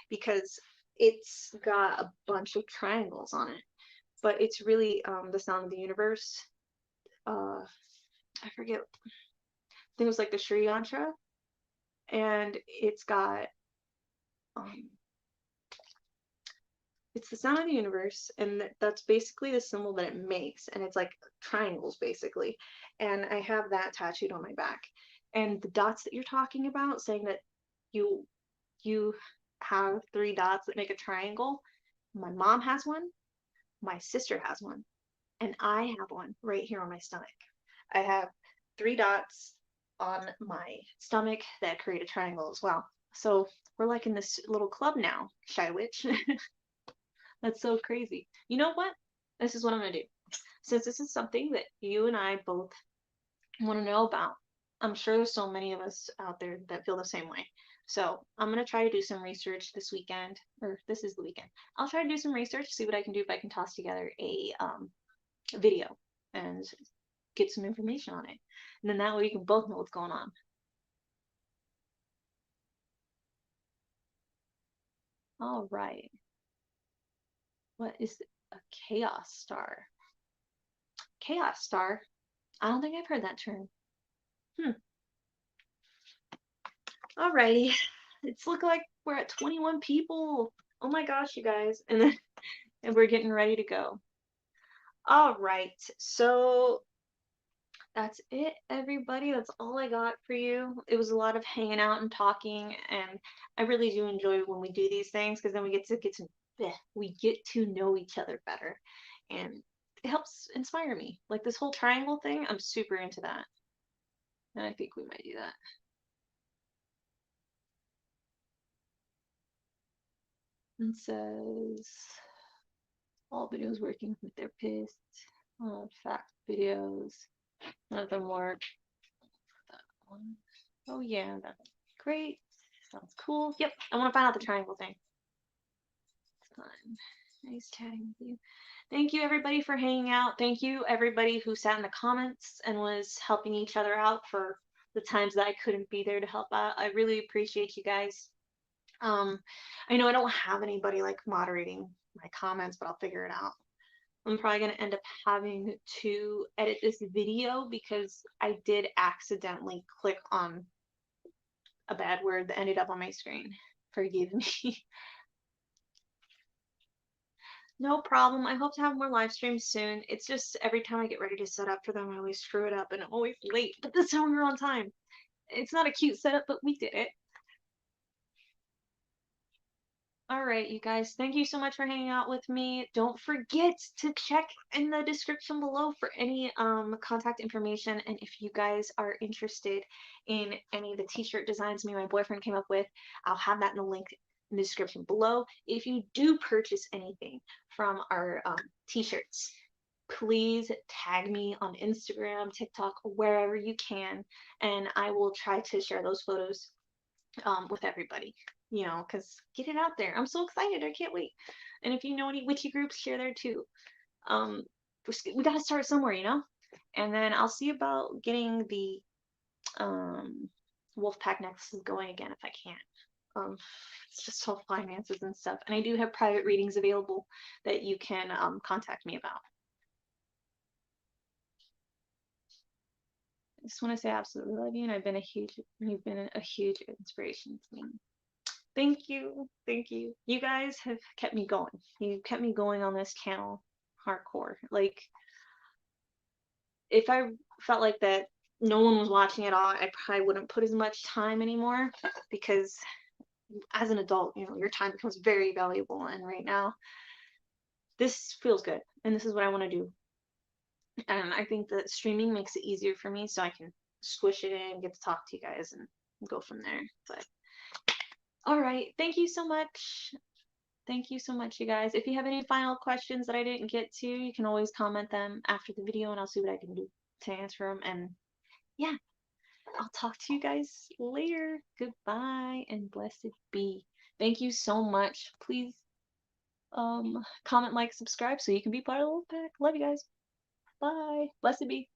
because it's got a bunch of triangles on it. But it's really the sound of the universe. I forget. I think it was like the Sri Yantra, and it's got it's the sound of the universe, and that's basically the symbol that it makes, and it's like triangles basically. And I have that tattooed on my back. And the dots that you're talking about, saying that you have 3 dots that make a triangle, my mom has one, my sister has one, and I have one right here on my stomach. I have 3 dots on my stomach that create a triangle as well. So we're like in this little club now, Shy Witch. That's so crazy. You know what? This is what I'm gonna do. Since this is something that you and I both want to know about, I'm sure there's so many of us out there that feel the same way. So I'm gonna try to do some research this weekend, or this is the weekend. I'll try to do some research, see what I can do, if I can toss together a video and get some information on it. And then that way we can both know what's going on. All right. What is a chaos star? Chaos star? I don't think I've heard that term. Alrighty. It's looking like we're at 21 people. Oh my gosh, you guys. And we're getting ready to go. All right. So that's it, everybody. That's all I got for you. It was a lot of hanging out and talking, and I really do enjoy when we do these things, because then we get to know each other better, and it helps inspire me. Like this whole triangle thing, I'm super into that, and I think we might do that. It says all videos working with their therapist. Fact videos. None of them work. That one. Oh yeah, that's great. Sounds cool. Yep, I want to find out the triangle thing. It's fun. Nice chatting with you. Thank you everybody for hanging out. Thank you everybody who sat in the comments and was helping each other out for the times that I couldn't be there to help out. I really appreciate you guys. I know I don't have anybody like moderating my comments, but I'll figure it out. I'm probably going to end up having to edit this video because I did accidentally click on a bad word that ended up on my screen. Forgive me. No problem. I hope to have more live streams soon. It's just every time I get ready to set up for them, I always screw it up and I'm always late. But this time we're on time. It's not a cute setup, but we did it. All right, you guys, thank you so much for hanging out with me. Don't forget to check in the description below for any contact information. And if you guys are interested in any of the t-shirt designs me and my boyfriend came up with, I'll have that in the link in the description below. If you do purchase anything from our t-shirts, please tag me on Instagram, TikTok, wherever you can, and I will try to share those photos with everybody, because get it out there. I'm so excited. I can't wait. And if you know any witchy groups, share there too. We got to start somewhere, and then I'll see about getting the Wolfpack necklaces going again if I can. It's just all finances and stuff. And I do have private readings available that you can contact me about. just want to say I absolutely love you, and you've been a huge inspiration to me. Thank you. Thank you. You guys have kept me going. You kept me going on this channel hardcore. Like, if I felt like that no one was watching at all, I probably wouldn't put as much time anymore, because as an adult, you know, your time becomes very valuable. And right now, this feels good. And this is what I want to do. And I think that streaming makes it easier for me, so I can squish it in, get to talk to you guys, and go from there. But all right, thank you so much. Thank you so much, you guys. If you have any final questions that I didn't get to, you can always comment them after the video, and I'll see what I can do to answer them. And yeah, I'll talk to you guys later. Goodbye and blessed be. Thank you so much. Please comment, like, subscribe so you can be part of the wolf pack. Love you guys. Bye. Blessed be.